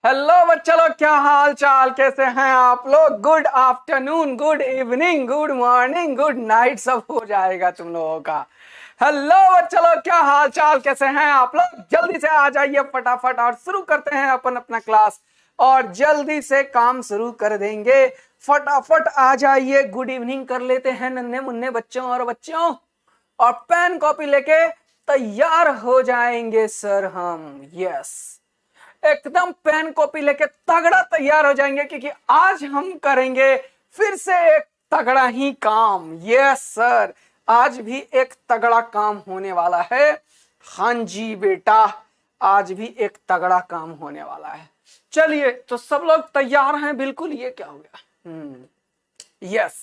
Hello बच्चों लोग, क्या हाल चाल, कैसे हैं आप लोग। Good afternoon, good evening, good morning, good night सब हो जाएगा तुम लोगों का। हेलो बच्चों लोग, क्या हाल चाल, कैसे हैं आप लोग। जल्दी से आ जाइए फटाफट और शुरू करते हैं अपन अपना क्लास और जल्दी से काम शुरू कर देंगे। फटाफट आ जाइए, गुड इवनिंग कर लेते हैं नन्हे मुन्ने बच्चों और बच्चियों, और पेन कॉपी लेके तैयार हो जाएंगे सर हम। यस, एकदम पेन कॉपी लेके तगड़ा तैयार हो जाएंगे, क्योंकि आज हम करेंगे फिर से एक तगड़ा ही काम। यस सर, आज भी एक तगड़ा काम होने वाला है। हाँ जी बेटा, आज भी एक तगड़ा काम होने वाला है। चलिए, तो सब लोग तैयार हैं बिल्कुल। ये क्या हो गया? यस,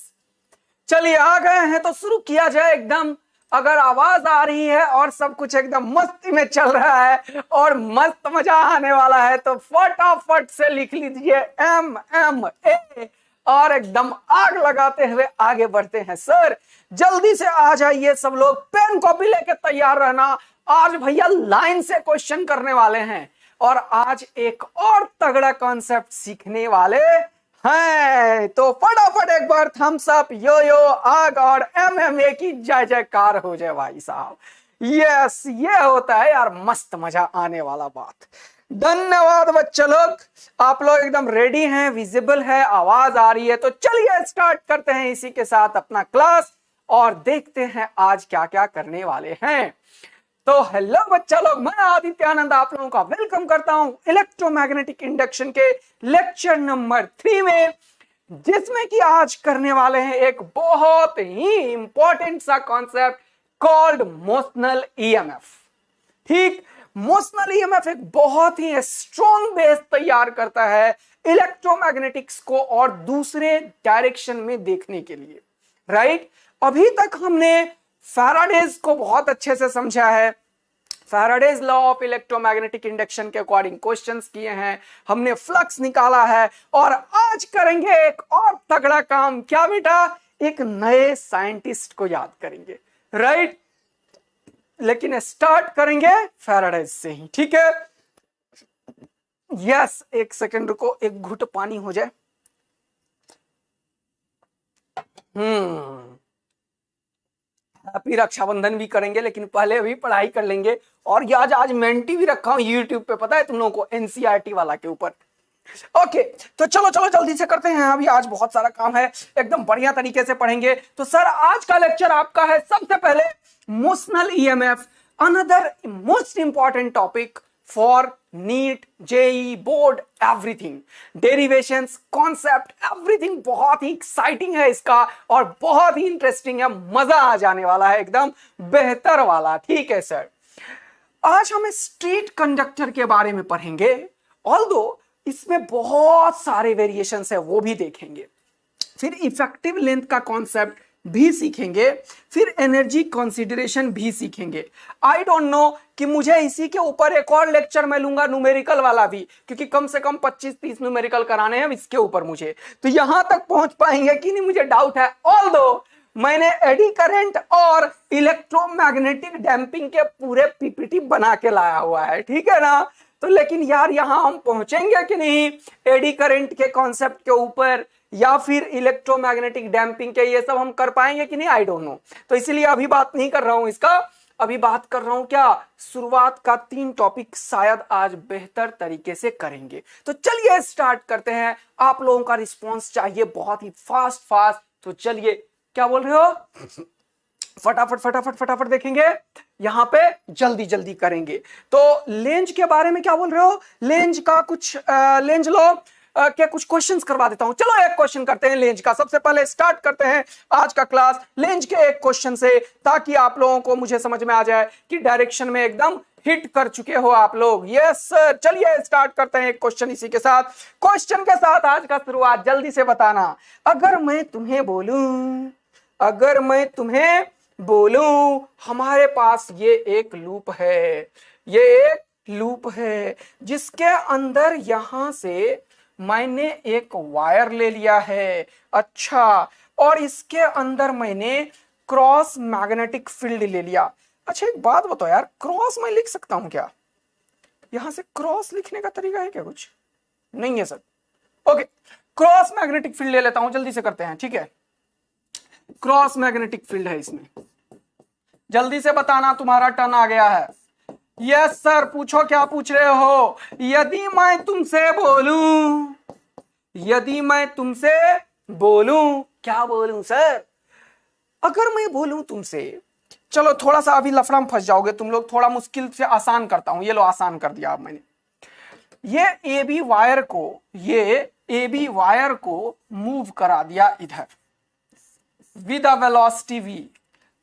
चलिए आ गए हैं तो शुरू किया जाए एकदम। अगर आवाज आ रही है और सब कुछ एकदम मस्ती में चल रहा है और मस्त मजा आने वाला है, तो फटाफट से लिख लीजिए MMA और एकदम आग लगाते हुए आगे बढ़ते हैं। सर जल्दी से आ जाइए, सब लोग पेन कॉपी लेके तैयार रहना। आज भैया लाइन से क्वेश्चन करने वाले हैं और आज एक और तगड़ा कॉन्सेप्ट सीखने वाले है। तो फटाफट एक बार थम्स अप, यो यो, आग और MMA की जय जयकार हो जाए भाई साहब। यस, ये होता है यार मस्त मजा आने वाला बात। धन्यवाद बच्चे लोग, आप लोग एकदम रेडी हैं, विजिबल है, आवाज आ रही है। तो चलिए स्टार्ट करते हैं इसी के साथ अपना क्लास और देखते हैं आज क्या क्या करने वाले हैं। तो हेलो बच्चा लोग, मैं आदित्यानंद आप लोगों का वेलकम करता हूं इलेक्ट्रोमैग्नेटिक इंडक्शन के लेक्चर नंबर 3 में, जिसमें कि आज करने वाले हैं एक बहुत ही इंपॉर्टेंट सा कॉन्सेप्ट कॉल्ड मोशनल ईएमएफ। ठीक, मोशनल ईएमएफ एक बहुत ही स्ट्रॉन्ग बेस तैयार करता है इलेक्ट्रोमैग्नेटिक्स को और दूसरे डायरेक्शन में देखने के लिए। राइट, अभी तक हमने फैराडेज को बहुत अच्छे से समझा है। Faraday's law of electromagnetic induction के अकॉर्डिंग क्वेश्चंस किए हैं, हमने फ्लक्स निकाला है और आज करेंगे एक और तगड़ा काम। क्या बेटा? एक नए साइंटिस्ट को याद करेंगे। राइट, लेकिन स्टार्ट करेंगे फैराडेज से ही। ठीक है, यस, एक सेकंड रुको, एक घुट पानी हो जाए। हैप्पी रक्षाबंधन भी करेंगे, लेकिन पहले अभी पढ़ाई कर लेंगे। और ये आज मेंटी भी रखा हूं यूट्यूब पे, पता है तुम लोगों को, एनसीईआरटी वाला के ऊपर। ओके, तो चलो चलो जल्दी से करते हैं, अभी आज बहुत सारा काम है, एकदम बढ़िया तरीके से पढ़ेंगे। तो सर आज का लेक्चर आपका है सबसे पहले motional EMF, another most important topic for NEET, JEE, board, everything, derivations, concept, everything बहुत ही एक्साइटिंग है इसका और बहुत ही इंटरेस्टिंग है, मजा आ जाने वाला है, एकदम बेहतर वाला। ठीक है सर, आज हम स्ट्रीट कंडक्टर के बारे में पढ़ेंगे, ऑल्दो इसमें बहुत सारे वेरिएशंस है वो भी देखेंगे। फिर इफेक्टिव लेंथ का कॉन्सेप्ट भी सीखेंगे, फिर एनर्जी कंसीडरेशन भी सीखेंगे। आई डोंट नो कि मुझे इसी के ऊपर एक और लेक्चर मैं लूंगा, न्यूमेरिकल वाला भी, क्योंकि कम से कम 25-30 न्यूमेरिकल कराने हैं इसके ऊपर मुझे। तो यहां तक पहुंच पाएंगे कि नहीं मुझे डाउट है, ऑल्दो मैंने एडी करंट और इलेक्ट्रोमैग्नेटिक डैम्पिंग के पूरे पीपीटी बना के लाया हुआ है। ठीक है ना, तो लेकिन यार यहां हम पहुंचेंगे कि नहीं एडी करंट के कॉन्सेप्ट के ऊपर या फिर इलेक्ट्रोमैग्नेटिक डैम्पिंग के, ये सब हम कर पाएंगे कि नहीं, आई डोंट नो। तो इसलिए अभी बात नहीं कर रहा हूं इसका, अभी बात कर रहा हूं क्या, शुरुआत का 3 टॉपिक शायद आज बेहतर तरीके से करेंगे। तो चलिए स्टार्ट करते हैं, आप लोगों का रिस्पॉन्स चाहिए बहुत ही फास्ट फास्ट। तो चलिए, क्या बोल रहे हो, फटाफट फटाफट फटाफट देखेंगे, यहां पे जल्दी जल्दी करेंगे। तो लेंज के बारे में क्या बोल रहे हो, लेंज का कुछ लेंज लो के कुछ क्वेश्चंस करवा देता हूं। चलो एक क्वेश्चन करते हैं लेंज का, सबसे पहले स्टार्ट करते हैं आज का क्लास लेंज के एक क्वेश्चन से, ताकि आप लोगों को मुझे समझ में आ जाए कि डायरेक्शन में एकदम हिट कर चुके हो आप लोग। यस सर, चलिए स्टार्ट करते हैं एक क्वेश्चन इसी के साथ। क्वेश्चन के साथ आज का शुरुआत, जल्दी से बताना, अगर मैं तुम्हें बोलूं हमारे पास ये एक लूप है, ये एक लूप है जिसके अंदर यहां से मैंने एक वायर ले लिया है। अच्छा, और इसके अंदर मैंने क्रॉस मैग्नेटिक फील्ड ले लिया। अच्छा एक बात बताओ यार, क्रॉस मैं लिख सकता हूं क्या? यहां से क्रॉस लिखने का तरीका है क्या कुछ? नहीं है sir. Okay, cross magnetic field ले लेता हूं, जल्दी से करते हैं, ठीक है। क्रॉस मैग्नेटिक फील्ड है इसमें, जल्दी से बताना, तुम्हारा टर्न आ गया है। यस सर, पूछो क्या पूछ रहे हो। यदि मैं तुमसे बोलूं, यदि मैं तुमसे बोलूं, क्या बोलूं सर? अगर मैं बोलूं तुमसे, चलो थोड़ा सा अभी लफड़ा में फंस जाओगे तुम लोग, थोड़ा मुश्किल से आसान करता हूं। ये लो, आसान कर दिया अब मैंने। ये ए बी वायर को, ये ए बी वायर को मूव करा दिया इधर with a velocity v।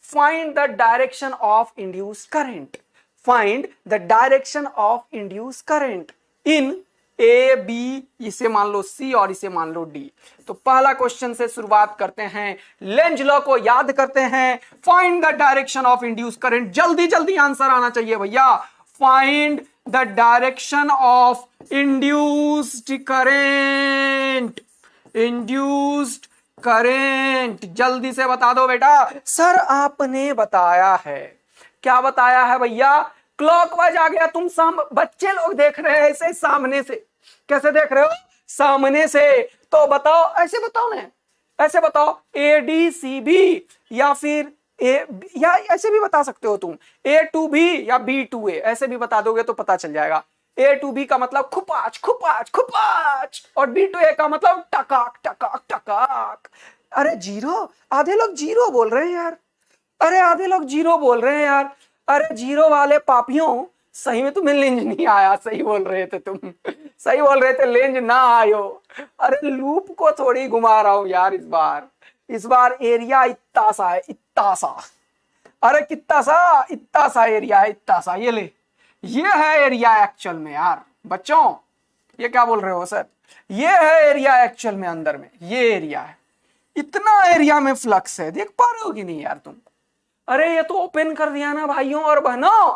Find the direction of induced current, find the direction of induced current in A B, इसे मान लो सी और इसे मान लो डी। तो पहला क्वेश्चन से शुरुआत करते हैं, लेंज लॉ को याद करते हैं। Find the direction of induced current, जल्दी जल्दी आंसर आना चाहिए भैया। Find the direction of induced current, induced current, जल्दी से बता दो बेटा। सर आपने बताया है, क्या बताया है भैया? क्लॉकवाइज आ गया। तुम बच्चे लोग देख रहे हैं ऐसे सामने से, कैसे देख रहे हो? सामने से। तो बताओ, ऐसे बताओ ना, ऐसे बताओ ए डी सी बी, या फिर ए, या ऐसे भी बता सकते हो तुम, ए टू बी या बी टू ए, ऐसे भी बता दोगे तो पता चल जाएगा। ए टू बी का मतलब खुपाच खुपाच खुपाच, और बी टू ए का मतलब टकाक टकाक टकाक। अरे जीरो, आधे लोग जीरो बोल रहे हैं यार, अरे आधे लोग जीरो बोल रहे हैं यार। अरे जीरो वाले पापियों, सही में तुम्हें लेंज नहीं आया, सही बोल रहे थे तुम, सही बोल रहे थे, लेंज ना आयो। अरे लूप को थोड़ी घुमा रहा हूं यार इस बार एरिया इतना सा है, इतना सा। अरे कितना सा? इतना सा एरिया है, इतना सा। ये ले, ये है एरिया एक्चुअल में यार बच्चों। ये क्या बोल रहे हो सर? ये है एरिया एक्चुअल में, अंदर में ये एरिया है। इतना एरिया में फ्लक्स है, देख पा रहे हो कि नहीं यार तुम? अरे ये तो ओपन कर दिया ना भाइयों और बहनों।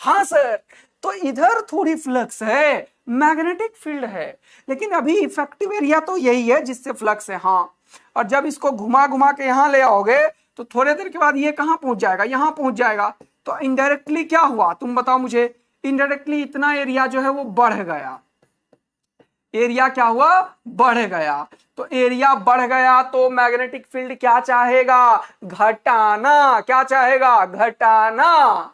हाँ सर, तो इधर थोड़ी फ्लक्स है, मैग्नेटिक फील्ड है, लेकिन अभी इफेक्टिव एरिया तो यही है जिससे फ्लक्स है। हाँ, और जब इसको घुमा घुमा के यहां ले आओगे तो थोड़े देर के बाद ये कहां पहुंच जाएगा? यहां पहुंच जाएगा। तो इनडायरेक्टली क्या हुआ तुम बताओ मुझे? इनडायरेक्टली इतना एरिया जो है वो बढ़ गया। एरिया क्या हुआ? बढ़ गया। तो एरिया बढ़ गया तो मैग्नेटिक फील्ड क्या चाहेगा? घटाना। क्या चाहेगा? घटाना।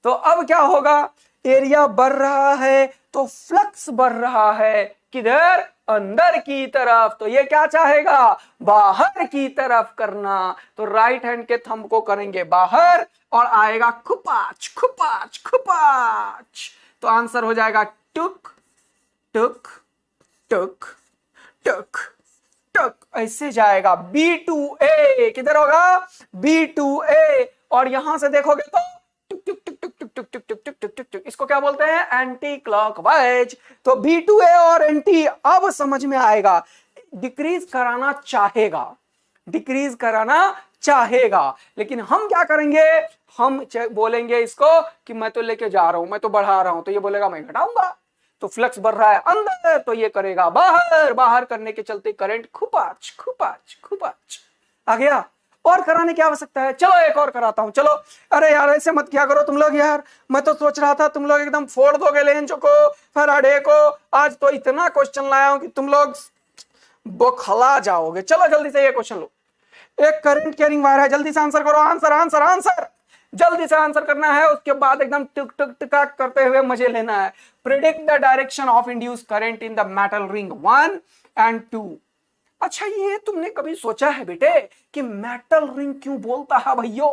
तो अब क्या होगा? एरिया बढ़ रहा है तो फ्लक्स बढ़ रहा है, किधर? अंदर की तरफ। तो ये क्या चाहेगा? बाहर की तरफ करना। तो राइट हैंड के थंब को करेंगे बाहर और आएगा खुपाच खुपाच खुपाच। तो आंसर हो जाएगा टुक टुक टुक टुक टुक, ऐसे जाएगा। B2A किधर होगा? B2A। और यहां से देखोगे तो टुक टुक टुक टुक टुक टुक टुक टुक टुक टुक टुक, इसको क्या बोलते हैं? Anti clockwise. तो B2A और एंटी अब समझ में आएगा। डिक्रीज कराना चाहेगा, डिक्रीज कराना चाहेगा, लेकिन हम क्या करेंगे? हम बोलेंगे इसको कि मैं तो लेके जा रहा हूं, मैं तो बढ़ा रहा हूं। तो ये बोलेगा मैं घटाऊंगा। तो फ्लक्स बढ़ रहा है अंदर, तो ये करेगा बाहर। बाहर करने के चलते करंट खुपाच खुपाच खुपाच आ गया। और कराने की आवश्यकता है? चलो एक और कराता हूं, चलो। अरे यार ऐसे मत क्या करो तुम लोग यार, मैं तो सोच रहा था तुम लोग एकदम फोड़ दोगे लेंज को, फैराडे को। आज तो इतना क्वेश्चन लाया हूं कि तुम लोग बौखला जाओगे। चलो जल्दी से ये क्वेश्चन लो। एक करंट कैरिंग वायर है, जल्दी से आंसर करो। आंसर आंसर आंसर, जल्दी से आंसर करना है। उसके बाद एकदम टुक टुक टुका करते हुए मजे लेना है। Predict the direction of induced current in the metal ring 1 and 2। अच्छा, ये तुमने कभी सोचा है बेटे कि मेटल रिंग क्यों बोलता है भैया?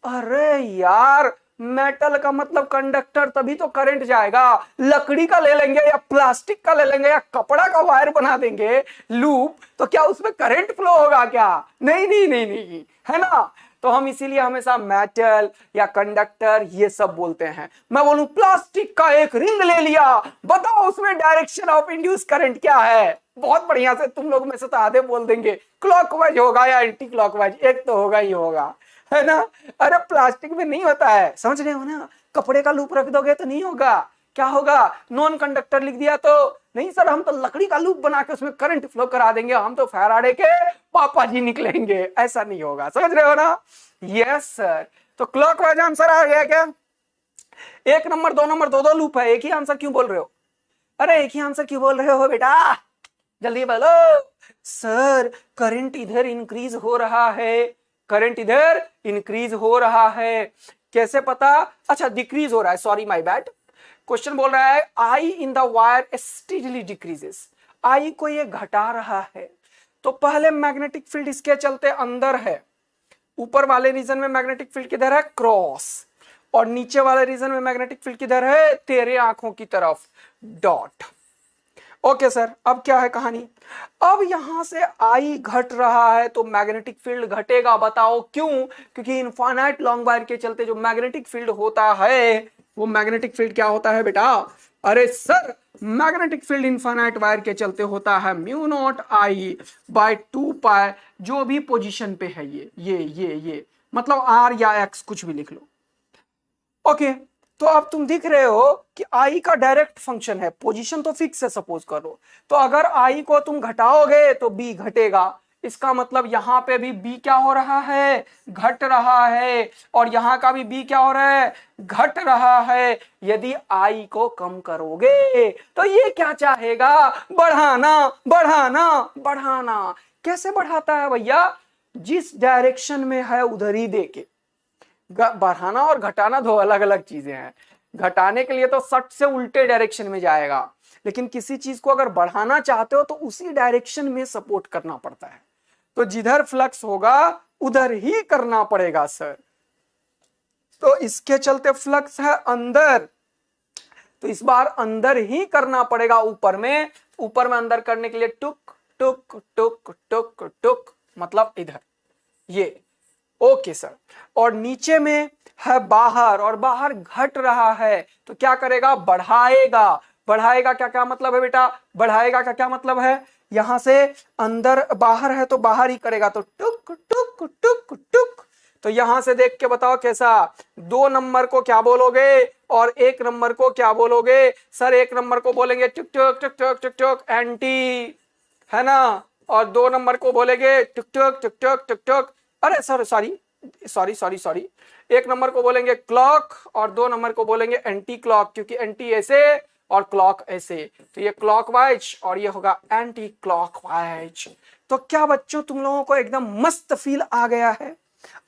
अरे यार, मेटल का मतलब कंडक्टर, तभी तो करंट जाएगा। लकड़ी का ले लेंगे या प्लास्टिक का ले लेंगे या कपड़ा का वायर बना देंगे लूप, तो क्या उसमें करंट फ्लो होगा क्या? नहीं नहीं नहीं नहीं, है ना? तो हम इसीलिए हमेशा मेटल या कंडक्टर ये सब बोलते हैं। मैं बोलूं प्लास्टिक का एक रिंग ले लिया, बताओ उसमें डायरेक्शन ऑफ इंड्यूस करंट क्या है? बहुत बढ़िया से तुम लोग में से तो आधे बोल देंगे क्लॉकवाइज होगा या एंटी क्लॉकवाइज, एक तो होगा ही होगा, है ना? अरे प्लास्टिक में नहीं होता है, समझ रहे हो ना? कपड़े का लूप रख दोगे तो नहीं होगा। क्या होगा? नॉन कंडक्टर लिख दिया तो नहीं सर, हम तो लकड़ी का लूप बना के उसमें करंट फ्लो करा देंगे, हम तो फैराडे के पापा जी निकलेंगे। ऐसा नहीं होगा, समझ रहे हो ना? Yes sir. तो क्लॉकवाइज आंसर आ गया क्या? 1 नंबर 2 नंबर 2 लूप है, एक ही आंसर क्यों बोल रहे हो? अरे एक ही आंसर क्यों बोल रहे हो बेटा, जल्दी बोलो। सर करंट इधर इंक्रीज हो रहा है, करंट इधर इंक्रीज हो रहा है, कैसे पता? अच्छा डिक्रीज हो रहा है, सॉरी माय बैड। क्वेश्चन बोल रहा है I in the wire steadily decreases, I को ये घटा रहा है। तो पहले मैग्नेटिक फील्ड इसके चलते अंदर है, ऊपर वाले रीजन में मैग्नेटिक फील्ड किधर है? क्रॉस। और नीचे वाले रीजन में मैग्नेटिक फील्ड किधर है? तेरे आंखों की तरफ, डॉट। ओके सर, अब क्या है कहानी? अब यहां से आई घट रहा है तो मैग्नेटिक फील्ड घटेगा, बताओ क्यों? क्योंकि इनफाइनाइट लॉन्ग वायर के चलते जो मैग्नेटिक फील्ड होता है वो मैग्नेटिक फील्ड क्या होता है बेटा? अरे sir magnetic field infinite wire के चलते होता है म्यू नॉट आई बाय 2 पाई, जो भी पोजीशन पे है ये मतलब आर या एक्स कुछ भी लिख लो। ओके तो अब तुम दिख रहे हो कि आई का डायरेक्ट फंक्शन है, पोजीशन तो फिक्स है सपोज करो, तो अगर आई को तुम घटाओगे तो बी घटेगा, इसका मतलब यहां पे भी बी क्या हो रहा है? घट रहा है, और यहां का भी बी क्या हो रहा है? घट रहा है। यदि आई को कम करोगे तो ये क्या चाहेगा? बढ़ाना बढ़ाना बढ़ाना। कैसे बढ़ाता है भैया? जिस डायरेक्शन में है उधर ही देके। बढ़ाना और घटाना दो अलग अलग चीजें हैं। घटाने के लिए तो सट से उल्टे डायरेक्शन में जाएगा, लेकिन किसी चीज को अगर बढ़ाना चाहते हो तो उसी डायरेक्शन में सपोर्ट करना पड़ता है। तो जिधर फ्लक्स होगा उधर ही करना पड़ेगा सर। तो इसके चलते फ्लक्स है अंदर, तो इस बार अंदर ही करना पड़ेगा। ऊपर में अंदर करने के लिए टुक टुक टुक टुक टुक, मतलब इधर ये। Okay sir. और नीचे में है बाहर, और बाहर घट रहा है तो क्या करेगा? बढ़ाएगा। बढ़ाएगा क्या क्या मतलब है बेटा? बढ़ाएगा का क्या मतलब है? यहां से अंदर बाहर है तो बाहर ही करेगा, तो टुक टुक टुक टुक। तो यहां से देख के बताओ कैसा? 2 नंबर को क्या बोलोगे और 1 नंबर को क्या बोलोगे? सर 1 नंबर को बोलेंगे टुक टुक टुक टुक टुक टुक एंटी, है ना? और 2 नंबर को बोलेंगे टुक टुक टुक टुक टुक टुक, अरे सर सॉरी 1 नंबर को बोलेंगे क्लॉक और 2 नंबर को बोलेंगे एंटी क्लॉक, क्योंकि एंटी ऐसे और क्लॉक ऐसे, तो ये क्लॉकवाइज और ये होगा एंटी क्लॉकवाइज। तो क्या बच्चों तुम लोगों को एकदम मस्त फील आ गया है?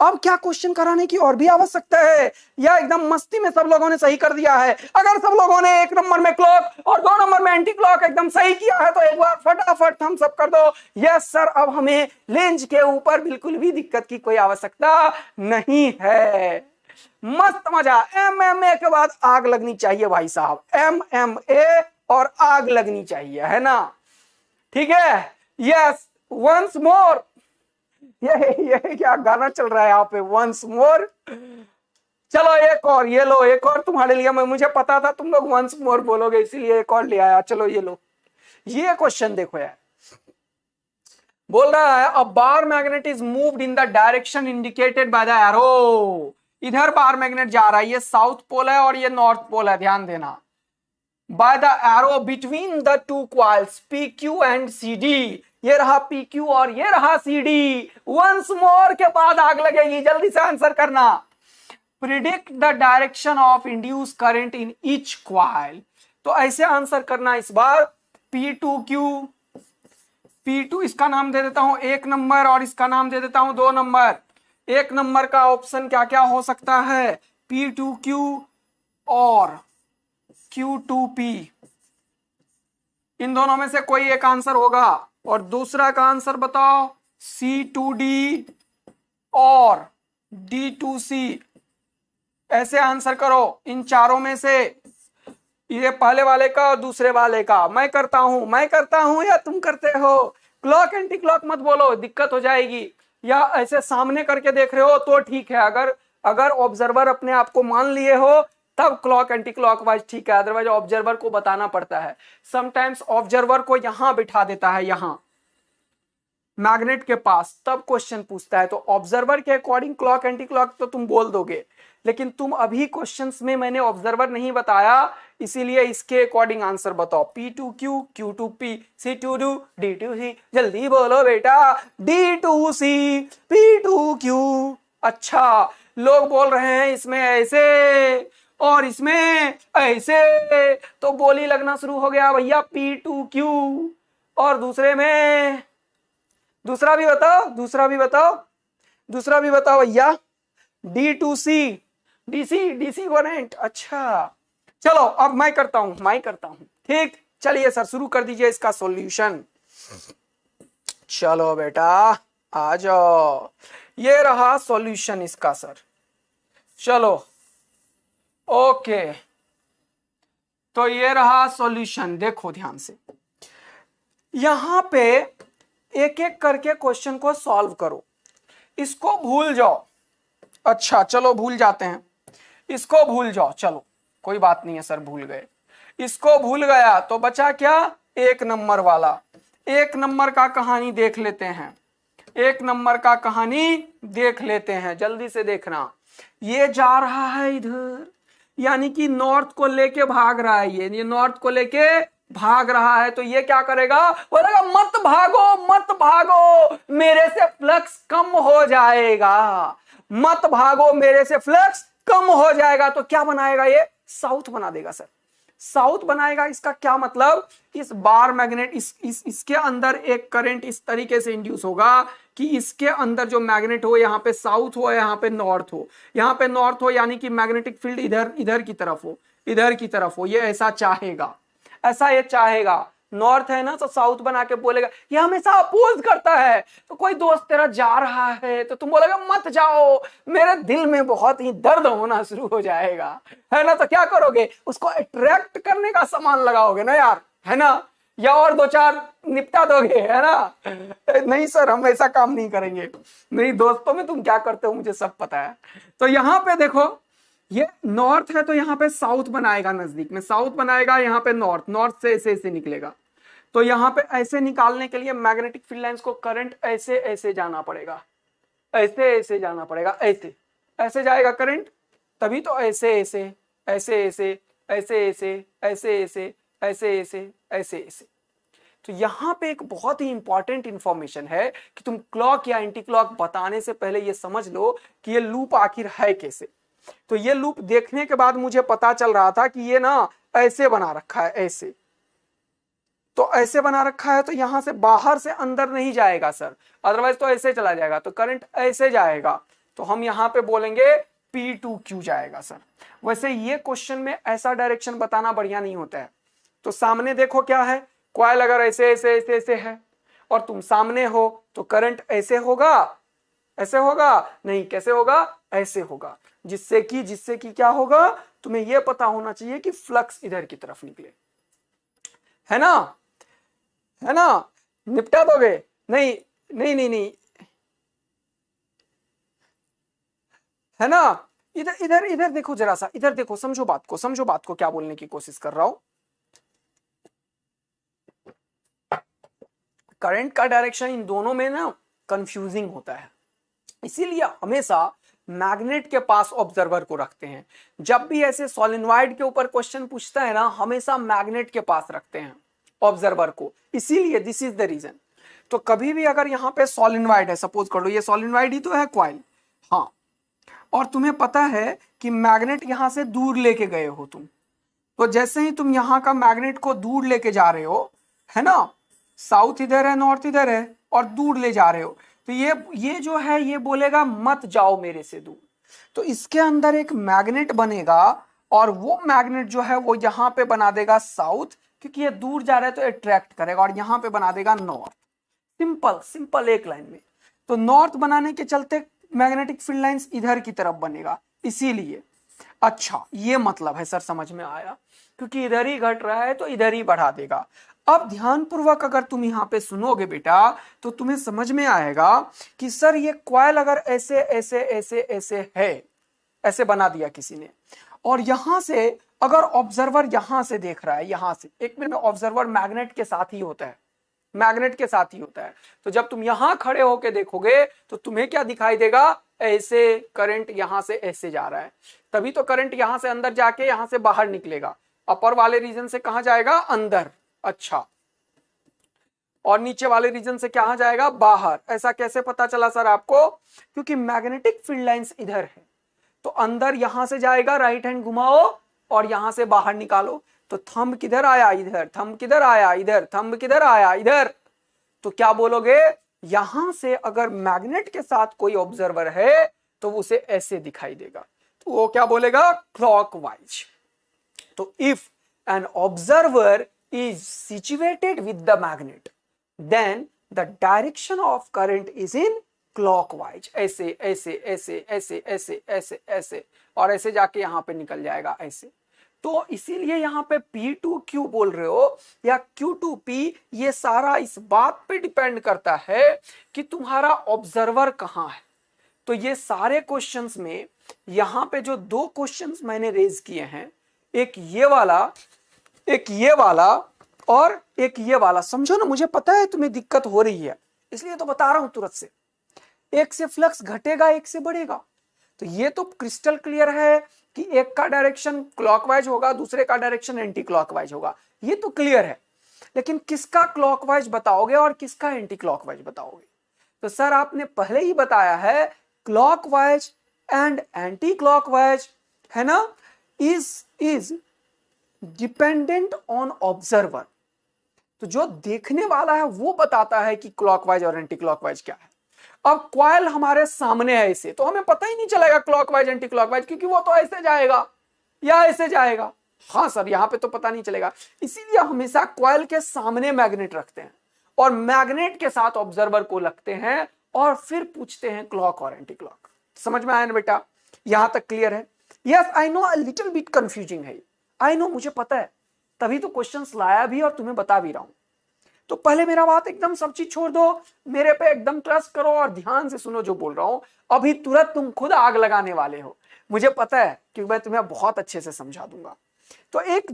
अब क्या क्वेश्चन कराने की और भी आवश्यकता है, या एकदम मस्ती में सब लोगों ने सही कर दिया है? अगर सब लोगों ने 1 नंबर में क्लॉक और 2 नंबर में एंटी क्लॉक एकदम सही किया है तो एक बार फटाफट थम्स अप कर दो। यस सर, अब हमें लेंज के ऊपर बिल्कुल भी दिक्कत की कोई आवश्यकता नहीं है। मस्त मजा। MMA के बाद आग लगनी चाहिए भाई साहब, MMA और आग लगनी चाहिए, है ना? ठीक है। यस वंस मोर, ये क्या गाना चल रहा है यहाँ पे? Once more. चलो एक और, ये लो एक और तुम्हारे लिए। मुझे पता था तुम लोग वंस मोर बोलोगे इसीलिए एक और ले आया। चलो ये लो, ये क्वेश्चन देखो यार। बोल रहा है a bar magnet is moved in the direction indicated by the arrow. इधर बार मैग्नेट जा रहा है, ये साउथ पोल है और ये नॉर्थ पोल है, ध्यान देना। Bye the arrow between the 2 coils PQ and CD, ये रहा PQ और ये रहा CD। वंस मोर के बाद आग लगेगी, जल्दी से आंसर करना। Predict the direction of induce current in each coil. तो ऐसे आंसर करना इस बार। P2Q, P2 इसका नाम दे देता हूं 1 नंबर और इसका नाम दे देता हूं 2 नंबर। 1 नंबर का ऑप्शन क्या क्या हो सकता है? P2Q और Q2P, इन दोनों में से कोई एक आंसर होगा। और दूसरा का आंसर बताओ C2D और D2C। ऐसे आंसर करो इन चारों में से, ये पहले वाले का और दूसरे वाले का। मैं करता हूं या तुम करते हो? क्लॉक एंटी क्लॉक मत बोलो, दिक्कत हो जाएगी। या ऐसे सामने करके देख रहे हो तो ठीक है, अगर ऑब्जर्वर अपने आप को मान लिए हो तब क्लॉक एंटी क्लॉकवाइज ठीक है, अदरवाइज ऑब्जर्वर को बताना पड़ता है। समटाइम्स ऑब्जर्वर को यहां बिठा देता है, यहां मैग्नेट के पास, तब क्वेश्चन पूछता है। तो ऑब्जर्वर के अकॉर्डिंग क्लॉक एंटी क्लॉक तो तुम बोल दोगे, लेकिन तुम अभी क्वेश्चंस में मैंने ऑब्जर्वर नहीं बताया, इसीलिए इसके अकॉर्डिंग आंसर बताओ। P2Q, Q2P, C2D, D2C। जल्दी बोलो बेटा। D2C, P2Q। अच्छा लोग बोल रहे हैं इसमें ऐसे और इसमें ऐसे, तो बोली लगना शुरू हो गया भैया P2Q। और दूसरे में दूसरा भी बताओ, दूसरा भी बताओ, दूसरा भी बताओ भैया, D2C, डीसी करंट। अच्छा चलो अब मैं करता हूं, ठीक। चलिए सर शुरू कर दीजिए इसका सॉल्यूशन। चलो बेटा आ जाओ, ये रहा सॉल्यूशन इसका सर। चलो ओके, तो ये रहा सॉल्यूशन। देखो ध्यान से, यहां पे एक एक करके क्वेश्चन को सॉल्व करो, इसको भूल जाओ। अच्छा चलो भूल जाते हैं, इसको भूल जाओ, चलो कोई बात नहीं है सर भूल गए। इसको भूल गया तो बचा क्या, 1 नंबर वाला। 1 नंबर का कहानी देख लेते हैं, 1 नंबर का कहानी देख लेते हैं, जल्दी से देखना। ये जा रहा है इधर, यानी कि नॉर्थ को लेके भाग रहा है, ये नॉर्थ को लेके भाग रहा है। तो ये क्या करेगा, बोलेगा मत भागो मत भागो, मेरे से फ्लक्स कम हो जाएगा, मत भागो मेरे से फ्लक्स कम हो जाएगा। तो क्या बनाएगा, ये साउथ बना देगा सर, साउथ बनाएगा। इसका क्या मतलब, इस बार मैग्नेट इसके अंदर एक करंट इस तरीके से इंड्यूस होगा कि इसके अंदर जो मैग्नेट हो, यहाँ पे साउथ हो, यहाँ पे नॉर्थ हो, यहाँ पे नॉर्थ हो, यानी कि मैग्नेटिक फील्ड इधर इधर की तरफ हो, इधर की तरफ हो। ये ऐसा चाहेगा, ऐसा ये चाहेगा। नॉर्थ है ना, तो साउथ बना के बोलेगा, ये हमेशा अपोज करता है। तो कोई दोस्त तेरा जा रहा है तो तुम बोलेगा मत जाओ, मेरे दिल में बहुत ही दर्द होना शुरू हो जाएगा, है ना। तो क्या करोगे, उसको अट्रैक्ट करने का सामान लगाओगे ना यार, है ना, या और 2-4 निपटा दोगे, है ना। नहीं सर हम ऐसा काम नहीं करेंगे, नहीं दोस्तों में तुम क्या करते हो मुझे सब पता है। तो यहां पे देखो, ये नॉर्थ है तो यहाँ पे साउथ बनाएगा, नजदीक में साउथ बनाएगा, यहाँ पे नॉर्थ, नॉर्थ से ऐसे ऐसे निकलेगा। तो यहाँ पे ऐसे निकालने के लिए मैग्नेटिक फील्ड लाइंस को करंट ऐसे ऐसे जाना पड़ेगा, ऐसे ऐसे जाना पड़ेगा, ऐसे ऐसे जाएगा करंट, तभी तो ऐसे ऐसे ऐसे ऐसे ऐसे ऐसे ऐसे ऐसे ऐसे ऐसे ऐसे ऐसे। तो यहाँ पे एक बहुत ही इंपॉर्टेंट इंफॉर्मेशन है कि तुम क्लॉक या एंटी क्लॉक बताने से पहले ये समझ लो कि ये लूप आखिर है कैसे। तो ये लूप देखने के बाद मुझे पता चल रहा था कि ये ना ऐसे बना रखा है, ऐसे, तो ऐसे बना रखा है, तो यहां से बाहर से अंदर नहीं जाएगा सर, अदरवाइज तो ऐसे चला जाएगा, तो करंट ऐसे जाएगा। तो हम यहां पे बोलेंगे P2Q जाएगा सर। वैसे ये क्वेश्चन में ऐसा डायरेक्शन बताना बढ़िया नहीं होता है। तो सामने देखो क्या है, कॉइल अगर ऐसे ऐसे ऐसे ऐसे है और तुम सामने हो तो करंट ऐसे होगा, ऐसे होगा नहीं, कैसे होगा, ऐसे होगा, जिससे कि क्या होगा, तुम्हें यह पता होना चाहिए कि फ्लक्स इधर की तरफ निकले, है ना, है ना। निपटा दोगे, नहीं नहीं नहीं नहीं, है ना। इधर इधर इधर देखो जरा सा, इधर देखो, समझो बात को, समझो बात को, क्या बोलने की कोशिश कर रहा हूं। करंट का डायरेक्शन इन दोनों में ना कंफ्यूजिंग होता है, इसीलिए हमेशा मैग्नेट के पास ऑब्जर्वर को रखते हैं। जब भी ऐसे सोलेनॉइड के ऊपर क्वेश्चन पूछता है ना, हमेशा मैग्नेट के पास रखते हैं ऑब्जर्वर को, इसीलिए दिस इज द रीजन। तो कभी भी अगर यहाँ पे सोलेनॉइड है, सपोज कर लो ये सोलेनॉइड ही तो है कॉइल, हाँ, और तुम्हें पता है कि मैग्नेट यहां से दूर लेके गए हो तुम, तो जैसे ही तुम यहाँ का मैग्नेट को दूर लेके जा रहे हो, है ना, साउथ इधर है, नॉर्थ इधर है, और दूर ले जा रहे हो, तो ये जो है ये बोलेगा मत जाओ मेरे से दूर। तो इसके अंदर एक मैग्नेट बनेगा, और वो मैग्नेट जो है वो यहाँ पे बना देगा साउथ, क्योंकि ये दूर जा रहा है तो अट्रैक्ट करेगा, और यहाँ पे बना देगा नॉर्थ। सिंपल सिंपल एक लाइन में। तो नॉर्थ बनाने के चलते मैग्नेटिक फील्ड लाइंस इधर की तरफ बनेगा, इसीलिए। अच्छा ये मतलब है सर, समझ में आया, क्योंकि इधर ही घट रहा है तो इधर ही बढ़ा देगा। अब ध्यानपूर्वक अगर तुम यहां पे सुनोगे बेटा, तो तुम्हें समझ में आएगा कि सर ये कॉइल अगर ऐसे ऐसे ऐसे ऐसे है, ऐसे बना दिया किसी ने, और यहां से अगर ऑब्जर्वर यहां से देख रहा है, यहां से, एक मिनट में, ऑब्जर्वर मैग्नेट के साथ ही होता है, मैग्नेट के साथ ही होता है। तो जब तुम यहां खड़े होके देखोगे तो तुम्हें क्या दिखाई देगा, ऐसे करंट यहां से ऐसे जा रहा है, तभी तो करंट यहां से अंदर जाके यहां से बाहर निकलेगा। अपर वाले रीजन से कहां जाएगा, अंदर, अच्छा, और नीचे वाले रीजन से कहां जाएगा, बाहर। ऐसा कैसे पता चला सर आपको, क्योंकि मैग्नेटिक फील्ड लाइंस इधर है, तो अंदर यहां से जाएगा, राइट हैंड घुमाओ और यहां से बाहर निकालो, तो थंब किधर आया, इधर, थंब किधर आया, इधर, थंब किधर आया, इधर। तो क्या बोलोगे, यहां से अगर मैग्नेट के साथ कोई ऑब्जर्वर है तो उसे ऐसे दिखाई देगा, तो वो क्या बोलेगा, क्लॉकवाइज। तो if an observer is situated with the magnet then the direction of current is in clockwise, ऐसे ऐसे ऐसे ऐसे ऐसे ऐसे ऐसे, और ऐसे जाके यहां पे निकल जाएगा ऐसे। तो इसीलिए यहां पे P2Q बोल रहे हो या Q2P, ये सारा इस बात पे डिपेंड करता है कि तुम्हारा ऑब्जर्वर कहां है। तो ये सारे क्वेश्चंस में यहां पे जो दो क्वेश्चंस मैंने रेज किए हैं, एक ये वाला, एक ये वाला और एक ये वाला, समझो ना, मुझे पता है तुम्हें दिक्कत हो रही है इसलिए तो बता रहा हूं तुरंत से। एक से फ्लक्स घटेगा, एक से बढ़ेगा, तो ये तो क्रिस्टल क्लियर है कि एक का डायरेक्शन क्लॉकवाइज होगा, दूसरे का डायरेक्शन एंटी क्लॉकवाइज होगा, ये तो क्लियर है। लेकिन किसका क्लॉकवाइज बताओगे और किसका एंटी क्लॉकवाइज बताओगे? तो सर आपने पहले ही बताया है क्लॉकवाइज एंड एंटी क्लॉकवाइज, है ना, इज डिपेंडेंट ऑन ऑब्जर्वर। तो जो देखने वाला है वो बताता है कि क्लॉकवाइज और एंटी क्लॉकवाइज क्या है। अब कॉइल हमारे सामने है ऐसे, तो हमें पता ही नहीं चलेगा क्लॉकवाइज एंटी क्लॉकवाइज, क्योंकि वो तो ऐसे जाएगा या ऐसे जाएगा। हाँ सर, यहां पे तो पता नहीं चलेगा, इसीलिए हमेशा कॉइल के सामने मैग्नेट रखते हैं और मैग्नेट के साथ ऑब्जर्वर को लगते हैं और फिर पूछते हैं क्लॉक और एंटी क्लॉक। समझ में आया ना बेटा? यहां तक क्लियर है? Yes, I know a little bit confusing है, आई नो, मुझे पता है, तभी तो क्वेश्चंस लाया भी और तुम्हें बता भी रहा हूं। तो पहले मेरा बात एकदम सब चीज छोड़ दो, मेरे पे एकदम ट्रस्ट करो और ध्यान से सुनो जो बोल रहा हूं। अभी तुरंत तुम खुद आग लगाने वाले हो, मुझे पता है, क्योंकि मैं तुम्हें बहुत अच्छे से समझा दूंगा। तो एक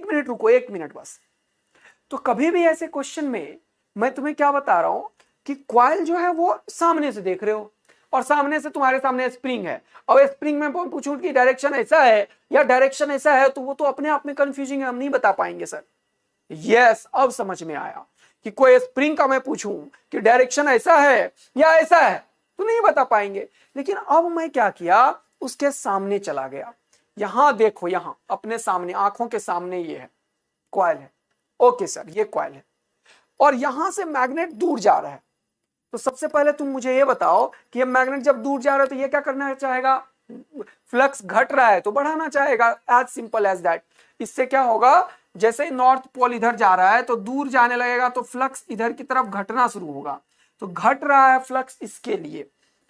मिनट रुको, एक मिनट बस। तो कभी भी ऐसे क्वेश्चन में मैं तुम्हें क्या बता रहा हूं कि कॉइल जो है वो सामने से देख रहे हो और सामने से तुम्हारे सामने स्प्रिंग है। अब स्प्रिंग में पूछूं कि डायरेक्शन ऐसा है या डायरेक्शन ऐसा है, तो वो तो अपने आप में कंफ्यूजिंग है, हम नहीं बता पाएंगे सर। यस, अब समझ में आया कि कोई स्प्रिंग का मैं पूछूं कि डायरेक्शन ऐसा है या ऐसा है, तो नहीं बता पाएंगे। लेकिन अब मैं क्या किया, उसके सामने चला गया। यहां देखो, यहां अपने सामने, आंखों के सामने ये है, कॉइल है। ओके सर, ये कॉइल है और यहां से मैग्नेट दूर जा रहा है। तो सबसे पहले तुम मुझे ये बताओ कि ये मैग्नेट जब दूर जा रहा है तो ये क्या करना चाहेगा? फ्लक्स घट रहा है तो बढ़ाना चाहेगा, एज सिंपल एज दैट। इससे क्या होगा, जैसे नॉर्थ पोल इधर जा रहा है तो दूर जाने लगेगा तो फ्लक्स इधर की तरफ घटना शुरू होगा। तो घट रहा है फ्लक्स,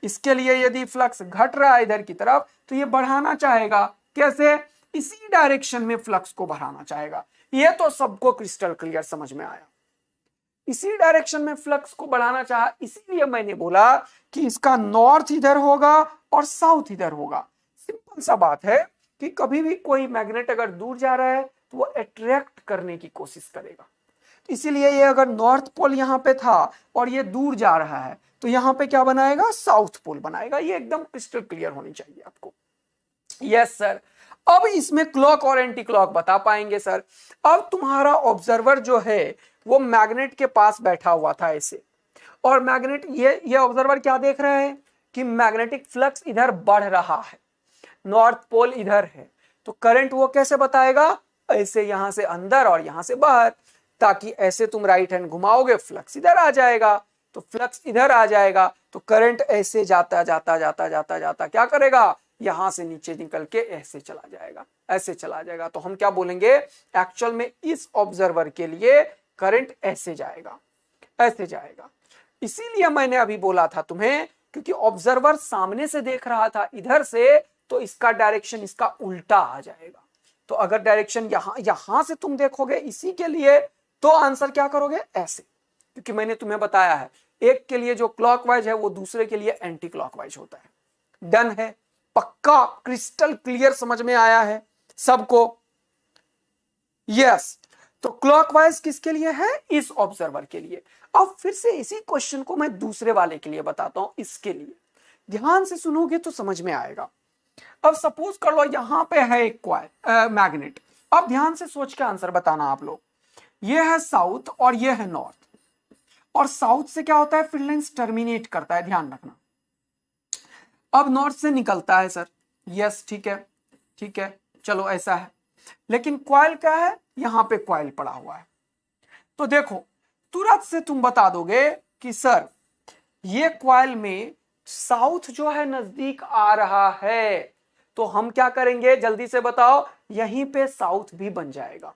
इसके लिए यदि फ्लक्स घट रहा है इधर की तरफ तो ये बढ़ाना चाहेगा। कैसे? इसी डायरेक्शन में फ्लक्स को बढ़ाना चाहेगा। ये तो सबको क्रिस्टल क्लियर समझ में आया। इसी डायरेक्शन में फ्लक्स को बढ़ाना चाहा, इसीलिए मैंने बोला कि इसका नॉर्थ इधर होगा और साउथ इधर होगा। सिंपल सा बात है कि कभी भी कोई मैग्नेट अगर दूर जा रहा है तो वो अट्रैक्ट करने की कोशिश करेगा। इसीलिए ये अगर नॉर्थ पोल यहां पे था और ये दूर जा रहा है तो यहां पे क्या बनाएगा? साउथ पोल बनाएगा। ये एकदम क्रिस्टल क्लियर होनी चाहिए आपको। Yes sir. अब इसमें क्लॉक और एंटी क्लॉक बता पाएंगे सर। अब तुम्हारा ऑब्जर्वर जो है वो मैग्नेट के पास बैठा हुआ था ऐसे, और मैग्नेट, ये ऑब्जर्वर क्या देख रहा है कि मैग्नेटिक फ्लक्स इधर बढ़ रहा है, नॉर्थ पोल इधर है। तो करंट वो कैसे बताएगा? ऐसे, यहां से अंदर और यहां से बाहर, ताकि ऐसे तुम राइट हैंड घुमाओगे फ्लक्स इधर आ जाएगा, तो फ्लक्स इधर आ जाएगा तो करंट ऐसे जाता जाता जाता जाता जाता क्या करेगा? यहां से नीचे निकल के ऐसे चला जाएगा, ऐसे चला जाएगा। तो हम क्या बोलेंगे? एक्चुअल में इस ऑब्जर्वर के लिए करंट ऐसे जाएगा, ऐसे जाएगा। इसीलिए मैंने अभी बोला था तुम्हें, क्योंकि ऑब्जर्वर सामने से देख रहा था इधर से, तो इसका डायरेक्शन इसका उल्टा आ जाएगा। तो अगर डायरेक्शन यहां से तुम देखोगे इसी के लिए, तो आंसर क्या करोगे? ऐसे। क्योंकि मैंने तुम्हें बताया है एक के लिए जो क्लॉकवाइज है वो दूसरे के लिए एंटी क्लॉकवाइज होता है। डन है? पक्का क्रिस्टल क्लियर समझ में आया है सबको? यस। तो क्लॉकवाइज किसके लिए है? इस ऑब्जर्वर के लिए। अब फिर से इसी क्वेश्चन को मैं दूसरे वाले के लिए बताता हूं, इसके लिए ध्यान से सुनोगे तो समझ में आएगा। अब सपोज कर लो यहां पे है एक कॉइल, मैग्नेट। अब ध्यान से सोच के आंसर बताना आप लोग। ये है साउथ और ये है नॉर्थ, और साउथ से क्या होता है? फील्ड लाइंस टर्मिनेट करता है, ध्यान रखना। अब नॉर्थ से निकलता है सर, यस ठीक है, ठीक है, चलो ऐसा है। लेकिन कॉइल क्या है, यहां पे कॉइल पड़ा हुआ है। तो देखो तुरंत से तुम बता दोगे कि सर ये कॉइल में साउथ जो है नजदीक आ रहा है, तो हम क्या करेंगे जल्दी से बताओ, यहीं पे साउथ भी बन जाएगा।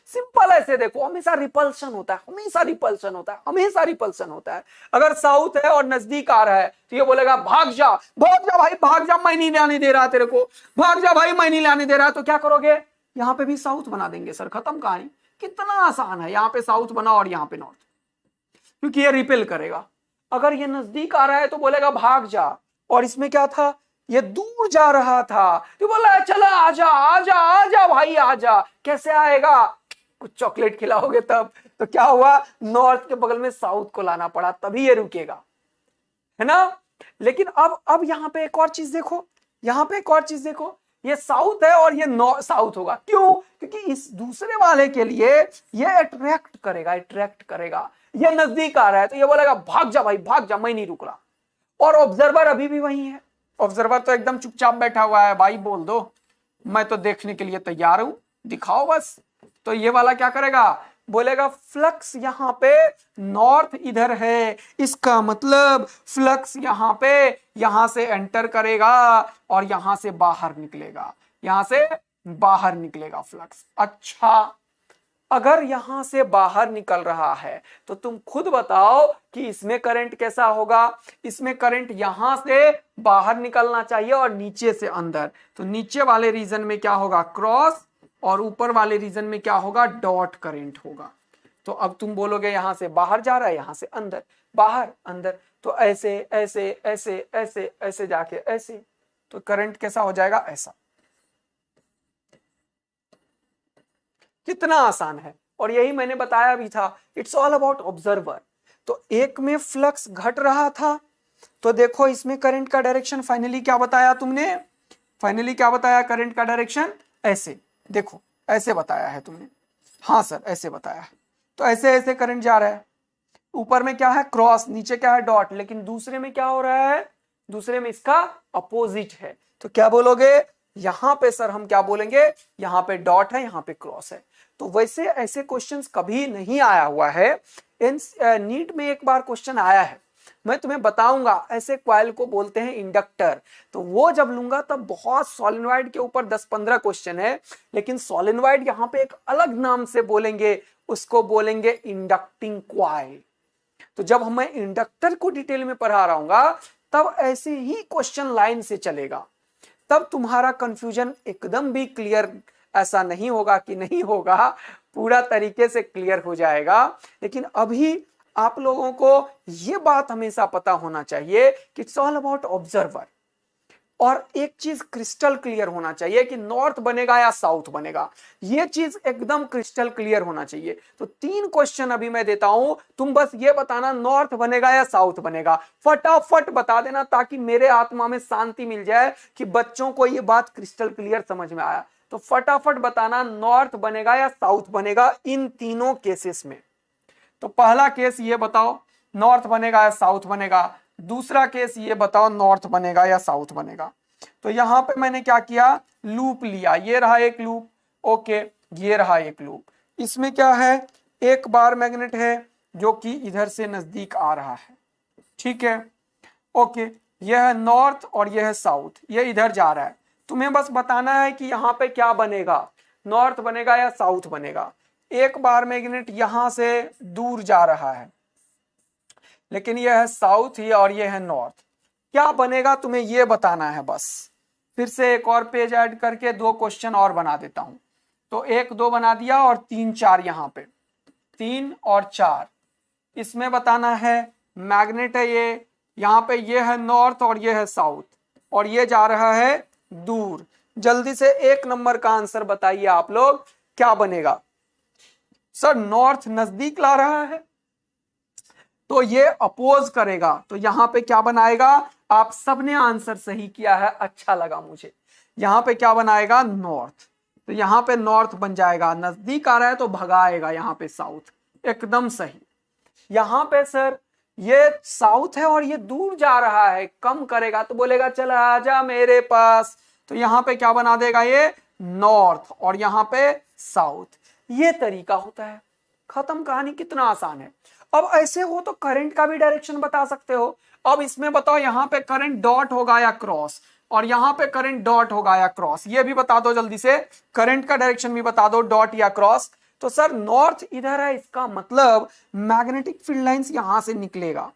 सिंपल ऐसे देखो, हमेशा रिपल्शन होता है, हमेशा रिपल्शन होता है, हमेशा रिपल्शन होता है। अगर साउथ है और नजदीक आ रहा है तो ये बोलेगा भाग जा, भाग जा भाई भाग जा, मैं नहीं लाने दे रहा तेरे को, भाग जा भाई मैं नहीं लाने दे रहा। तो क्या करोगे, यहां पे भी साउथ बना देंगे सर, खत्म कहानी। कितना आसान है, यहां पे साउथ बना और यहां पे नॉर्थ, क्योंकि ये रिपेल करेगा। अगर ये नजदीक आ रहा है तो बोलेगा भाग जा, और इसमें क्या था, ये दूर जा रहा था तो बोला चला आजा आजा आजा भाई आजा। कैसे आएगा, कुछ चॉकलेट खिलाओगे तब। तो क्या हुआ, नॉर्थ के बगल में साउथ को लाना पड़ा, तभी ये रुकेगा, है ना। लेकिन अब यहां पे एक और चीज देखो, यहां पे एक और चीज देखो, ये साउथ है और ये साउथ होगा, क्यों, क्योंकि इस दूसरे वाले के लिए ये अट्रैक्ट करेगा, अट्रैक्ट करेगा। ये नजदीक आ रहा है तो ये बोलेगा भाग जा भाई भाग जा, मैं नहीं रुक रहा। और ऑब्जर्वर अभी भी वही है, ऑब्जर्वर तो एकदम चुपचाप बैठा हुआ है, भाई बोल दो मैं तो देखने के लिए तैयार हूं, दिखाओ बस। तो ये वाला क्या करेगा, बोलेगा फ्लक्स यहां पे नॉर्थ इधर है, इसका मतलब फ्लक्स यहां पे, यहां से एंटर करेगा और यहां से बाहर निकलेगा, यहां से बाहर निकलेगा फ्लक्स। अच्छा, अगर यहां से बाहर निकल रहा है तो तुम खुद बताओ कि इसमें करंट कैसा होगा। इसमें करंट यहां से बाहर निकलना चाहिए और नीचे से अंदर, तो नीचे वाले रीजन में क्या होगा, क्रॉस, और ऊपर वाले रीजन में क्या होगा, डॉट करंट होगा। तो अब तुम बोलोगे यहां से बाहर जा रहा है, यहां से अंदर, बाहर अंदर, तो ऐसे ऐसे ऐसे ऐसे ऐसे जाके ऐसे, तो करंट कैसा हो जाएगा, ऐसा। कितना आसान है, और यही मैंने बताया भी था, इट्स ऑल अबाउट ऑब्जर्वर। तो एक में फ्लक्स घट रहा था, तो देखो इसमें करंट का डायरेक्शन फाइनली क्या बताया तुमने, फाइनली क्या बताया, करंट का डायरेक्शन ऐसे, देखो ऐसे बताया है तुमने, हाँ सर ऐसे बताया है। तो ऐसे ऐसे करंट जा रहा है, ऊपर में क्या है क्रॉस, नीचे क्या है डॉट, लेकिन दूसरे में क्या हो रहा है, दूसरे में इसका अपोजिट है। तो क्या बोलोगे, यहां पे सर हम क्या बोलेंगे, यहां पे डॉट है, यहां पे क्रॉस है। तो वैसे ऐसे क्वेश्चंस कभी नहीं आया हुआ है, नीट में एक बार क्वेश्चन आया है, मैं तुम्हें बताऊंगा। ऐसे कॉइल को बोलते हैं इंडक्टर, तो वो जब लूंगा तब बहुत सोलेनॉइड के ऊपर 10-15 क्वेश्चन है, लेकिन सोलेनॉइड यहां पे एक अलग नाम से बोलेंगे, उसको बोलेंगे इंडक्टिंग कॉइल। तो जब मैं इंडक्टर को डिटेल में पढ़ा रहा हूंगा तब ऐसे ही क्वेश्चन लाइन से चलेगा, तब तुम्हारा कंफ्यूजन एकदम भी क्लियर ऐसा नहीं होगा कि नहीं होगा, पूरा तरीके से क्लियर हो जाएगा। लेकिन अभी आप लोगों को यह बात हमेशा पता होना चाहिए कि इट्स ऑल अबाउट ऑब्जर्वर, और एक चीज क्रिस्टल क्लियर होना चाहिए कि नॉर्थ बनेगा या साउथ बनेगा, ये चीज एकदम क्रिस्टल क्लियर होना चाहिए। तो 3 क्वेश्चन अभी मैं देता हूं, तुम बस ये बताना नॉर्थ बनेगा या साउथ बनेगा, फटाफट बता देना, ताकि मेरे आत्मा में शांति मिल जाए कि बच्चों को ये बात क्रिस्टल क्लियर समझ में आया। तो फटाफट बताना नॉर्थ बनेगा या साउथ बनेगा इन तीनों केसेस में। तो पहला केस ये बताओ नॉर्थ बनेगा या साउथ बनेगा, दूसरा केस ये बताओ नॉर्थ बनेगा या साउथ बनेगा। तो यहां पे मैंने क्या किया, लूप लिया, ये रहा एक लूप, ओके, ये रहा एक लूप। इसमें क्या है, एक बार मैग्नेट है जो कि इधर से नजदीक आ रहा है, ठीक है, ओके, यह है नॉर्थ और यह है साउथ, ये इधर जा रहा है। तुम्हें बस बताना है कि यहाँ पे क्या बनेगा, नॉर्थ बनेगा या साउथ बनेगा। एक बार मैग्नेट यहां से दूर जा रहा है, लेकिन यह है साउथ और यह है नॉर्थ, क्या बनेगा तुम्हें यह बताना है बस। फिर से एक और पेज ऐड करके 2 क्वेश्चन और बना देता हूं। तो 1 2 बना दिया और 3 4 यहां पे, 3 और 4 इसमें बताना है मैग्नेट है ये, यहां पे ये है नॉर्थ और ये है साउथ, और ये जा रहा है दूर। जल्दी से 1 नंबर का आंसर बताइए आप लोग, क्या बनेगा। सर नॉर्थ नजदीक ला रहा है तो ये अपोज करेगा, तो यहां पे क्या बनाएगा, आप सबने आंसर सही किया है, अच्छा लगा मुझे। यहां पे क्या बनाएगा, नॉर्थ, तो यहां पे नॉर्थ बन जाएगा, नजदीक आ रहा है तो भगाएगा यहां पे साउथ, एकदम सही। यहां पे सर ये साउथ है और ये दूर जा रहा है, कम करेगा तो बोलेगा चल आजा मेरे पास, तो यहाँ पे क्या बना देगा ये नॉर्थ और यहाँ पे साउथ। ये तरीका होता है, खत्म कहानी। कितना आसान है। अब ऐसे हो तो करंट का भी डायरेक्शन बता सकते हो। अब इसमें बताओ यहाँ पे करंट डॉट होगा या क्रॉस, और यहाँ पे करंट डॉट होगा या क्रॉस, ये भी बता दो जल्दी से। करंट का डायरेक्शन भी बता दो, डॉट या क्रॉस। तो सर नॉर्थ इधर है, इसका मतलब मैग्नेटिक फील्ड लाइंस यहां से निकलेगा।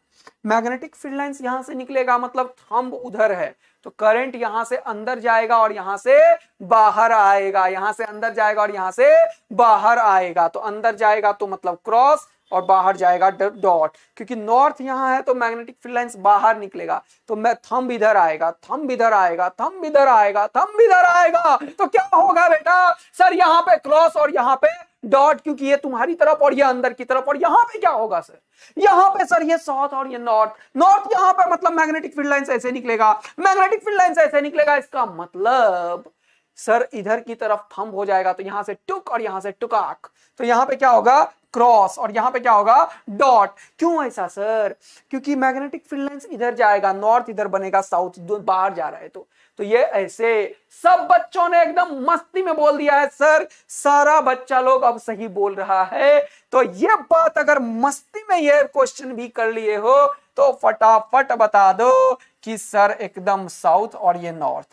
मैग्नेटिक फील्ड लाइंस यहां से निकलेगा मतलब थंब उधर है, तो करंट यहां से अंदर जाएगा और यहां से बाहर आएगा, यहां से अंदर जाएगा और यहां से बाहर आएगा। तो अंदर जाएगा तो मतलब क्रॉस और बाहर जाएगा डॉट, क्योंकि नॉर्थ यहां है तो मैग्नेटिक फील्ड लाइंस बाहर निकलेगा। तो मैं थंब इधर आएगा, थंब इधर आएगा, थंब इधर आएगा, थंब इधर आएगा, तो क्या होगा बेटा? सर यहाँ पे क्रॉस और यहाँ पे डॉट, क्योंकि ये तुम्हारी तरफ और ये अंदर की तरफ। और यहां पे क्या होगा सर? यहां पे सर ये साउथ और ये नॉर्थ। नॉर्थ यहां पे मतलब मैग्नेटिक फील्ड लाइंस ऐसे निकलेगा, मैग्नेटिक फील्ड लाइंस ऐसे निकलेगा। इसका मतलब सर इधर की तरफ थंब हो जाएगा, तो यहां से टुक और यहां से टुकाक। तो यहां पे क्या होगा? क्रॉस, और यहां पे क्या होगा? डॉट। क्यों ऐसा सर? क्योंकि मैग्नेटिक फील्ड लाइंस इधर जाएगा, नॉर्थ इधर बनेगा, साउथ बाहर जा रहा है। तो ये ऐसे। सब बच्चों ने एकदम मस्ती में बोल दिया है सर, सारा बच्चा लोग अब सही बोल रहा है। तो ये बात अगर मस्ती में ये क्वेश्चन भी कर लिए हो तो फटाफट बता दो कि सर एकदम साउथ और ये नॉर्थ,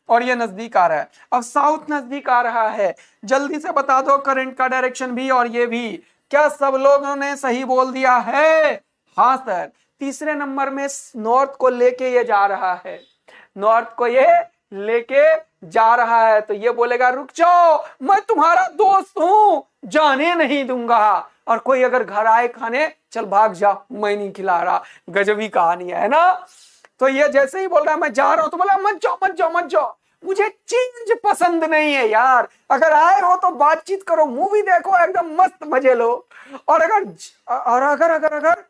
और ये नजदीक आ रहा है। अब साउथ नजदीक आ रहा है, जल्दी से बता दो करंट का डायरेक्शन भी और ये भी। क्या सब लोगों ने सही बोल दिया है? हाँ सर। तीसरे नंबर में नॉर्थ को लेके ये जा रहा है, नॉर्थ को ये लेके जा रहा है। तो ये बोलेगा रुक जाओ, मैं तुम्हारा दोस्त हूं, जाने नहीं दूंगा। और कोई अगर घर आए खाने, चल भाग जा, मैं नहीं खिला रहा। गजबी कहानी है ना? तो ये जैसे ही बोल रहा है मैं जा रहा हूं, तो बोला मत जाओ मत जाओ मत जाओ, मुझे चेंज पसंद नहीं है यार। अगर आए हो तो बातचीत करो, मूवी देखो, एकदम मस्त मजे लो। और अगर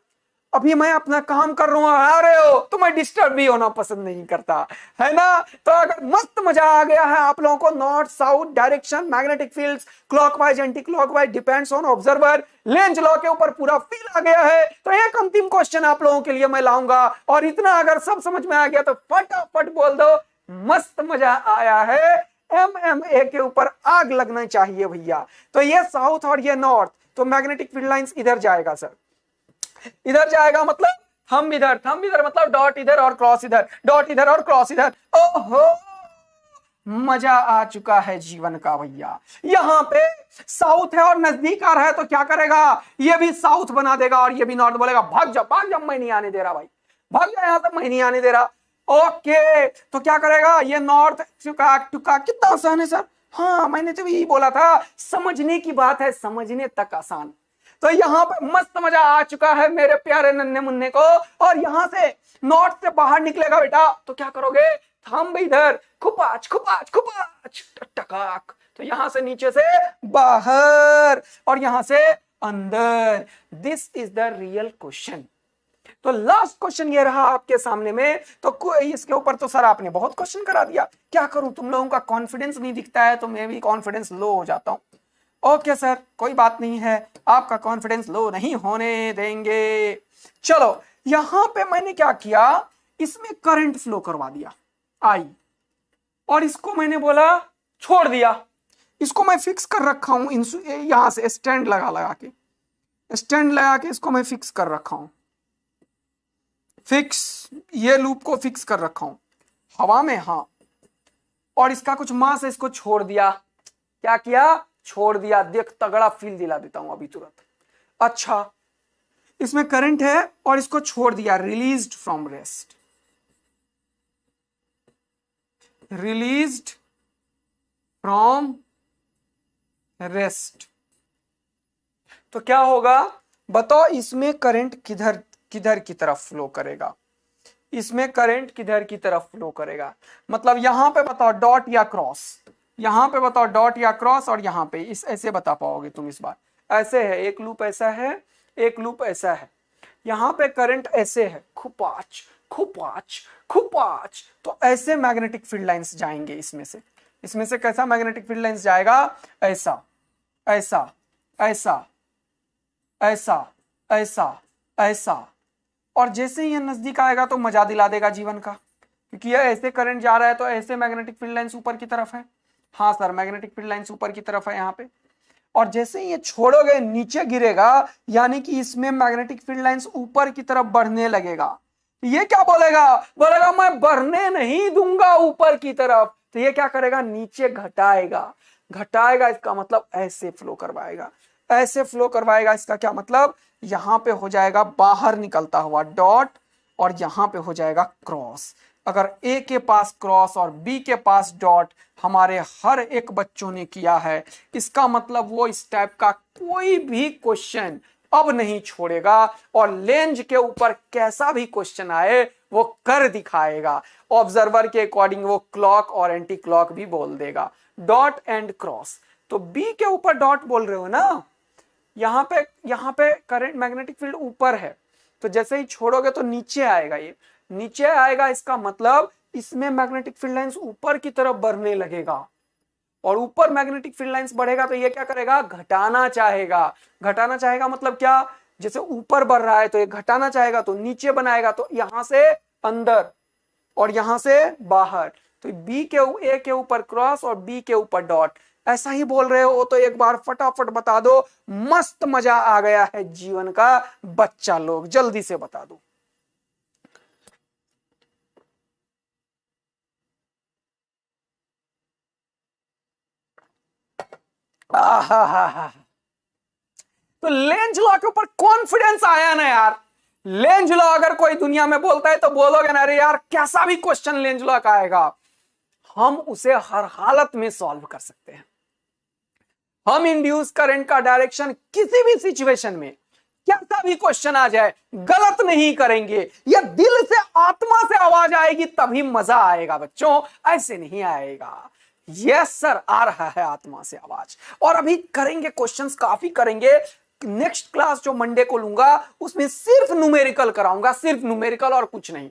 अभी मैं अपना काम कर रहा हूं, आ रहे हो, तो मैं डिस्टर्ब भी होना पसंद नहीं करता, है ना? तो अगर मस्त मजा आ गया है आप लोगों को, north south direction, magnetic fields, clockwise anti clockwise, depends on observer, Lenz law के ऊपर पूरा फील आ गया है, तो एक अंतिम क्वेश्चन आप लोगों के लिए मैं लाऊंगा। और इतना अगर सब समझ में आ गया तो फटाफट बोल दो मस्त मजा आया है। MMA के ऊपर आग लगना चाहिए भैया। तो ये साउथ और ये नॉर्थ, तो मैग्नेटिक फील्ड लाइंस इधर जाएगा सर, इधर जाएगा मतलब थंब इधर, थंब इधर मतलब डॉट इधर और क्रॉस इधर, डॉट इधर और क्रॉस इधर। ओहो, मजा आ चुका है जीवन का भैया। यहां पे साउथ है और नजदीक आ रहा है, तो क्या करेगा? ये भी साउथ बना देगा और ये भी नॉर्थ। बोलेगा भाग जा भाग जा, मैं नहीं आने दे रहा भाई, भाग जा यहां से, मैं नहीं आने दे रहा। ओके, तो क्या करेगा? ये नॉर्थ टुका टुका। कितना आसान है सर। हाँ, मैंने तो यही बोला था, समझने की बात है, समझने तक आसान। तो यहां पे मस्त मजा आ चुका है मेरे प्यारे नन्हे मुन्ने को। और यहां से नॉर्थ से बाहर निकलेगा बेटा, तो क्या करोगे? थंब इधर, खुपाच खुपाच खुपाच टकाक। तो यहां से नीचे से बाहर और यहां से अंदर। This is the real question. तो लास्ट क्वेश्चन ये रहा आपके सामने में। तो इसके ऊपर तो सर आपने बहुत क्वेश्चन करा दिया, क्या करूं, तुम लोगों का कॉन्फिडेंस नहीं दिखता है, तो मैं भी कॉन्फिडेंस लो हो जाता हूं। ओके सर, कोई बात नहीं है, आपका कॉन्फिडेंस लो नहीं होने देंगे। चलो, यहां पे मैंने क्या किया, इसमें करंट फ्लो करवा दिया आई, और इसको मैंने बोला छोड़ दिया। इसको मैं फिक्स कर रखा हूं, यहां से स्टैंड लगा के, स्टैंड लगा के इसको मैं फिक्स कर रखा हूं, फिक्स, ये लूप को फिक्स कर रखा हूं हवा में। हाँ, और इसका कुछ मास है, इसको छोड़ दिया। क्या किया? छोड़ दिया। देख, तगड़ा फील दिला देता हूं अभी तुरंत। अच्छा, इसमें करंट है और इसको छोड़ दिया, released from rest, released from rest. तो क्या होगा बताओ? इसमें करंट किधर किधर की तरफ फ्लो करेगा? इसमें करंट किधर की तरफ फ्लो करेगा? मतलब यहां पे बताओ डॉट या क्रॉस, यहां पे बताओ डॉट या क्रॉस, और यहां पे इस ऐसे बता पाओगे तुम इस बार? ऐसे है, एक लूप ऐसा है, एक लूप ऐसा है, यहां पे करंट ऐसे है, खुपाच खुपाच खुपाच। तो ऐसे मैग्नेटिक फील्ड लाइंस जाएंगे इसमें से कैसा मैग्नेटिक फील्ड लाइंस जाएगा? ऐसा ऐसा ऐसा ऐसा ऐसा ऐसा। और जैसे ही ये नजदीक आएगा तो मजा दिला देगा जीवन का। क्योंकि यह ऐसे करंट जा रहा है तो ऐसे मैग्नेटिक फील्ड लाइंस ऊपर की तरफ है। हाँ सर, मैग्नेटिक फील्ड लाइंस ऊपर की तरफ है यहाँ पे। और जैसे ही ये छोड़ोगे नीचे गिरेगा, यानी कि इसमें मैग्नेटिक फील्ड लाइंस ऊपर की तरफ बढ़ने लगेगा। ये क्या बोलेगा? बोलेगा मैं बढ़ने नहीं दूंगा ऊपर की तरफ। तो ये क्या करेगा? नीचे घटाएगा। घटाएगा इसका मतलब ऐसे फ्लो करवाएगा, ऐसे फ्लो करवाएगा। इसका क्या मतलब? यहां पे हो जाएगा बाहर निकलता हुआ डॉट और यहां पे हो जाएगा क्रॉस। अगर ए के पास क्रॉस और बी के पास डॉट हमारे हर एक बच्चों ने किया है, इसका मतलब वो इस टाइप का कोई भी क्वेश्चन अब नहीं छोड़ेगा और लेंज के ऊपर कैसा भी क्वेश्चन आए वो कर दिखाएगा। ऑब्जर्वर के अकॉर्डिंग वो क्लॉक और एंटी क्लॉक भी बोल देगा। डॉट एंड क्रॉस, तो बी के ऊपर डॉट बोल रहे हो ना, यहाँ पे करंट मैग्नेटिक फील्ड ऊपर है, तो जैसे ही छोड़ोगे तो नीचे आएगा, ये नीचे आएगा। इसका मतलब इसमें मैग्नेटिक फील्ड लाइंस ऊपर की तरफ बढ़ने लगेगा और ऊपर मैग्नेटिक फील्ड लाइंस बढ़ेगा तो ये क्या करेगा? घटाना चाहेगा। घटाना चाहेगा मतलब क्या? जैसे ऊपर बढ़ रहा है तो ये घटाना चाहेगा तो नीचे बनाएगा, तो यहां से अंदर और यहां से बाहर। तो बी के ए के ऊपर क्रॉस और बी के ऊपर डॉट, ऐसा ही बोल रहे हो तो एक बार फटाफट बता दो। मस्त मजा आ गया है जीवन का, बच्चा लोग जल्दी से बता दो। तो लेंज लॉ के ऊपर कॉन्फिडेंस आया ना यार। लेंज लॉ अगर कोई दुनिया में बोलता है तो बोलोगे ना, अरे यार कैसा भी क्वेश्चन लेंज लॉ का आएगा हम उसे हर हालत में सॉल्व कर सकते हैं। हम इंड्यूस करंट का डायरेक्शन किसी भी सिचुएशन में कैसा भी क्वेश्चन आ जाए गलत नहीं करेंगे। ये दिल से आत्मा से आवाज आएगी तभी मजा आएगा बच्चों, ऐसे नहीं आएगा। यस सर, आ रहा है आत्मा से आवाज। और अभी करेंगे क्वेश्चंस, काफी करेंगे। नेक्स्ट क्लास जो मंडे को लूंगा उसमें सिर्फ न्यूमेरिकल कराऊंगा, सिर्फ न्यूमेरिकल और कुछ नहीं।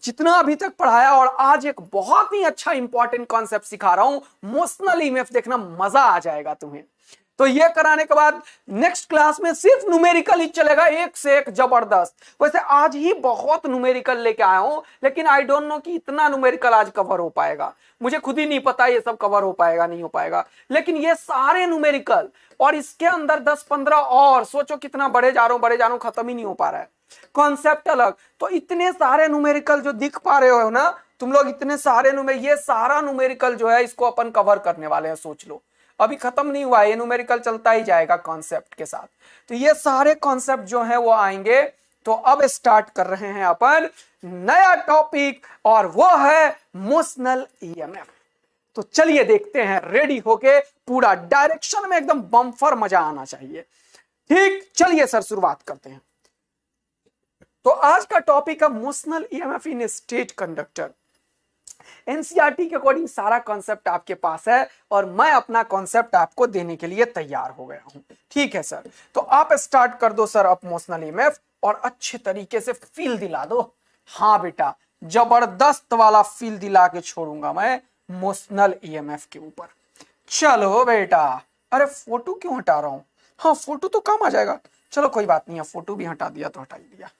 जितना अभी तक पढ़ाया, और आज एक बहुत ही अच्छा इंपॉर्टेंट कॉन्सेप्ट सिखा रहा हूं, मोशनल ईएमएफ, देखना मजा आ जाएगा तुम्हें। तो ये कराने के बाद नेक्स्ट क्लास में सिर्फ न्यूमेरिकल ही चलेगा, एक से एक जबरदस्त। वैसे आज ही बहुत न्यूमेरिकल लेके आया हूं, लेकिन आई डोंट नो कि इतना न्यूमेरिकल आज कवर हो पाएगा। मुझे खुद ही नहीं पता ये सब कवर हो पाएगा नहीं हो पाएगा, लेकिन ये सारे न्यूमेरिकल और इसके अंदर 10-15 और, सोचो कितना बढ़े जा रहा हूं, खत्म ही नहीं हो पा रहा है। कॉन्सेप्ट अलग, तो इतने सारे न्यूमेरिकल जो दिख पा रहे हो ना तुम लोग, इतने सारे ये सारा न्यूमेरिकल जो है इसको अपन कवर करने वाले हैं। सोच लो, अभी खत्म नहीं हुआ, ये न्यूमेरिकल चलता ही जाएगा कॉन्सेप्ट के साथ। तो ये सारे कॉन्सेप्ट जो है वो आएंगे। तो अब स्टार्ट कर रहे हैं अपन नया टॉपिक, और वो है मोशनल ईएमएफ। तो चलिए देखते हैं, रेडी होके पूरा डायरेक्शन में एकदम बम्फर मजा आना चाहिए। ठीक, चलिए सर शुरुआत करते हैं। तो आज का टॉपिक है motional EMF in state conductor. NCERT के अकॉर्डिंग सारा कॉन्सेप्ट आपके पास है और मैं अपना कॉन्सेप्ट आपको देने के लिए तैयार हो गया हूं। ठीक है सर, तो आप स्टार्ट कर दो सर अब मोशनल ईएमएफ, और अच्छे तरीके से फील दिला दो। हाँ बेटा, जबरदस्त वाला फील दिला के छोड़ूंगा मैं मोशनल ईएमएफ के ऊपर। चलो बेटा, अरे फोटो क्यों हटा रहा हूं? हाँ फोटो तो कम आ जाएगा, चलो कोई बात नहीं है, फोटो भी हटा दिया तो हटा ही दिया।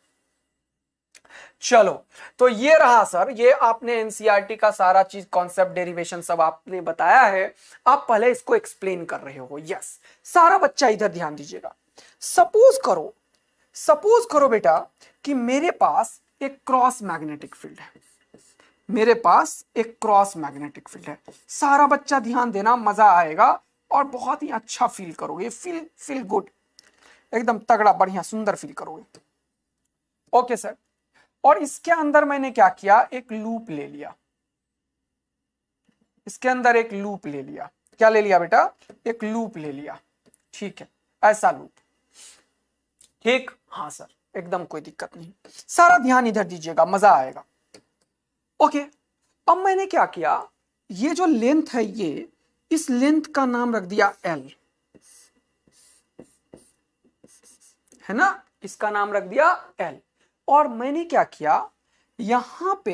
चलो, तो ये रहा सर, ये आपने एनसीईआरटी का सारा चीज, कॉन्सेप्ट, डेरिवेशन सब आपने बताया है। आप पहले इसको एक्सप्लेन कर रहे हो। यस, सारा बच्चा इधर ध्यान दीजिएगा। सपोज करो बेटा कि मेरे पास एक क्रॉस मैग्नेटिक फील्ड है। मेरे पास एक क्रॉस मैग्नेटिक फील्ड है। सारा बच्चा ध्यान देना, मजा आएगा और बहुत ही अच्छा फील करोगे। फील गुड, एकदम तगड़ा बढ़िया सुंदर फील करोगे। ओके सर, और इसके अंदर मैंने क्या किया, एक लूप ले लिया। इसके अंदर एक लूप ले लिया। क्या ले लिया बेटा? एक लूप ले लिया। ठीक है, ऐसा लूप। ठीक, हाँ सर, एकदम कोई दिक्कत नहीं। सारा ध्यान इधर दीजिएगा, मजा आएगा। ओके, अब मैंने क्या किया, ये जो लेंथ है, ये इस लेंथ का नाम रख दिया L, है ना, इसका नाम रख दिया L। और मैंने क्या किया, यहां पे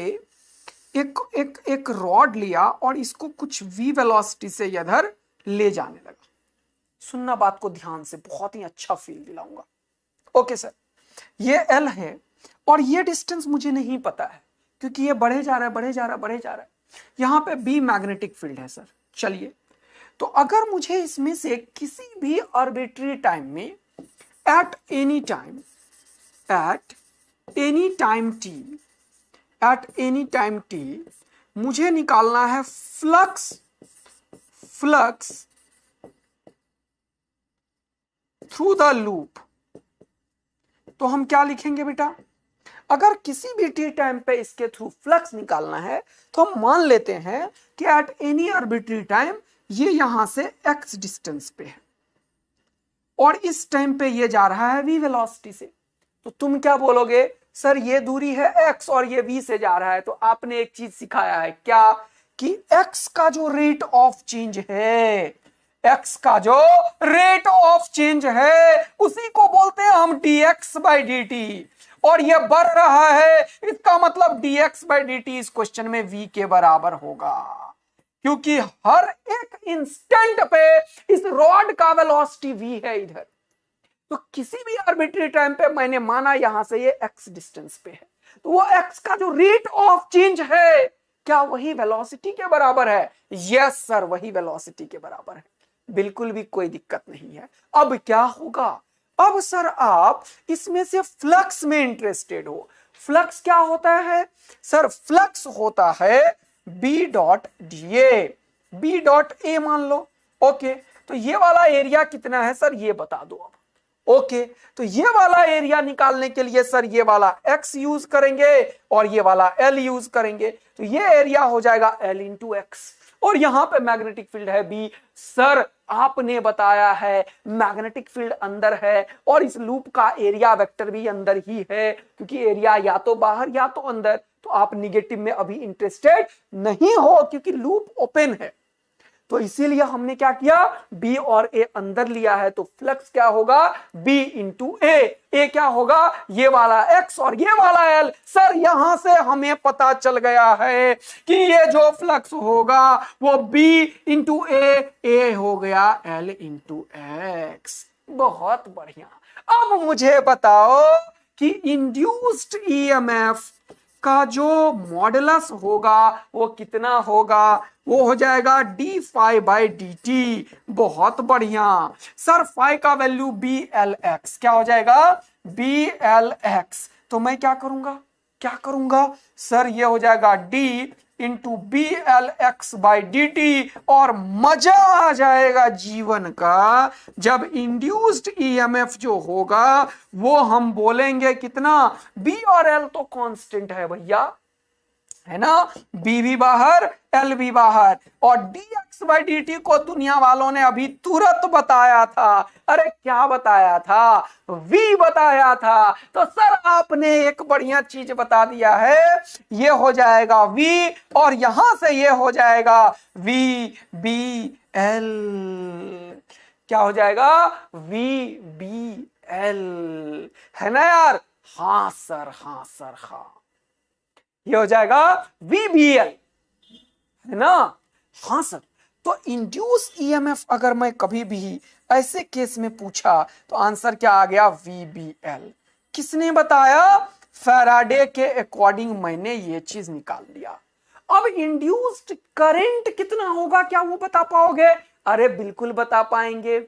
एक रॉड लिया और इसको कुछ v वेलोसिटी से इधर ले जाने लगा। सुनना बात को ध्यान से, बहुत ही अच्छा फील दिलाऊंगा। ओके सर, ये L है और ये डिस्टेंस मुझे नहीं पता है, क्योंकि ये बढ़े जा रहा है, बढ़े जा रहा है, बढ़े जा रहा है। यहां पे बी मैग्नेटिक फील्ड है सर। चलिए, तो अगर मुझे इसमें से किसी भी आर्बिट्री टाइम में एट एनी टाइम टी मुझे निकालना है फ्लक्स थ्रू द लूप, तो हम क्या लिखेंगे बेटा? अगर किसी भी टी टाइम पे इसके थ्रू फ्लक्स निकालना है तो हम मान लेते हैं कि एट एनी आर्बिट्री टाइम ये यहां से x डिस्टेंस पे है और इस टाइम पे ये जा रहा है v वेलोसिटी से। तो तुम क्या बोलोगे? सर ये दूरी है x और ये v से जा रहा है। तो आपने एक चीज सिखाया है क्या, कि x का जो रेट ऑफ चेंज है, x का जो रेट ऑफ चेंज है उसी को बोलते हैं हम dx/dt, और ये बढ़ रहा है, इसका मतलब dx/dt इस क्वेश्चन में v के बराबर होगा, क्योंकि हर एक इंस्टेंट पे इस रॉड का वेलोसिटी v है इधर। तो किसी भी आर्बिट्री टाइम पे मैंने माना यहां से ये x डिस्टेंस पे है, तो वो x का जो रेट ऑफ चेंज है क्या वही वेलोसिटी के बराबर है? यस सर, वही वेलोसिटी के बराबर है, बिल्कुल भी कोई दिक्कत नहीं है। अब क्या होगा? अब सर आप इसमें से फ्लक्स में इंटरेस्टेड हो। फ्लक्स क्या होता है सर? फ्लक्स होता है बी डॉट ए मान लो। ओके, तो ये वाला एरिया कितना है सर, ये बता दो अब। ओके, तो ये वाला एरिया निकालने के लिए सर ये वाला x यूज करेंगे और ये वाला l यूज करेंगे, तो ये एरिया हो जाएगा l इंटू एक्स, और यहां पे मैग्नेटिक फील्ड है B। सर आपने बताया है मैग्नेटिक फील्ड अंदर है और इस लूप का एरिया वेक्टर भी अंदर ही है, क्योंकि एरिया या तो बाहर या तो अंदर। तो आप निगेटिव में अभी इंटरेस्टेड नहीं हो क्योंकि लूप ओपन है, तो इसीलिए हमने क्या किया, B और A अंदर लिया है। तो फ्लक्स क्या होगा? B इंटू ए क्या होगा? ये वाला x और ये वाला l। सर यहां से हमें पता चल गया है कि ये जो फ्लक्स होगा वो B इंटू ए हो गया l इंटू एक्स। बहुत बढ़िया। अब मुझे बताओ कि इंड्यूस्ड ईएमएफ का जो मॉडुलस होगा वो कितना होगा? वो हो जाएगा D phi by D T. बहुत बढ़िया सर, फाई का वैल्यू बी एल एक्स क्या हो जाएगा? B L X. तो मैं क्या करूंगा सर, ये हो जाएगा D into B L X by D T, और मजा आ जाएगा जीवन का जब इंड्यूस्ड ईएमएफ जो होगा वो हम बोलेंगे कितना? बी और एल तो कांस्टेंट है भैया, है ना, बी भी बाहर एल भी बाहर, और dx/dt को दुनिया वालों ने अभी तुरंत बताया था। अरे क्या बताया था? v बताया था। तो सर आपने एक बढ़िया चीज बता दिया है, ये हो जाएगा v और यहां से ये हो जाएगा v b l। क्या हो जाएगा? v b l, है ना यार? हाँ सर, हाँ सर, हाँ, ये हो जाएगा VBL, है ना? हाँ सर। तो इंड्यूस ईएमएफ अगर मैं कभी भी ऐसे केस में पूछा तो आंसर क्या आ गया? VBL। किसने बताया? फैराडे के अकॉर्डिंग मैंने ये चीज निकाल लिया। अब इंड्यूस्ड करंट कितना होगा, क्या वो बता पाओगे? अरे बिल्कुल बता पाएंगे।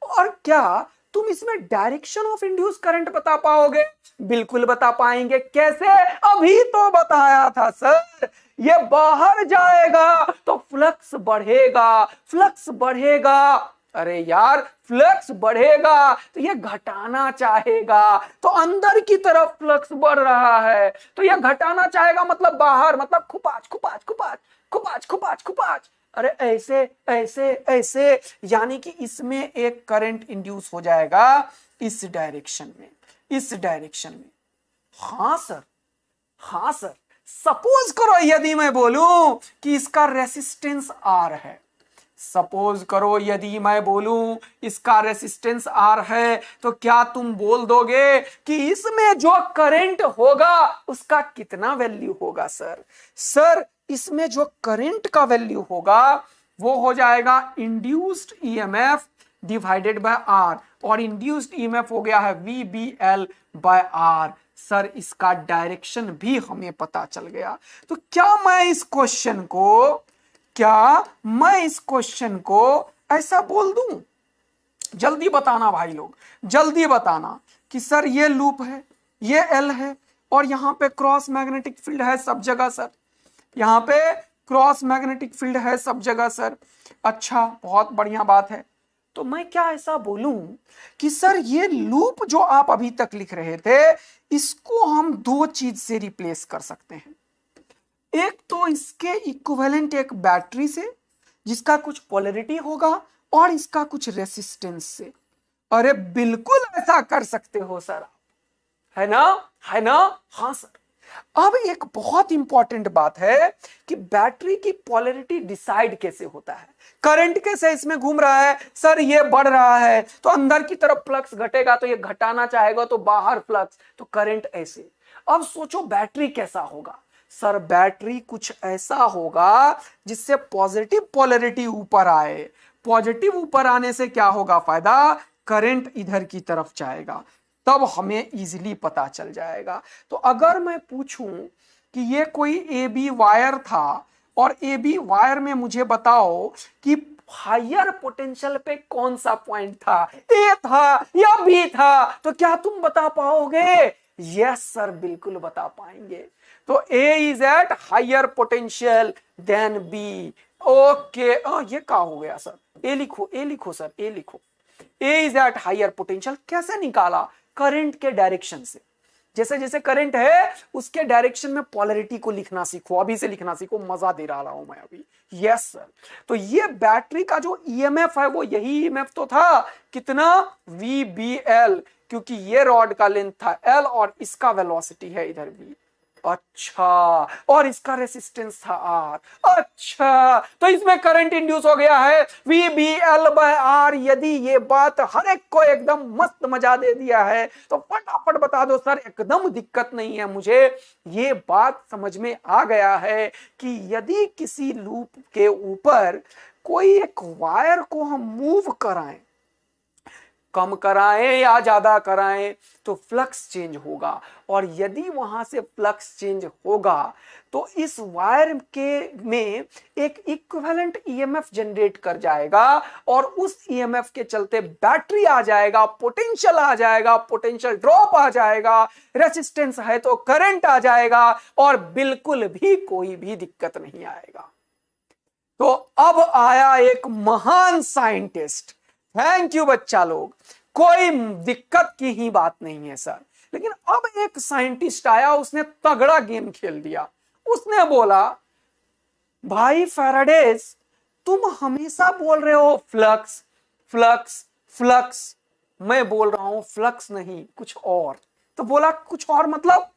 और क्या तुम इसमें डायरेक्शन ऑफ इंड्यूस करंट बता पाओगे? बिल्कुल बता पाएंगे। कैसे? अभी तो बताया था सर, ये बाहर जाएगा तो फ्लक्स बढ़ेगा, फ्लक्स बढ़ेगा। अरे यार फ्लक्स बढ़ेगा तो ये घटाना चाहेगा, तो अंदर की तरफ फ्लक्स बढ़ रहा है तो ये घटाना चाहेगा, मतलब बाहर, मतलब खुपाच खुपाच खुपाच खुपाच खुपाच खुपाच। अरे ऐसे ऐसे ऐसे, यानी कि इसमें एक करंट इंड्यूस हो जाएगा इस डायरेक्शन में, इस डायरेक्शन में। हाँ सर, हाँ सर। सपोज करो यदि मैं बोलूं कि इसका रेसिस्टेंस आर है, सपोज करो यदि मैं बोलूं इसका रेसिस्टेंस आर है, तो क्या तुम बोल दोगे कि इसमें जो करंट होगा उसका कितना वैल्यू होगा? सर इसमें जो करंट का वैल्यू होगा वो हो जाएगा induced EMF divided by R, और इंड्यूस्ड ईएमएफ हो गया है VBL बाय आर। सर इसका डायरेक्शन भी हमें पता चल गया। तो क्या मैं इस क्वेश्चन को ऐसा बोल दूं? जल्दी बताना भाई लोग, जल्दी बताना कि सर ये लूप है, ये एल है, और यहां पे क्रॉस मैग्नेटिक फील्ड है सब जगह सर, यहां पे क्रॉस मैग्नेटिक फील्ड है सब जगह सर। अच्छा, बहुत बढ़िया बात है। तो मैं क्या ऐसा बोलूं कि सर ये लूप जो आप अभी तक लिख रहे थे, इसको हम दो चीज से रिप्लेस कर सकते हैं। एक तो इसके इक्विवेलेंट एक बैटरी से जिसका कुछ पोलैरिटी होगा, और इसका कुछ रेसिस्टेंस से। अरे बिल्कुल ऐसा कर सकते हो सर, है ना, है ना? हाँ सर। अब एक बहुत इंपॉर्टेंट बात है कि बैटरी की पोलैरिटी डिसाइड कैसे होता है। करंट कैसे इसमें घूम रहा है सर, ये बढ़ रहा है तो अंदर की तरफ फ्लक्स घटेगा, तो ये घटाना चाहेगा तो बाहर फ्लक्स, तो करंट ऐसे। अब सोचो बैटरी कैसा होगा सर, बैटरी कुछ ऐसा होगा जिससे पॉजिटिव पोलैरिटी ऊपर आए। पॉजिटिव ऊपर आने से क्या होगा फायदा, करंट इधर की तरफ जाएगा, तब हमें इजीली पता चल जाएगा। तो अगर मैं पूछूं कि ये कोई ए बी वायर था, और ए बी वायर में मुझे बताओ कि हायर पोटेंशियल पे कौन सा पॉइंट था, ए था या बी था, तो क्या तुम बता पाओगे? यस सर, बिल्कुल बता पाएंगे। तो A is at higher potential than B. Okay, ये क्या हो गया सर, ए लिखो सर, ए लिखो। ए इज एट हायर पोटेंशियल कैसे निकाला? करंट के डायरेक्शन से। जैसे जैसे करंट है उसके डायरेक्शन में पोलैरिटी को लिखना सीखो, अभी से लिखना सीखो, मजा दे रहा हूं मैं अभी। Yes sir. तो ये बैटरी का जो ईएमएफ है वो यही ईएमएफ तो था, कितना, VBL, क्योंकि ये रॉड का लेंथ था L और इसका वेलोसिटी है इधर V। अच्छा, और इसका रेसिस्टेंस था R। अच्छा, तो इसमें करंट इंड्यूस हो गया है VBL/R। यदि ये बात हर एक को एकदम मस्त मजा दे दिया है तो फटाफट बता दो सर, एकदम दिक्कत नहीं है मुझे, ये बात समझ में आ गया है कि यदि किसी लूप के ऊपर कोई एक वायर को हम मूव कराएं, कम कराएं या ज्यादा कराएं, तो फ्लक्स चेंज होगा। और यदि वहां से फ्लक्स चेंज होगा तो इस वायर के में एक इक्विवेलेंट ईएमएफ जनरेट कर जाएगा, और उस ईएमएफ के चलते बैटरी आ जाएगा, पोटेंशियल आ जाएगा, पोटेंशियल ड्रॉप आ जाएगा, रेसिस्टेंस है तो करंट आ जाएगा, और बिल्कुल भी कोई भी दिक्कत नहीं आएगा। तो अब आया एक महान साइंटिस्ट। थैंक यू बच्चा लोग, कोई दिक्कत की ही बात नहीं है सर। लेकिन अब एक साइंटिस्ट आया, उसने तगड़ा गेम खेल दिया। उसने बोला, भाई फैराडेज, तुम हमेशा बोल रहे हो फ्लक्स फ्लक्स फ्लक्स, मैं बोल रहा हूं फ्लक्स नहीं कुछ और। तो बोला कुछ और मतलब?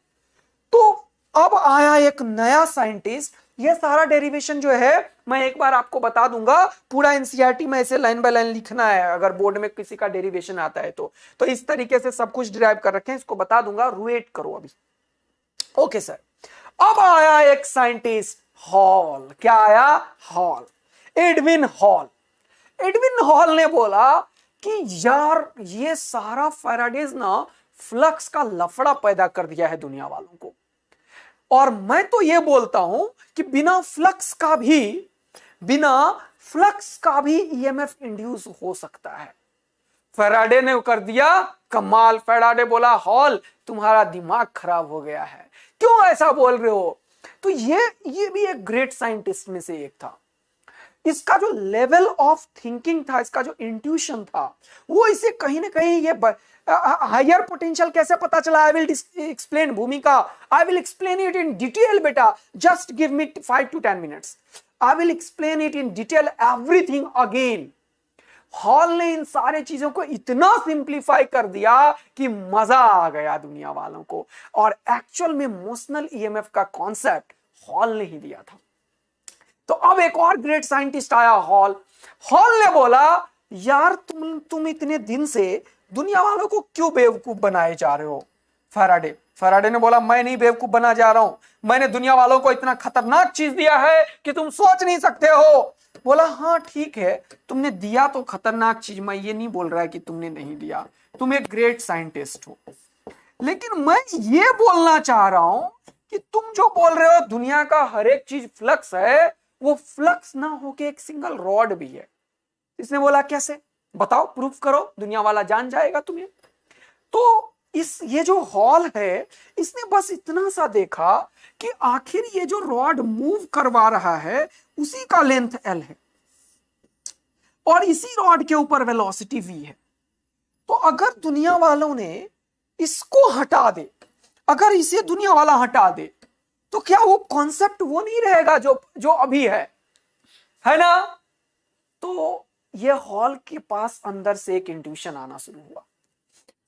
तो अब आया एक नया साइंटिस्ट। ये सारा डेरिवेशन जो है मैं एक बार आपको बता दूंगा, पूरा एनसीईआरटी में ऐसे लाइन बाय लाइन लिखना है अगर बोर्ड में किसी का डेरिवेशन आता है तो इस तरीके से सब कुछ डिराइव कर रखे हैं, इसको बता दूंगा, वेट करो अभी। Okay sir. अब आया एक साइंटिस्ट हॉल। क्या आया? Hall, Edwin hall. Edwin hall ने बोला कि यार ये सारा फैराडेज ना फ्लक्स का लफड़ा पैदा कर दिया है दुनिया वालों को, और मैं तो ये बोलता हूं कि बिना फ्लक्स का भी ईएमएफ इंड्यूस हो सकता है। फैराडे ने कर दिया कमाल। फैराडे बोला, हॉल तुम्हारा दिमाग खराब हो गया है, क्यों ऐसा बोल रहे हो? तो ये भी एक ग्रेट साइंटिस्ट में से एक था। इसका जो लेवल ऑफ थिंकिंग था, इसका जो इंट्यूशन था, वो इसे कहीं ना कहीं ये हायर पोटेंशियल कैसे पता चला? आई will explain Bhumika, I will explain it in detail बेटा, just give me 5 to 10 minutes। I will explain it in detail everything again. Hall ने इन सारे चीजों को इतना सिंप्लीफाई कर दिया कि मजा आ गया दुनिया वालों को, और एक्चुअल में मोशनल ईएमएफ का कॉन्सेप्ट हॉल ने ही दिया था। तो अब एक और ग्रेट साइंटिस्ट आया, हॉल। हॉल ने बोला, यार तुम इतने दिन से दुनिया वालों को क्यों बेवकूफ बनाए जा रहे हो? फैराडे ने बोला, मैं नहीं बेवकूफ बना जा रहा हूं, मैंने दुनिया वालों को इतना खतरनाक चीज दिया है कि तुम सोच नहीं सकते हो। बोला, हाँ ठीक है, तुमने दिया तो खतरनाक चीज, मैं ये नहीं बोल रहा है कि तुमने नहीं दिया, तुम एक ग्रेट साइंटिस्ट हो। लेकिन मैं ये बोलना चाह रहा हूं कि तुम जो बोल रहे हो दुनिया का हर एक चीज फ्लक्स है, वो फ्लक्स ना होके एक सिंगल रॉड भी है। इसने बोला कैसे, बताओ, प्रूफ करो, दुनिया वाला जान जाएगा तुम्हें। तो ये जो हॉल है, इसने बस इतना सा देखा कि आखिर ये जो रॉड मूव करवा रहा है उसी का लेंथ एल है और इसी रॉड के ऊपर वेलोसिटी वी है। तो अगर दुनिया वालों ने इसको हटा दे, अगर इसे दुनिया वाला हटा दे, तो क्या वो कॉन्सेप्ट वो नहीं रहेगा जो अभी है ना। तो ये हॉल के पास अंदर से एक इंट्यूशन आना शुरू हुआ।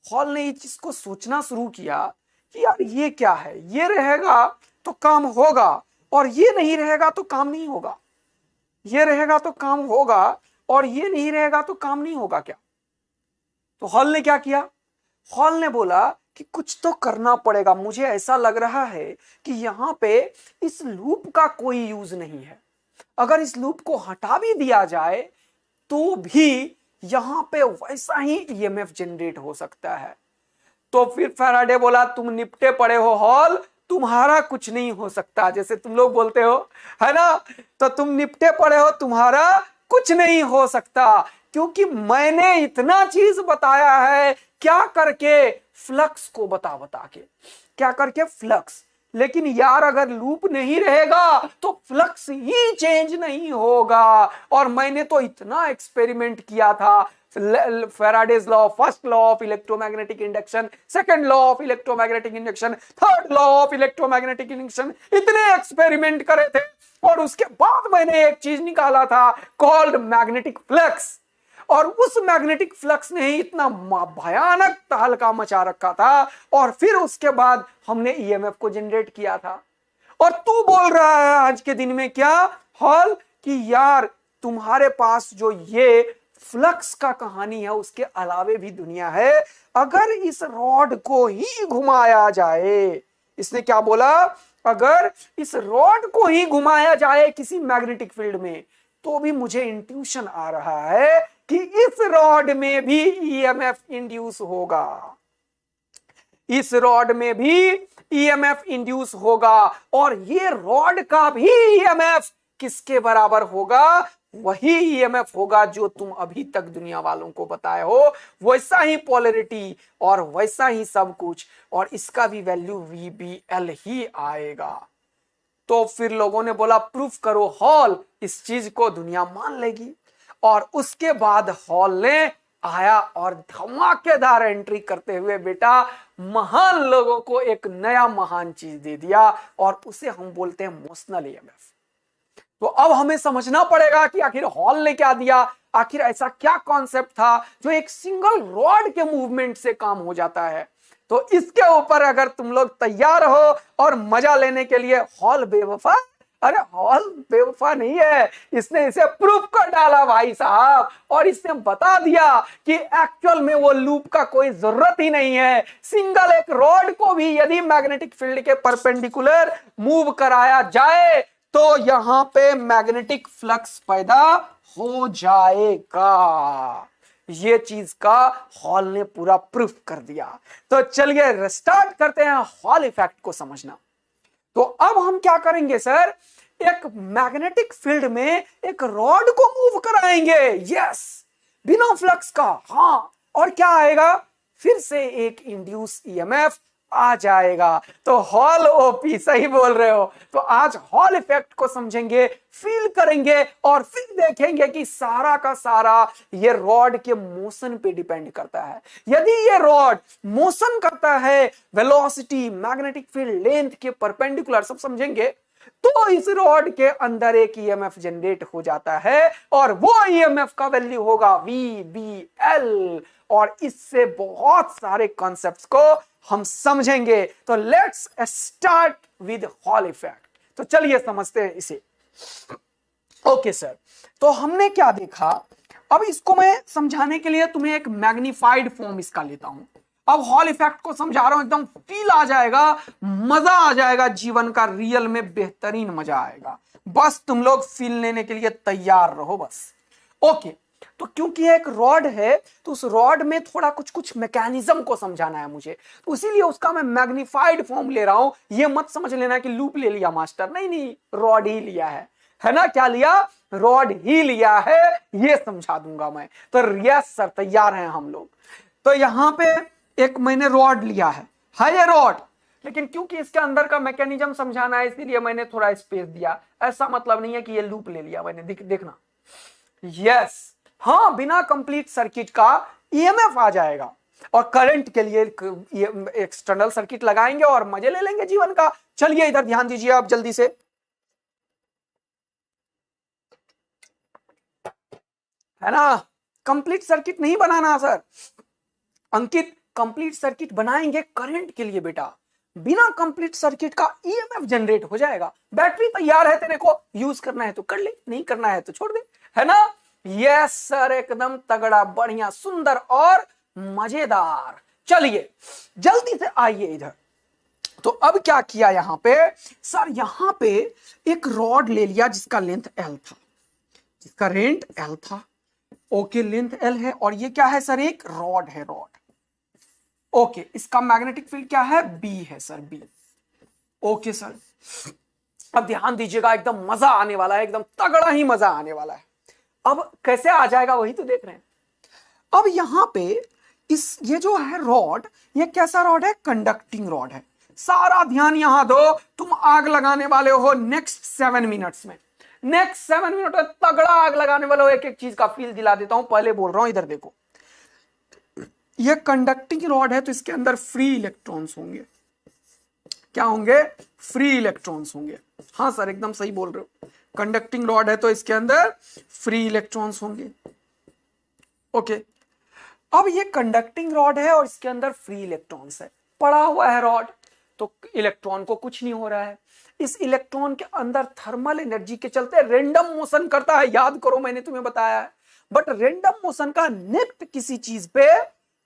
हॉल ने इस चीज को सोचना शुरू किया कि यार ये क्या है, ये रहेगा तो काम होगा और ये नहीं रहेगा तो काम नहीं होगा, ये रहेगा तो काम होगा और ये नहीं रहेगा तो काम नहीं होगा क्या। तो हॉल ने क्या किया, हॉल ने बोला कि कुछ तो करना पड़ेगा, मुझे ऐसा लग रहा है कि यहां पे इस लूप का कोई यूज नहीं है, अगर इस लूप को हटा भी दिया जाए तो भी यहां पे वैसा ही ईएमएफ जनरेट हो सकता है। तो फिर फैराडे बोला तुम निपटे पड़े हो हॉल, तुम्हारा कुछ नहीं हो सकता, जैसे तुम लोग बोलते हो है ना, तो तुम निपटे पड़े हो, तुम्हारा कुछ नहीं हो सकता, क्योंकि मैंने इतना चीज बताया है। क्या करके, फ्लक्स को बता के, क्या करके, फ्लक्स। लेकिन यार अगर लूप नहीं रहेगा तो फ्लक्स ही चेंज नहीं होगा। और मैंने तो इतना एक्सपेरिमेंट किया था, Faraday's law, first law of electromagnetic induction, second law of electromagnetic induction, third law of electromagnetic induction, इतने एक्सपेरिमेंट करे थे और उसके बाद मैंने एक चीज निकाला था कॉल्ड मैग्नेटिक फ्लक्स। और उस मैग्नेटिक फ्लक्स ने ही इतना भयानक तहलका मचा रखा था और फिर उसके बाद हमने ईएमएफ को जनरेट किया था। और तू बोल रहा है आज के दिन में क्या हॉल कि यार तुम्हारे पास जो ये फ्लक्स का कहानी है उसके अलावे भी दुनिया है, अगर इस रॉड को ही घुमाया जाए, इसने क्या बोला, अगर इस रॉड को ही घुमाया जाए किसी मैग्नेटिक फील्ड में, तो भी मुझे इंट्यूशन आ रहा है कि इस रॉड में भी ईएमएफ इंड्यूस होगा, इस रॉड में भी ईएमएफ इंड्यूस होगा। और ये रॉड का भी ईएमएफ किसके बराबर होगा, वही ईएमएफ होगा जो तुम अभी तक दुनिया वालों को बताए हो, वैसा ही पोलैरिटी और वैसा ही सब कुछ, और इसका भी वैल्यू VBL ही आएगा। तो फिर लोगों ने बोला प्रूफ करो हॉल, इस चीज को दुनिया मान लेगी। और उसके बाद हॉल ने आया और धमाकेदार एंट्री करते हुए बेटा महान लोगों को एक नया महान चीज दे दिया, और उसे हम बोलते हैं मोशनल ईएमएफ। तो अब हमें समझना पड़ेगा कि आखिर हॉल ने क्या दिया, आखिर ऐसा क्या कॉन्सेप्ट था जो एक सिंगल रॉड के मूवमेंट से काम हो जाता है। तो इसके ऊपर अगर तुम लोग तैयार हो और मजा लेने के लिए, हॉल बेवफा, अरे हॉल बेवफा नहीं है, इसने इसे प्रूफ कर डाला भाई साहब, और इसने बता दिया कि एक्चुअल में वो लूप का कोई जरूरत ही नहीं है। सिंगल एक रॉड को भी यदि मैग्नेटिक फील्ड के परपेंडिकुलर मूव कराया जाए तो यहां पे मैग्नेटिक फ्लक्स पैदा हो जाएगा। ये चीज का हॉल ने पूरा प्रूफ कर दिया। तो चलिए स्टार्ट करते हैं हॉल इफेक्ट को समझना। तो अब हम क्या करेंगे सर, एक मैग्नेटिक फील्ड में एक रॉड को मूव कराएंगे, यस, बिना फ्लक्स का, हाँ, और क्या आएगा, फिर से एक इंड्यूस ईएमएफ आ जाएगा। तो हॉल ओपी, सही बोल रहे हो। तो आज हॉल इफेक्ट को समझेंगे, फील करेंगे और फिर देखेंगे कि सारा का सारा ये रॉड के मोशन पे डिपेंड करता है। यदि ये रॉड मोशन करता है वेलोसिटी, मैग्नेटिक फील्ड, लेंथ के परपेंडिकुलर, सब समझेंगे, तो इस रॉड के अंदर एक ईएमएफ जनरेट हो जाता है और वो ईएमएफ का वैल्यू होगा VBL। और इससे बहुत सारे कॉन्सेप्ट्स को हम समझेंगे। तो let's start with hall effect. तो चलिए समझते हैं इसे। ओके सर, तो हमने क्या देखा, अब इसको मैं समझाने के लिए तुम्हें एक मैग्नीफाइड फॉर्म इसका लेता हूं। अब हॉल इफेक्ट को समझा रहा हूं, एकदम फील आ जाएगा, मजा आ जाएगा, जीवन का रियल में बेहतरीन मजा आएगा। बस तुम लोग फील लेने के लिए तैयार रहो बस। ओके, तो क्योंकि एक रॉड है तो उस रॉड में थोड़ा कुछ कुछ मैकेनिज्म को समझाना है मुझे, तो इसीलिए उसका मैं मैग्नीफाइड फॉर्म ले रहा हूं। ये मत समझ लेना कि लूप ले लिया मास्टर, नहीं नहीं, रॉड ही लिया है ना, क्या लिया, रॉड ही लिया है, ये समझा दूंगा मैं। तो यस सर, तैयार हैं हम लोग। तो यहां पे एक मैंने रॉड लिया है ये रॉड, लेकिन क्योंकि इसके अंदर का मैकेनिज्म समझाना है इसीलिए मैंने थोड़ा स्पेस दिया। ऐसा मतलब नहीं है कि ये लूप ले लिया मैंने, देखना। यस, हाँ, बिना कंप्लीट सर्किट का ईएमएफ आ जाएगा और करंट के लिए एक्सटर्नल सर्किट लगाएंगे और मजे ले लेंगे जीवन का। चलिए इधर ध्यान दीजिए आप जल्दी से, है ना। कंप्लीट सर्किट नहीं बनाना सर अंकित, कंप्लीट सर्किट बनाएंगे करंट के लिए बेटा। बिना कंप्लीट सर्किट का ईएमएफ जनरेट हो जाएगा। बैटरी तैयार है तेरे को, यूज करना है तो कर ले, नहीं करना है तो छोड़ दे, है ना। यस सर, एकदम तगड़ा, बढ़िया, सुंदर और मजेदार। चलिए जल्दी से आइए इधर। तो अब क्या किया यहां पे सर, यहां पे एक रॉड ले लिया जिसका लेंथ एल था, जिसका रेंट एल था। ओके, लेंथ एल है और ये क्या है सर, एक रॉड है, रॉड। ओके, इसका मैग्नेटिक फील्ड क्या है, बी है सर, बी। ओके सर, अब ध्यान दीजिएगा, एकदम मजा आने वाला है, एकदम तगड़ा ही मजा आने वाला है। अब कैसे आ जाएगा वही तो देख रहे हैं। अब यहां पे ये जो है रॉड, ये कैसा रॉड है, कंडक्टिंग रॉड है। सारा ध्यान यहां दो, तुम आग लगाने वाले हो नेक्स्ट 7 मिनट्स में। नेक्स्ट 7 मिनट में तगड़ा आग लगाने वाले हो। एक एक चीज का फील दिला देता हूं, पहले बोल रहा हूं, इधर देखो। ये कंडक्टिंग रॉड है तो इसके अंदर फ्री इलेक्ट्रॉन्स होंगे। क्या होंगे, फ्री इलेक्ट्रॉन्स होंगे। हाँ सर, एकदम सही बोल रहे हो। कंडक्टिंग रॉड है तो इसके अंदर फ्री इलेक्ट्रॉन्स होंगे। ओके, अब ये कंडक्टिंग रॉड है और इसके अंदर फ्री इलेक्ट्रॉन्स है, पड़ा हुआ है रॉड, तो इलेक्ट्रॉन को कुछ नहीं हो रहा है। इस इलेक्ट्रॉन के अंदर थर्मल एनर्जी के चलते रेंडम मोशन करता है, याद करो मैंने तुम्हें बताया है। बट रेंडम मोशन का नेट किसी चीज पे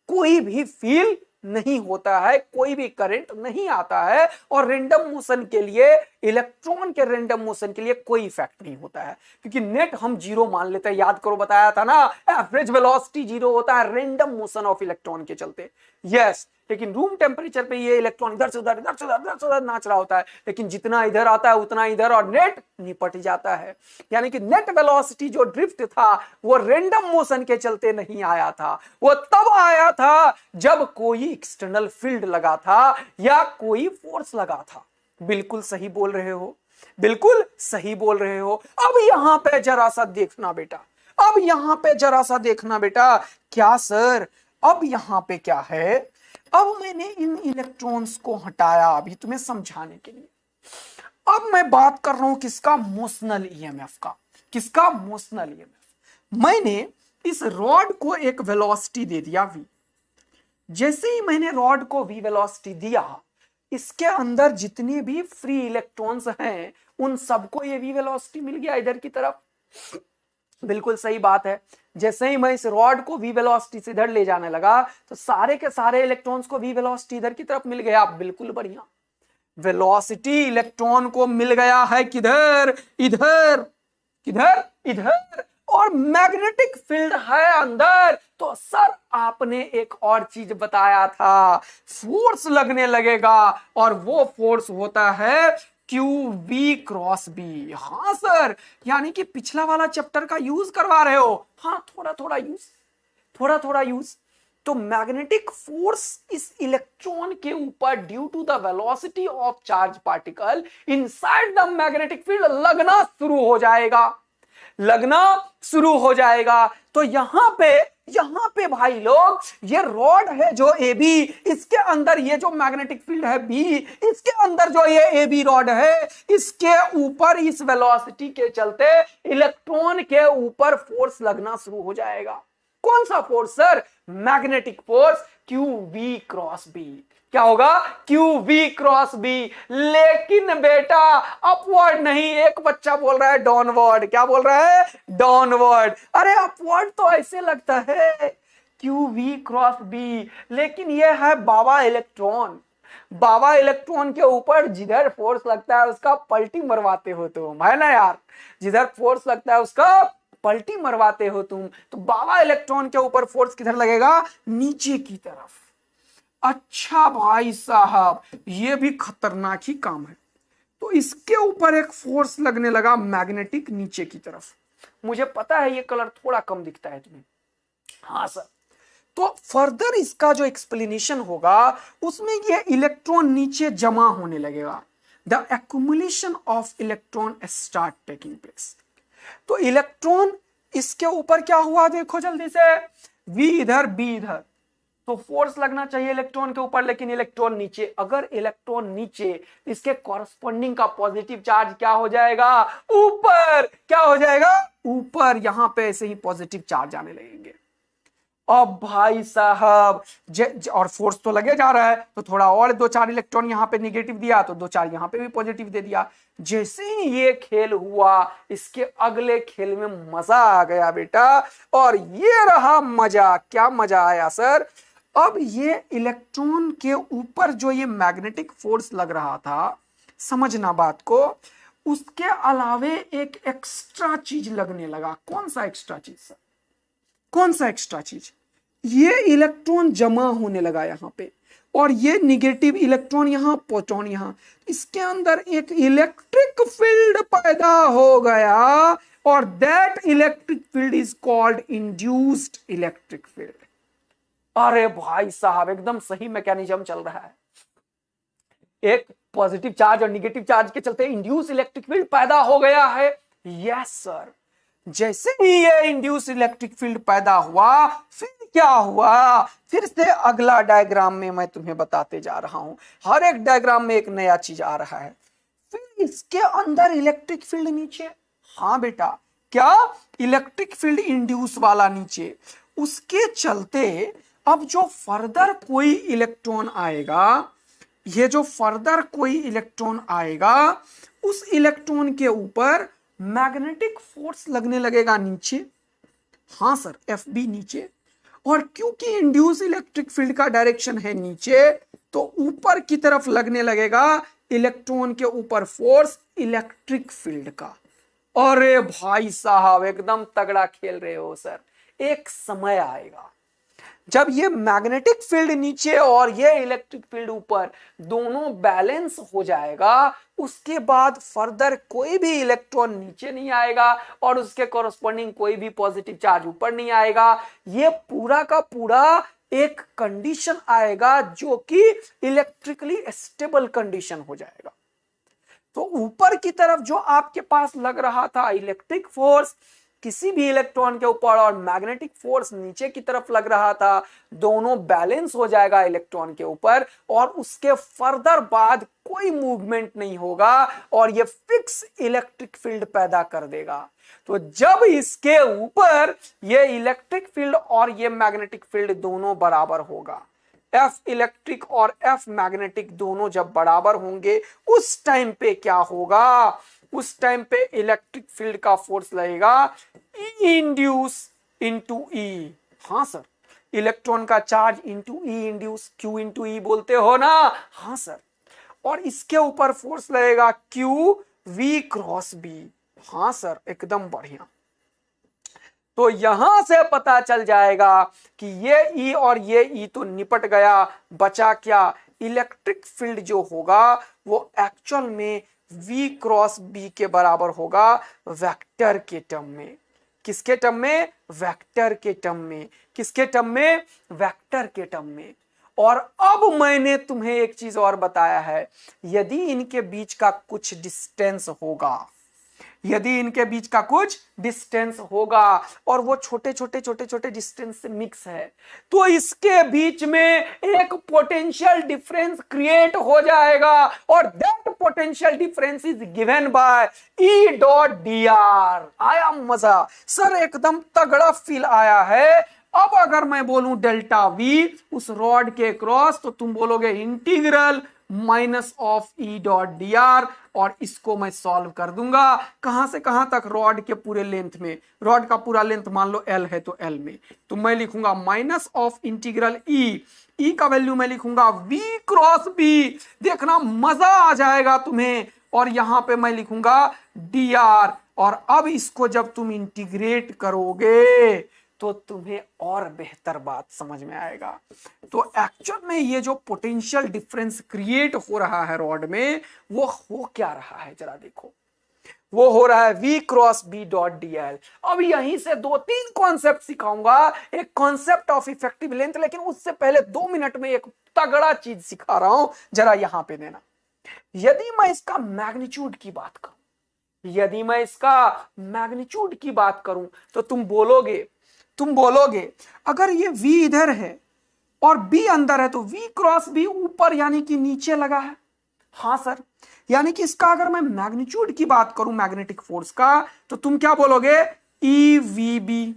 कोई भी फील नहीं होता है, कोई भी करंट नहीं आता है, और रेंडम मोशन के लिए, इलेक्ट्रॉन के रेंडम मोशन के लिए कोई इफेक्ट नहीं होता है, क्योंकि नेट हम जीरो मान लेते हैं। याद करो, बताया था ना, एवरेज वेलोसिटी जीरो होता है रेंडम मोशन ऑफ इलेक्ट्रॉन के चलते। यस, लेकिन रूम टेम्परेचर पे ये इलेक्ट्रॉन इधर से उधर, इधर से उधर, इधर से उधर नाच रहा होता है, लेकिन जितना इधर आता है उतना इधर, और नेट निपट जाता है। यानी कि नेट वेलोसिटी जो ड्रिफ्ट था वो रेंडम मोशन के चलते नहीं आया था, वो तब आया था जब कोई एक्सटर्नल फील्ड लगा था या कोई फोर्स लगा था। बिल्कुल सही बोल रहे हो, बिल्कुल सही बोल रहे हो। अब यहां पे जरा सा देखना बेटा, अब यहां पे जरा सा देखना बेटा। क्या सर, अब यहां पे क्या है, अब मैंने इन इलेक्ट्रॉन्स को हटाया अभी तुम्हें समझाने के लिए। अब मैं बात कर रहा हूं किसका, मोशनल ईएमएफ का। किसका, मोशनल ईएमएफ। मैंने इस रॉड को एक वेलोसिटी दे दिया v। जैसे ही मैंने रॉड को v वेलोसिटी दिया, इसके अंदर जितने भी फ्री इलेक्ट्रॉन्स हैं उन सबको ये v वेलोसिटी मिल गया इधर की तरफ। बिल्कुल सही बात है। जैसे ही मैं इस रॉड को v वेलोसिटी से इधर ले जाने लगा तो सारे के सारे इलेक्ट्रॉन्स को v वेलोसिटी इधर की तरफ मिल गया। बिल्कुल बढ़िया, वेलोसिटी इलेक्ट्रॉन को मिल गया है किधर, इधर, किधर, इधर, और मैग्नेटिक फील्ड है अंदर। तो सर आपने एक और चीज बताया था, फोर्स लगने लगेगा, और वो फोर्स होता है क्यू वी क्रॉस बी। हाँ सर, यानी कि पिछला वाला चैप्टर का यूज करवा रहे हो। हाँ, थोड़ा थोड़ा यूज, थोड़ा थोड़ा यूज। तो मैग्नेटिक फोर्स इस इलेक्ट्रॉन के ऊपर due to the velocity of charge particle inside the magnetic field लगना शुरू हो जाएगा, लगना शुरू हो जाएगा। तो यहां पे भाई लोग, ये रॉड है जो ए बी, इसके अंदर ये जो मैग्नेटिक फील्ड है बी, इसके अंदर जो ये ए बी रॉड है, इसके ऊपर इस वेलोसिटी के चलते इलेक्ट्रॉन के ऊपर फोर्स लगना शुरू हो जाएगा। कौन सा force sir, magnetic force Q V cross B. क्या होगा, क्यू वी क्रॉस बी। लेकिन बेटा अपवर्ड नहीं, एक बच्चा बोल रहा है डाउनवर्ड। क्या बोल रहा है, डाउनवर्ड। अरे अपवर्ड तो ऐसे लगता है क्यू वी क्रॉस बी, लेकिन ये है बाबा इलेक्ट्रॉन। बाबा इलेक्ट्रॉन के ऊपर जिधर फोर्स लगता है उसका पलटी मरवाते हो तुम, है ना यार। जिधर फोर्स लगता है उसका पलटी मरवाते हो तुम, तो बाबा इलेक्ट्रॉन के ऊपर फोर्स किधर लगेगा, नीचे की तरफ। अच्छा भाई साहब, ये भी खतरनाक ही काम है। तो इसके ऊपर एक फोर्स लगने लगा मैग्नेटिक, नीचे की तरफ। मुझे पता है ये कलर थोड़ा कम दिखता है तुम्हें, हाँ सर। तो फर्दर इसका जो एक्सप्लेनेशन होगा उसमें ये इलेक्ट्रॉन नीचे जमा होने लगेगा, the accumulation of electron start taking place. तो इलेक्ट्रॉन इसके ऊपर क्या हुआ देखो जल्दी से, V इधर B इधर, तो फोर्स लगना चाहिए इलेक्ट्रॉन के ऊपर, लेकिन इलेक्ट्रॉन नीचे। अगर इलेक्ट्रॉन नीचे, इसके कॉरस्पॉन्डिंग का पॉजिटिव चार्ज क्या हो जाएगा, ऊपर। क्या हो जाएगा, ऊपर। यहां पे ऐसे ही पॉजिटिव चार्ज आने लगेंगे। अब भाई साहब और फोर्स तो लगे जा रहा है, तो थोड़ा और 2-4 इलेक्ट्रॉन यहाँ पे निगेटिव दिया, तो 2-4 यहाँ पे भी पॉजिटिव दे दिया। जैसे ही ये खेल हुआ, इसके अगले खेल में मजा आ गया बेटा। और ये रहा मजा। क्या मजा आया सर, अब ये इलेक्ट्रॉन के ऊपर जो ये मैग्नेटिक फोर्स लग रहा था, समझना बात को, उसके अलावे एक एक्स्ट्रा चीज लगने लगा। कौन सा एक्स्ट्रा चीज सर, कौन सा एक्स्ट्रा चीज, ये इलेक्ट्रॉन जमा होने लगा यहां पे, और ये निगेटिव इलेक्ट्रॉन यहां, प्रोटॉन यहां, इसके अंदर एक इलेक्ट्रिक फील्ड पैदा हो गया, और that electric field is called induced electric field. अरे भाई साहब, एकदम सही मैकेनिज्म चल रहा है। एक पॉजिटिव चार्ज और निगेटिव चार्ज के चलते इंड्यूस इलेक्ट्रिक फील्ड पैदा हो गया है। Yes sir. जैसे ही ये इंड्यूस इलेक्ट्रिक फील्ड पैदा हुआ, फिर क्या हुआ, फिर से अगला डायग्राम में मैं तुम्हें बताते जा रहा हूं। हर एक डायग्राम में एक नया चीज आ रहा है। फिर इसके अंदर इलेक्ट्रिक फील्ड नीचे, हाँ बेटा, क्या, इलेक्ट्रिक फील्ड इंड्यूस वाला नीचे। उसके चलते अब जो फर्दर कोई इलेक्ट्रॉन आएगा, ये जो फर्दर कोई इलेक्ट्रॉन आएगा, उस इलेक्ट्रॉन के ऊपर मैग्नेटिक फोर्स लगने लगेगा नीचे। हाँ सर, FB नीचे। और क्योंकि इंड्यूस इलेक्ट्रिक फील्ड का डायरेक्शन है नीचे, तो ऊपर की तरफ लगने लगेगा इलेक्ट्रॉन के ऊपर फोर्स इलेक्ट्रिक फील्ड का। अरे भाई साहब, एकदम तगड़ा खेल रहे हो सर। एक समय आएगा जब ये मैग्नेटिक फील्ड नीचे और ये इलेक्ट्रिक फील्ड ऊपर दोनों बैलेंस हो जाएगा, उसके बाद फर्दर कोई भी इलेक्ट्रॉन नीचे नहीं आएगा और उसके कॉरस्पॉन्डिंग कोई भी पॉजिटिव चार्ज ऊपर नहीं आएगा। ये पूरा का पूरा एक कंडीशन आएगा जो कि इलेक्ट्रिकली स्टेबल कंडीशन हो जाएगा। तो ऊपर की तरफ जो आपके पास लग रहा था इलेक्ट्रिक फोर्स किसी भी इलेक्ट्रॉन के ऊपर, और मैग्नेटिक फोर्स नीचे की तरफ लग रहा था, दोनों बैलेंस हो जाएगा इलेक्ट्रॉन के ऊपर, और उसके फर्दर बाद कोई मूवमेंट नहीं होगा और ये फिक्स इलेक्ट्रिक फील्ड पैदा कर देगा। तो जब इसके ऊपर ये इलेक्ट्रिक फील्ड और ये मैग्नेटिक फील्ड दोनों बराबर होगा, F इलेक्ट्रिक और F मैग्नेटिक दोनों जब बराबर होंगे, उस टाइम पे क्या होगा, उस टाइम पे इलेक्ट्रिक फील्ड का फोर्स लगेगा E इंड्यूस इंटू E। हाँ सर, इलेक्ट्रॉन का charge into E induce, Q into E बोलते हो ना, हाँ सर। और इसके ऊपर फोर्स लगेगा Q V क्रॉस B। हाँ सर, एकदम बढ़िया। तो यहां से पता चल जाएगा कि ये E और ये E तो निपट गया, बचा क्या, इलेक्ट्रिक फील्ड जो होगा वो एक्चुअल में V क्रॉस B के बराबर होगा वेक्टर के टर्म में। किसके टर्म में, वेक्टर के टर्म में। किसके टर्म में, वेक्टर के टर्म में। और अब मैंने तुम्हें एक चीज और बताया है, यदि इनके बीच का कुछ डिस्टेंस होगा, यदि इनके बीच का कुछ डिस्टेंस होगा और वो छोटे छोटे डिस्टेंस से मिक्स है, तो इसके बीच में एक पोटेंशियल डिफरेंस क्रिएट हो जाएगा, और that potential difference is given by E dot dr। आया मजा सर, एकदम तगड़ा फील आया है। अब अगर मैं बोलूं डेल्टा V उस रॉड के क्रॉस, तो तुम बोलोगे integral minus of E dot dr, और इसको मैं सॉल्व कर दूंगा कहां से कहां तक, रॉड के पूरे लेंथ में। रॉड का पूरा लेंथ मान लो L है, तो L में तो मैं लिखूंगा माइनस ऑफ इंटीग्रल E का वैल्यू मैं लिखूंगा V क्रॉस B। देखना मजा आ जाएगा तुम्हें। और यहां पे मैं लिखूंगा dr, और अब इसको जब तुम इंटीग्रेट करोगे तो तुम्हें और बेहतर बात समझ में आएगा। तो एक्चुअल में ये जो पोटेंशियल डिफरेंस क्रिएट हो रहा है रॉड में, वो हो क्या रहा है जरा देखो। वो हो रहा है V cross B dot DL। अब यहीं से 2-3 कॉन्सेप्ट सिखाऊंगा, एक कॉन्सेप्ट ऑफ इफेक्टिव लेंथ, लेकिन उससे पहले 2 मिनट में एक तगड़ा चीज सिखा रहा हूं, जरा यहां पे देना। यदि मैं इसका मैग्नीट्यूड की बात करूं, यदि मैं इसका मैग्नीट्यूड की बात करूं तो तुम बोलोगे अगर ये V इधर है और B अंदर है तो V क्रॉस B ऊपर यानी कि नीचे लगा है। हाँ सर, यानी कि इसका अगर मैं मैग्नीट्यूड की बात करूं मैग्नेटिक फोर्स का, तो तुम क्या बोलोगे? EVB।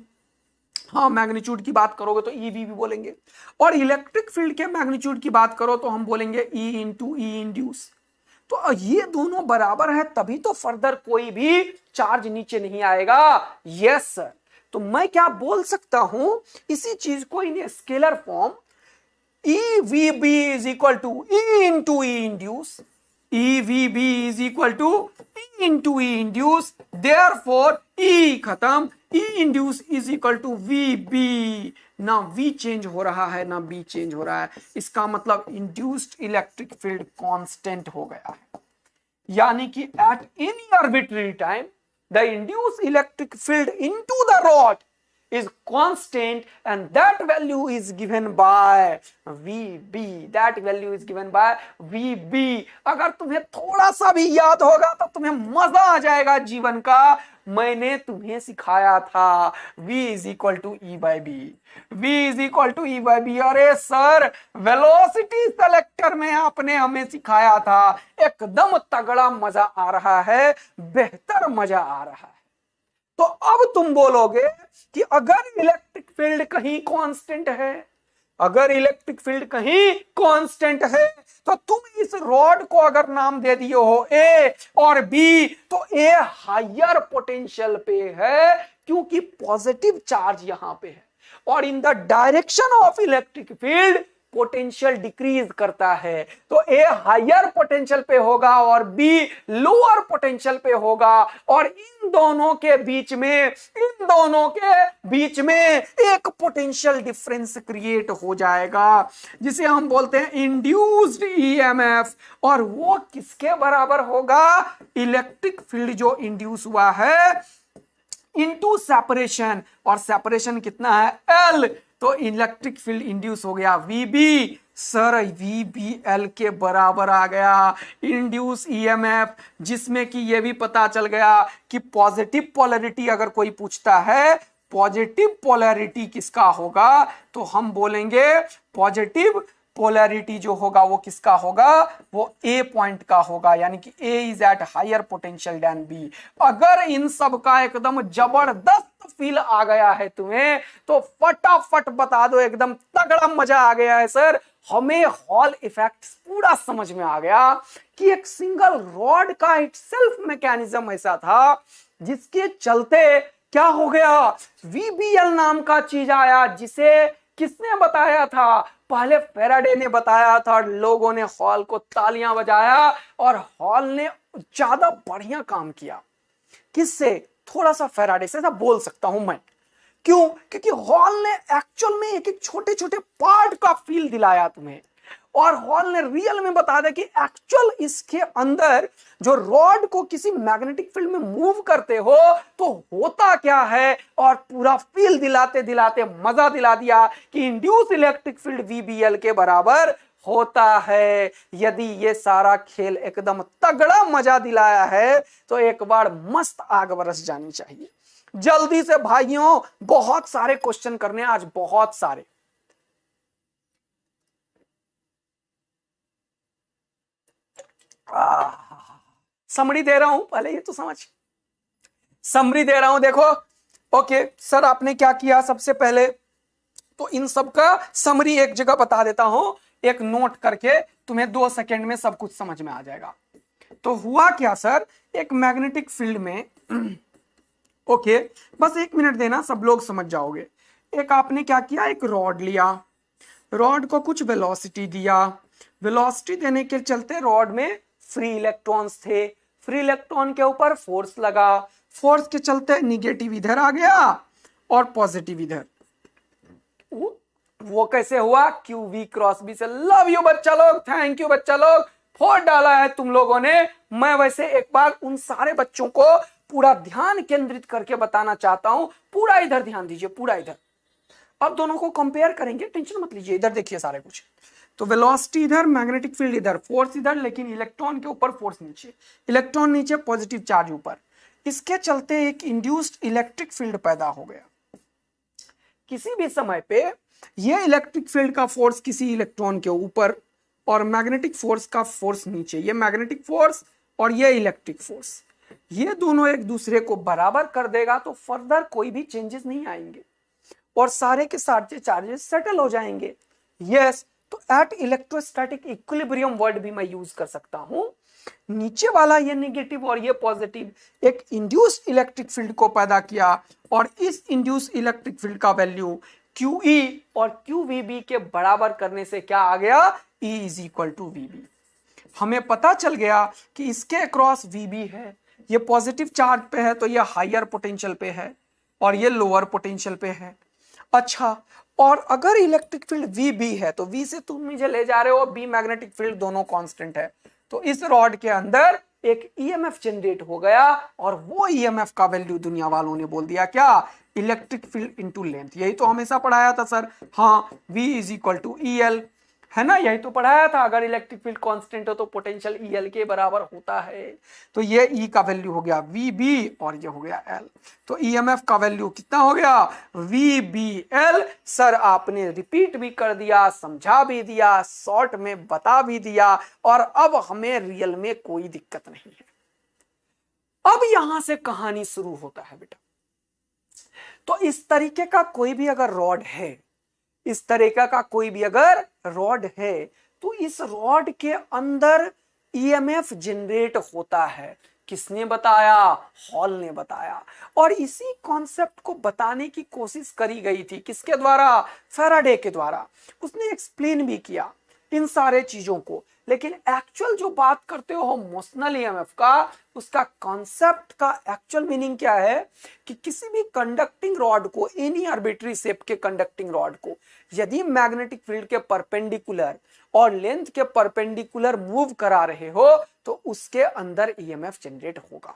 हाँ, मैग्नीट्यूड की बात करोगे तो EVB बोलेंगे। और इलेक्ट्रिक फील्ड के मैग्नीट्यूड की बात करो तो हम बोलेंगे E इंटू E इंड्यूस। तो ये दोनों बराबर है, तभी तो फर्दर कोई भी चार्ज नीचे नहीं आएगा। Yes sir. तो मैं क्या बोल सकता हूं, इसी चीज को in scalar form EVB is equal to E into E induce. EVB is equal to E into E induce. Therefore, E खत्म, E induce is equal to VB। ना V चेंज हो रहा है ना B चेंज हो रहा है, इसका मतलब इंड्यूस्ड इलेक्ट्रिक फील्ड कांस्टेंट हो गया है। यानी कि at any arbitrary time, the induced electric field into the rod is constant and that value is given by VB। that value is given by VB। अगर तुम्हें थोड़ा सा भी याद होगा तो तुम्हें मजा आ जाएगा जीवन का। मैंने तुम्हें सिखाया था V is equal to E by B। V is equal to E by B। अरे सर, वेलोसिटी सेलेक्टर में आपने हमें सिखाया था। एकदम तगड़ा मजा आ रहा है, बेहतर मजा आ रहा है। तो अब तुम बोलोगे कि अगर इलेक्ट्रिक फील्ड कहीं कांस्टेंट है, अगर इलेक्ट्रिक फील्ड कहीं कांस्टेंट है, तो तुम इस रॉड को अगर नाम दे दिए हो A और B, तो A हायर पोटेंशियल पे है क्योंकि पॉजिटिव चार्ज यहां पे है, और इन the direction of electric field potential decrease करता है। तो ए हायर पोटेंशियल पे होगा और बी लोअर पोटेंशियल पे होगा, और इन दोनों के बीच में एक पोटेंशियल डिफरेंस क्रिएट हो जाएगा जिसे हम बोलते हैं इंड्यूस्ड ईएमएफ। और वो किसके बराबर होगा? इलेक्ट्रिक फील्ड जो इंड्यूस हुआ है इनटू सेपरेशन, और सेपरेशन कितना है? L। तो इलेक्ट्रिक फील्ड इंड्यूस हो गया VB। सर, VBL के बराबर आ गया इंड्यूस ईएमएफ, जिसमें कि ये भी पता चल गया कि पॉजिटिव पोलैरिटी अगर कोई पूछता है, पॉजिटिव पोलैरिटी किसका होगा, तो हम बोलेंगे पॉजिटिव पोलैरिटी जो होगा वो किसका होगा? वो A पॉइंट का होगा, यानी कि A is at higher potential then B। अगर इन सब का एकदम जबरदस्त फील आ गया है तुम्हें, तो फटाफट बता दो, एकदम तगड़ा मजा आ गया है सर। हमें हॉल इफेक्ट पूरा समझ में आ गया कि एक सिंगल रॉड का इटसेल्फ मैकेनिज्म ऐसा था जिसके चलते क्या हो गया? VBL नाम का चीज आया, जिसे किसने बताया था? पहले फैराडे ने बताया था, लोगों ने हॉल को तालियां बजाया और हॉल ने ज्यादा बढ़िया काम किया। किससे? थोड़ा सा फैराडे से, ऐसा बोल सकता हूं मैं। क्यों? क्योंकि हॉल ने एक्चुअल में एक एक छोटे छोटे पार्ट का फील दिलाया तुम्हें, और हॉल ने रियल में बता दिया कि एक्चुअल इसके अंदर जो रॉड को किसी मैग्नेटिक फील्ड में मूव करते हो तो होता क्या है, और पूरा फील दिलाते दिलाते मजा दिला दिया कि इंड्यूस इलेक्ट्रिक फील्ड VBL के बराबर होता है। यदि ये सारा खेल एकदम तगड़ा मजा दिलाया है तो एक बार मस्त आग बरस जानी चाहिए। जल्दी से भाइयों, बहुत सारे क्वेश्चन करने आज, बहुत सारे। समरी दे रहा हूं, पहले ये तो समझ, समरी दे रहा हूं। देखो, ओके सर, आपने क्या किया? सबसे पहले तो इन सब का समरी एक जगह बता देता हूं, एक नोट करके, तुम्हें 2 सेकंड में सब कुछ समझ में आ जाएगा। तो हुआ क्या सर, एक मैग्नेटिक फील्ड में ओके, बस 1 मिनट देना, सब लोग समझ जाओगे। एक आपने क्या किया, एक रॉड लिया, रॉड को कुछ वेलोसिटी दिया, वेलोसिटी देने के चलते रॉड में फ्री इलेक्ट्रॉन्स थे, फ्री इलेक्ट्रॉन के ऊपर फोर्स लगा, फोर्स के चलते निगेटिव इधर आ गया और पॉजिटिव इधर। वो कैसे हुआ? क्यू वी क्रॉस बी से। लव यू बच्चा लोग, थैंक यू बच्चा लोग, 4 डाला है तुम लोगों ने। मैं वैसे एक बार उन सारे बच्चों को पूरा ध्यान केंद्रित करके बताना चाहता हूं। पूरा इधर ध्यान दीजिए, पूरा इधर। अब दोनों को कंपेयर करेंगे, टेंशन मत लीजिए। इधर देखिए सारे कुछ। तो वेलोसिटी इधर, मैग्नेटिक फील्ड इधर, फोर्स इधर, लेकिन इलेक्ट्रॉन के ऊपर फोर्स नीचे, इलेक्ट्रॉन नीचे, पॉजिटिव चार्ज ऊपर। इसके चलते एक इंड्यूस्ड इलेक्ट्रिक फील्ड पैदा हो गया। किसी भी समय पे ये इलेक्ट्रिक फील्ड का फोर्स किसी इलेक्ट्रॉन के ऊपर और मैग्नेटिक फोर्स का फोर्स नीचे, ये मैग्नेटिक फोर्स और ये इलेक्ट्रिक फोर्स, ये दोनों एक दूसरे को बराबर कर देगा तो फर्दर कोई भी चेंजेस नहीं आएंगे और सारे के सारे चार्जेस सेटल हो जाएंगे। यस, तो एट इलेक्ट्रोस्टैटिक इक्विलिब्रियम वर्ड भी मैं यूज कर सकता हूं। नीचे वाला ये नेगेटिव और ये पॉजिटिव एक इंड्यूस्ड इलेक्ट्रिक फील्ड को पैदा किया और इस इंड्यूस्ड इलेक्ट्रिक फील्ड का वैल्यू QE और QVB के बराबर करने से क्या आ गया? E is equal to VB। हमें पता चल गया कि इसके अक्रॉस VB है, ये पॉजिटिव चार्ज पे है तो ये हायर पोटेंशियल पे है और ये लोअर पोटेंशियल पे है। अच्छा, और अगर इलेक्ट्रिक फील्ड VB है तो V से तुम मुझे ले जा रहे हो, B मैग्नेटिक फील्ड, दोनों कांस्टेंट है। तो इस रॉड के अंदर एक EMF जनरेट हो गया और वो EMF का वैल्यू दुनिया वालों ने बोल दिया क्या? Electric field into length. यही तो हमेशा पढ़ाया था सर। हाँ, V is equal to EL, है ना? यही तो पढ़ाया था। अगर इलेक्ट्रिक फील्ड कांस्टेंट हो तो पोटेंशियल EL के बराबर होता है। तो ये E का वैल्यू हो गया VB और ये हो गया L। तो EMF का वैल्यू कितना हो गया? VBL। सर आपने रिपीट भी कर दिया, समझा भी दिया, शॉर्ट में बता भी दिया और अब हमें रियल में कोई दिक्कत नहीं है। अब यहां से कहानी शुरू होता है बेटा। तो इस तरीके का कोई भी अगर रॉड है, इस तरीका का कोई भी अगर रॉड है तो इस रॉड के अंदर EMF जनरेट होता है। किसने बताया? हॉल ने बताया। और इसी कॉन्सेप्ट को बताने की कोशिश करी गई थी। किसके द्वारा? फैराडे के द्वारा। उसने एक्सप्लेन भी किया इन सारे चीजों को। लेकिन एक्चुअल जो बात करते हो मोशनल EMF का, उसका कॉन्सेप्ट का एक्चुअल मीनिंग क्या है कि किसी भी कंडक्टिंग रॉड को, एनी आर्बिट्री शेप के कंडक्टिंग रॉड को यदि मैग्नेटिक फील्ड के परपेंडिकुलर और लेंथ के परपेंडिकुलर मूव करा रहे हो तो उसके अंदर EMF जनरेट होगा।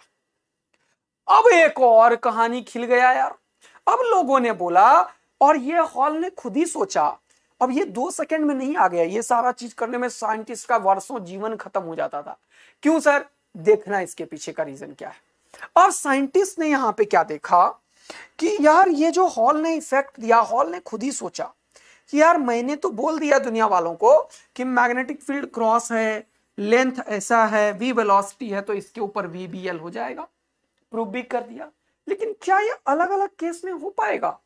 अब एक और कहानी खिल गया यार। अब लोगों ने बोला और ये हॉल ने खुद ही सोचा। अब ये 2 सेकंड में नहीं आ गया, ये सारा चीज करने में साइंटिस्ट का वर्षों जीवन खत्म हो जाता था। क्यों सर? देखना इसके पीछे का रीजन क्या है। और साइंटिस्ट ने यहां पे क्या देखा कि यार ये जो हॉल ने इफेक्ट दिया, हॉल ने खुद ही सोचा कि यार मैंने तो बोल दिया दुनिया वालों को कि मैग्नेटिक फील्ड क्रॉस है, लेंथ ऐसा है, V वेलोसिटी है, तो इसके ऊपर VBL हो जाएगा। प्रूव भी कर दिया। लेकिन क्या ये अलग अलग केस में हो पाएगा?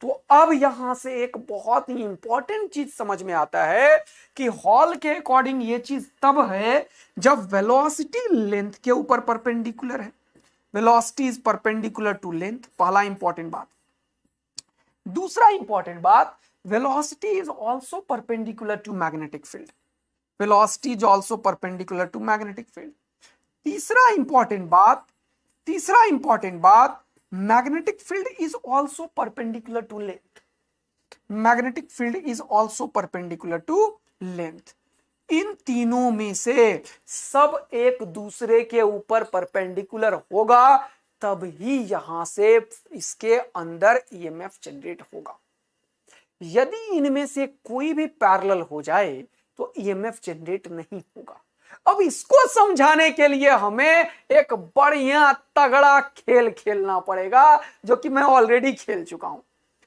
तो अब यहां से एक बहुत ही इंपॉर्टेंट चीज समझ में आता है कि हॉल के अकॉर्डिंग ये चीज तब है जब वेलोसिटी लेंथ के ऊपर परपेंडिकुलर है। Velocity is perpendicular to length, पहला इंपॉर्टेंट बात। दूसरा इंपॉर्टेंट बात, velocity is also perpendicular to magnetic field. Velocity is also perpendicular to magnetic field. तीसरा इंपॉर्टेंट बात, magnetic field is also perpendicular to length. Magnetic field is also perpendicular to length. इन तीनों में से सब एक दूसरे के ऊपर परपेंडिकुलर होगा तब ही यहां से इसके अंदर EMF जनरेट होगा। यदि इनमें से कोई भी पैरेलल हो जाए तो EMF जनरेट नहीं होगा। अब इसको समझाने के लिए हमें एक बढ़िया तगड़ा खेल खेलना पड़ेगा जो कि मैं ऑलरेडी खेल चुका हूं।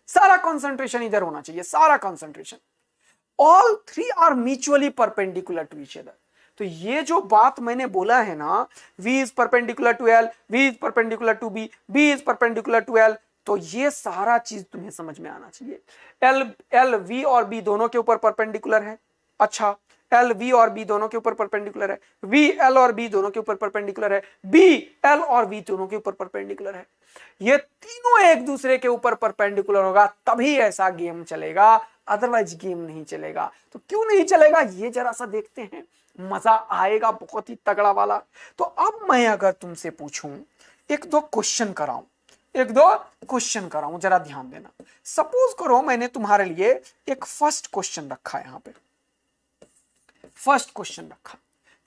सारा कंसंट्रेशन इधर होना चाहिए, सारा concentration. All three are mutually perpendicular to each other. तो ये जो बात मैंने बोला है ना, V is perpendicular to L, V is perpendicular to B, B is perpendicular to L, तो ये सारा चीज तुम्हें समझ में आना चाहिए। L V और B दोनों के ऊपर परपेंडिकुलर है। अच्छा, L V और B दोनों के ऊपर परपेंडिकुलर है। V L और B दोनों के ऊपर परपेंडिकुलर है। B L और V दोनों के ऊपर परपेंडिकुलर है। ये तीनों एक दूसरे के ऊपर परपेंडिकुलर होगा तभी ऐसा गेम चलेगा, अदरवाइज गेम नहीं चलेगा। तो क्यों नहीं चलेगा ये जरा सा देखते हैं, मजा आएगा बहुत ही तगड़ा वाला। तो अब मैं अगर तुमसे पूछूं एक दो क्वेश्चन कराऊं, जरा ध्यान देना। सपोज करो मैंने तुम्हारे लिए एक फर्स्ट क्वेश्चन रखा है, यहां पे फर्स्ट क्वेश्चन रखा।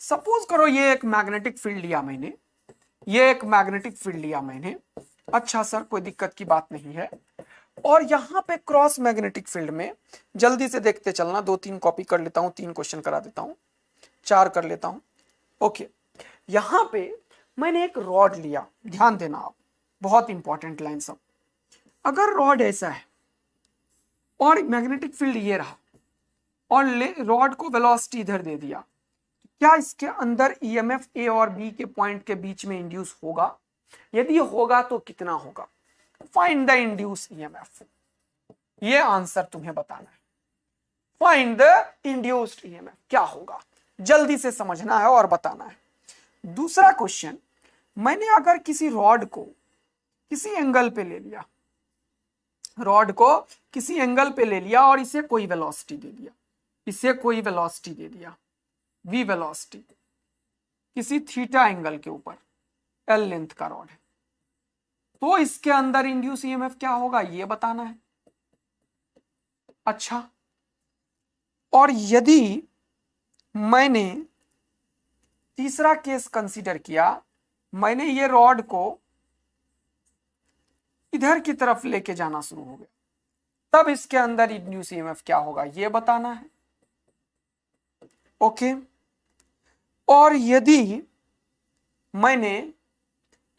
सपोज करो ये एक मैग्नेटिक फील्ड लिया मैंने, अच्छा सर कोई दिक्कत की बात नहीं है। और यहां पे क्रॉस मैग्नेटिक फील्ड में जल्दी से देखते चलना, 2-3 कॉपी कर लेता हूं, 3 क्वेश्चन करा देता हूं, 4 कर लेता हूं। ओके, यहां पे मैंने एक रॉड लिया, ध्यान देना आप, बहुत इंपॉर्टेंट लाइन सब। अगर रॉड ऐसा है और मैग्नेटिक फील्ड ये रहा और रॉड को वेलोसिटी इधर दे दिया, क्या इसके अंदर ईएमएफ ए और बी के पॉइंट के बीच में इंड्यूस होगा? यदि होगा तो कितना होगा? फाइंड द इंड्यूस ईएमएफ, ये आंसर तुम्हें बताना है। फाइंड द इंड्यूस्ड ईएमएफ क्या होगा, जल्दी से समझना है और बताना है। दूसरा क्वेश्चन, मैंने अगर किसी रॉड को किसी एंगल पे ले लिया, और इसे कोई वेलोसिटी दे दिया, वी वेलोसिटी, किसी थीटा एंगल के ऊपर, एल लेंथ का रॉड है, तो इसके अंदर इंड्यूस ईएमएफ क्या होगा ये बताना है। अच्छा, और यदि मैंने तीसरा केस कंसीडर किया, मैंने ये रॉड को इधर की तरफ लेके जाना शुरू हो गया, तब इसके अंदर इंड्यूस ईएमएफ क्या होगा ये बताना है। ओके, और यदि मैंने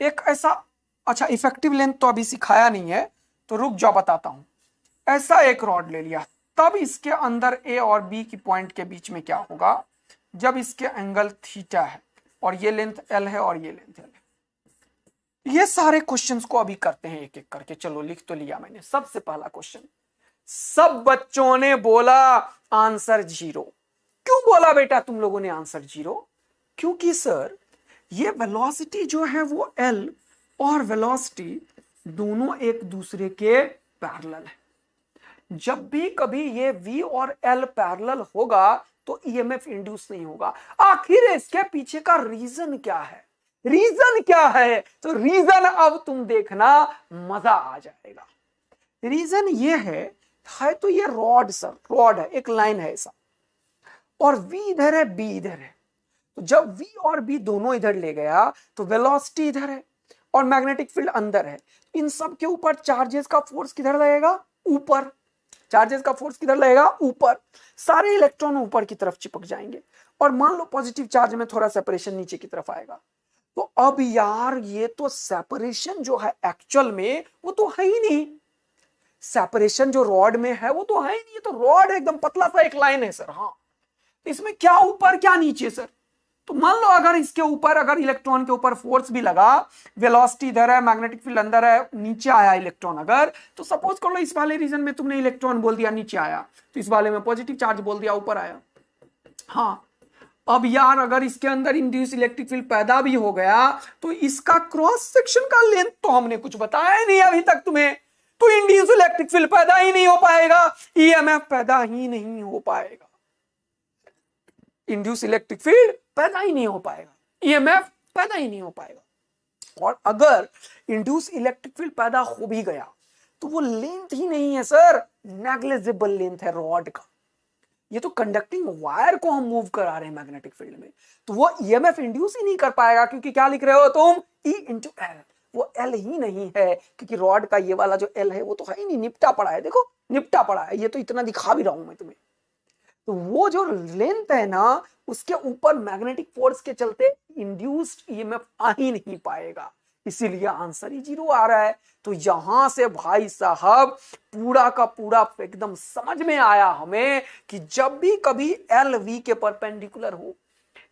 एक ऐसा, अच्छा इफेक्टिव लेंथ तो अभी सिखाया नहीं है तो रुक जाओ बताता हूं, ऐसा एक रॉड ले लिया, तब इसके अंदर ए और बी की पॉइंट के बीच में क्या होगा? जब इसके एंगल थीटा है और ये लेंथ एल है और ये लेंथ एल है। ये सारे क्वेश्चंस को अभी करते हैं एक एक करके। चलो लिख तो लिया मैंने। सबसे पहला क्वेश्चन, सब बच्चों ने बोला आंसर 0। क्यों बोला बेटा तुम लोगों ने आंसर 0? क्योंकि सर ये वेलोसिटी जो है वो एल और वेलोसिटी दोनों एक दूसरे के पैरेलल है। जब भी कभी ये v और l पैरेलल होगा तो ईएमएफ इंड्यूस नहीं होगा। आखिर इसके पीछे का रीजन क्या है? तो रीजन अब तुम देखना, मजा आ जाएगा। रीजन ये है तो ये रॉड है, एक लाइन है ऐसा, और v इधर है, b इधर है। तो जब v और b दोनों इधर ले गया तो वेलोसिटी इधर है और मैग्नेटिक फील्ड अंदर है। इन सब के ऊपर चार्जेस का फोर्स किधर लगेगा? ऊपर। ऊपर। सारे इलेक्ट्रॉन ऊपर की तरफ चिपक जाएंगे और मान लो पॉजिटिव चार्ज में थोड़ा सेपरेशन नीचे की तरफ आएगा। तो अब यार ये तो सेपरेशन जो है एक्चुअल में वो तो है ही नहीं। सेपरेशन जो रॉड में है वो तो है ही नहीं। तो रॉड एकदम पतला सा एक लाइन है सर। हाँ, इसमें क्या ऊपर क्या नीचे सर? तो मान लो अगर इसके ऊपर, अगर इलेक्ट्रॉन के ऊपर फोर्स भी लगा, वेलोसिटी इधर है, मैग्नेटिक फील्ड अंदर है, नीचे आया इलेक्ट्रॉन, अगर तो सपोज कर लो इस वाले रीजन में तुमने इलेक्ट्रॉन बोल दिया नीचे आया, तो इस वाले में पॉजिटिव चार्ज बोल दिया ऊपर आया। हाँ, अब यार अगर इसके अंदर इंड्यूस इलेक्ट्रिक फील्ड पैदा भी हो गया तो इसका क्रॉस सेक्शन का लेंथ तो हमने कुछ बताया ही नहीं अभी तक तुम्हें। तो इंड्यूस इलेक्ट्रिक फील्ड पैदा ही नहीं हो पाएगा, ईएमएफ पैदा ही नहीं हो पाएगा, इंड्यूस इलेक्ट्रिक फील्ड पैदा ही नहीं हो पाएगा, ईएमएफ पैदा ही नहीं हो पाएगा। और अगर इंड्यूस इलेक्ट्रिक फील्ड पैदा हो भी गया तो वो लेंथ ही नहीं है सर, नेग्लिजिबल लेंथ है रॉड का। ये तो कंडक्टिंग वायर को हम मूव करा रहे हैं मैग्नेटिक फील्ड में, तो वो ईएमएफ इंड्यूस ही नहीं कर पाएगा, क्योंकि क्या लिख रहे हो तुम? E into L. वो एल ही नहीं है, क्योंकि रॉड का ये वाला जो एल है वो तो है ही नहीं, निपटा पड़ा है। देखो निपटा पड़ा है, ये तो इतना दिखा भी रहा हूं मैं तुम्हें। तो वो जो लेंथ है ना, उसके ऊपर मैग्नेटिक फोर्स के चलते इंड्यूस्ड ईएमएफ आ ही नहीं पाएगा, इसीलिए आंसर ही 0 आ रहा है। तो यहां से भाई साहब पूरा का पूरा एकदम समझ में आया हमें कि जब भी कभी एल वी के परपेंडिकुलर हो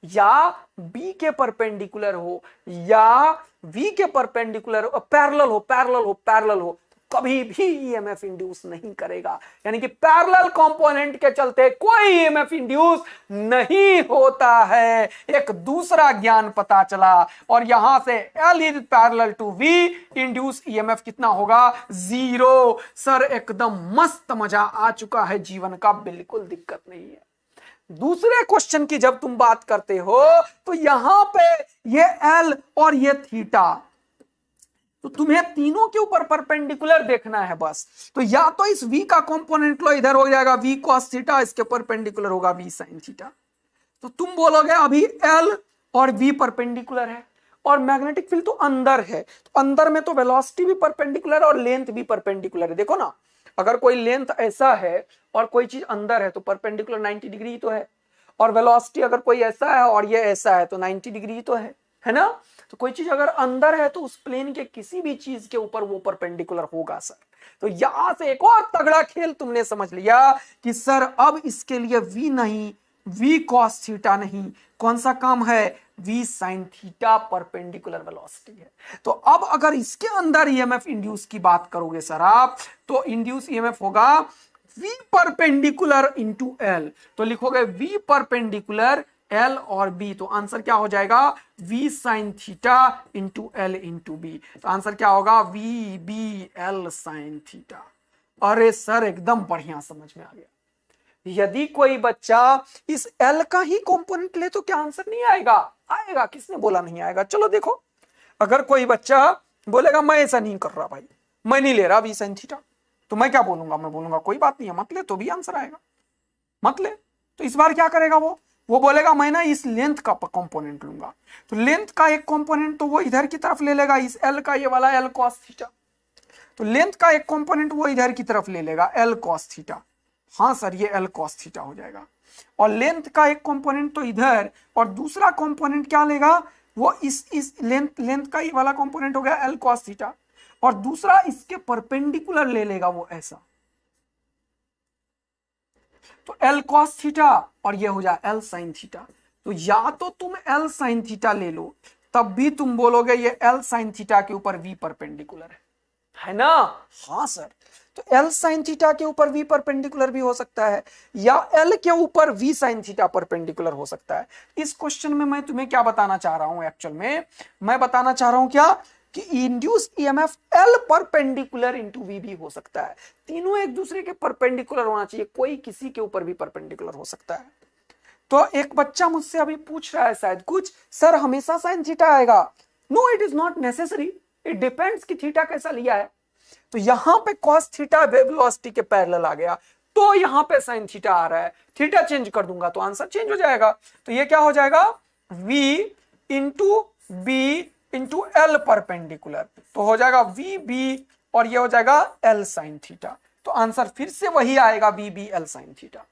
या बी के परपेंडिकुलर हो या वी के परपेंडिकुलर पैरेलल हो, कभी भी ईएमएफ इंड्यूस नहीं करेगा। यानी कि पैरेलल कंपोनेंट के चलते कोई ईएमएफ इंड्यूस नहीं होता है। एक दूसरा ज्ञान पता चला, और यहां से L is parallel to V, induce EMF कितना होगा? 0। सर एकदम मस्त मजा आ चुका है जीवन का, बिल्कुल दिक्कत नहीं है। दूसरे क्वेश्चन की जब तुम बात करते हो तो यहां पे ये L और ये थीटा, तो तुम्हें तीनों के ऊपर परपेंडिकुलर देखना है बस। तो या तो इस v का कंपोनेंट लो, इधर हो जाएगा v cos थीटा, इसके परपेंडिकुलर होगा v sin थीटा। तो तुम बोलोगे अभी L और v परपेंडिकुलर है और मैग्नेटिक फील्ड तो अंदर है, तो अंदर में तो वेलोसिटी भी परपेंडिकुलर है और लेंथ भी परपेंडिकुलर है। देखो ना, अगर कोई लेंथ ऐसा है और कोई चीज अंदर है तो परपेंडिकुलर 90 डिग्री तो है, और वेलोसिटी अगर कोई ऐसा है और ये ऐसा है तो 90 डिग्री तो है ना। तो कोई चीज अगर अंदर है तो उस प्लेन के किसी भी चीज के ऊपर वो परपेंडिकुलर होगा सर। तो यहां से एक और तगड़ा खेल तुमने समझ लिया कि सर अब इसके लिए v नहीं, v cos थीटा नहीं, कौन सा काम है, v sin theta perpendicular velocity है। तो अब अगर इसके अंदर ईएमएफ इंड्यूस की बात करोगे सर आप, तो इंड्यूस ईएमएफ होगा v परपेंडिकुलर इंटू एल। तो लिखोगे v परपेंडिकुलर L और B, तो आंसर क्या हो जाएगा v sin theta into L into B. तो आंसर क्या होगा v b l sin theta. अरे सर एकदम बढ़िया समझ में आ गया। यदि कोई बच्चा इस L का ही कंपोनेंट ले तो क्या आंसर नहीं आएगा? आएगा, किसने बोला नहीं आएगा। चलो देखो, अगर कोई बच्चा बोलेगा मैं ऐसा नहीं कर रहा भाई, मैं नहीं ले रहा v sin थीटा, तो मैं क्या बोलूंगा, मैं बोलूंगा कोई बात नहीं है, मत ले, तो भी आंसर आएगा। मत ले, तो इस बार क्या करेगा वो बोलेगा मैं ना इस लेंथ का कंपोनेंट लूंगा। तो लेंथ का एक कंपोनेंट तो वो इधर की तरफ ले लेगा, इस L का ये वाला L cos थीटा। तो लेंथ का एक कंपोनेंट वो इधर की तरफ ले लेगा L cos थीटा। हाँ सर, ये L cos थीटा हो जाएगा। और लेंथ का एक कंपोनेंट तो इधर, और दूसरा कंपोनेंट क्या लेगा, वो इस लेंथ का ये वाला कंपोनेंट हो गया L cos थीटा, और दूसरा इसके परपेंडिकुलर ले लेगा वो ऐसा, तो L cos थीटा, और ये हो जाए L sin थीटा। तो या तो तुम L sin थीटा ले लो, तब भी तुम बोलोगे ये L sin थीटा के ऊपर v परपेंडिकुलर है ना। हाँ सर, तो L sin थीटा के ऊपर v परपेंडिकुलर भी हो सकता है, या L के ऊपर v sin थीटा परपेंडिकुलर हो सकता है। इस क्वेश्चन में मैं तुम्हें क्या बताना चाह रहा हूं, एक्चुअल में मैं बताना चाह रहा हूं क्या, कि induce EMF L perpendicular into v भी हो सकता है। तीनों एक दूसरे के परपेंडिकुलर होना चाहिए, कोई किसी के ऊपर भी परपेंडिकुलर हो सकता है। तो एक बच्चा मुझसे अभी पूछ रहा है शायद कुछ, सर हमेशा साइन थीटा आएगा? No, it is not necessary, it depends कि थीटा कैसा लिया है। तो यहां पे cos थीटा वेलोसिटी के पैरेलल आ गया, तो यहां पे साइन थीटा आ रहा है, थीटा चेंज कर दूंगा तो आंसर चेंज हो जाएगा। तो ये क्या हो जाएगा, v into B into L perpendicular, तो हो जाएगा वी बी, और ये हो जाएगा एल साइन थीटा। तो आंसर फिर से वही आएगा V B L sine theta.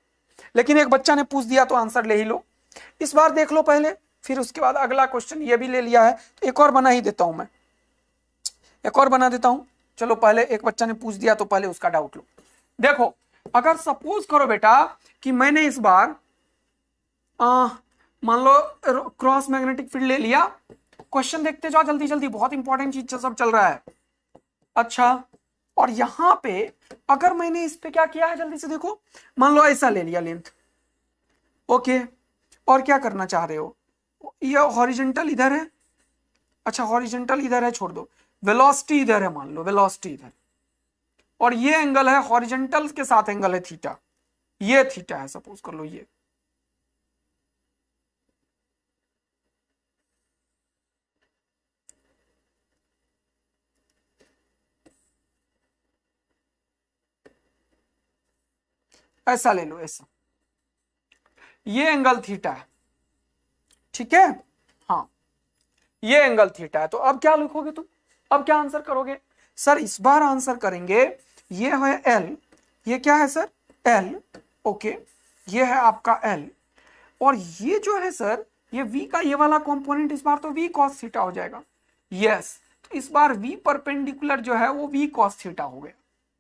लेकिन एक बच्चा ने पूछ दिया तो आंसर ले ही लो, इस बार देख लो पहले, फिर उसके बाद अगला क्वेश्चन ये भी ले लिया है तो एक और बना ही देता हूं, मैं एक और बना देता हूं। चलो पहले एक बच्चा ने पूछ दिया तो पहले उसका डाउट लो। देखो, अगर सपोज करो बेटा कि मैंने इस बार मान लो क्रॉस मैग्नेटिक फील्ड ले लिया। क्वेश्चन देखते जाओ जल्दी जल्दी, बहुत इंपॉर्टेंट चीज सब चल रहा है। अच्छा, और यहां पे अगर मैंने इस पे क्या किया है, जल्दी से देखो, मान लो ऐसा ले लिया लेंथ, ओके, और क्या करना चाह रहे हो, ये हॉरिजॉन्टल इधर है, अच्छा हॉरिजॉन्टल इधर है, छोड़ दो, वेलोसिटी इधर है, मान लो वेलोसिटी इधर, और ये एंगल है हॉरिजॉन्टल के साथ एंगल है थीटा, ये थीटा है सपोज कर लो, ये ऐसा ले लो, ऐसा, ये एंगल थीटा है, ठीक है, हाँ ये एंगल थीटा है। तो अब क्या लिखोगे तुम, अब क्या आंसर करोगे? सर इस बार आंसर करेंगे, ये है एल, ये क्या है सर, एल, ओके, ये है आपका एल, और ये जो है सर ये v का ये वाला कंपोनेंट इस बार तो v cos थीटा हो जाएगा, यस। तो इस बार v परपेंडिकुलर जो है वो v cos थीटा हो गया।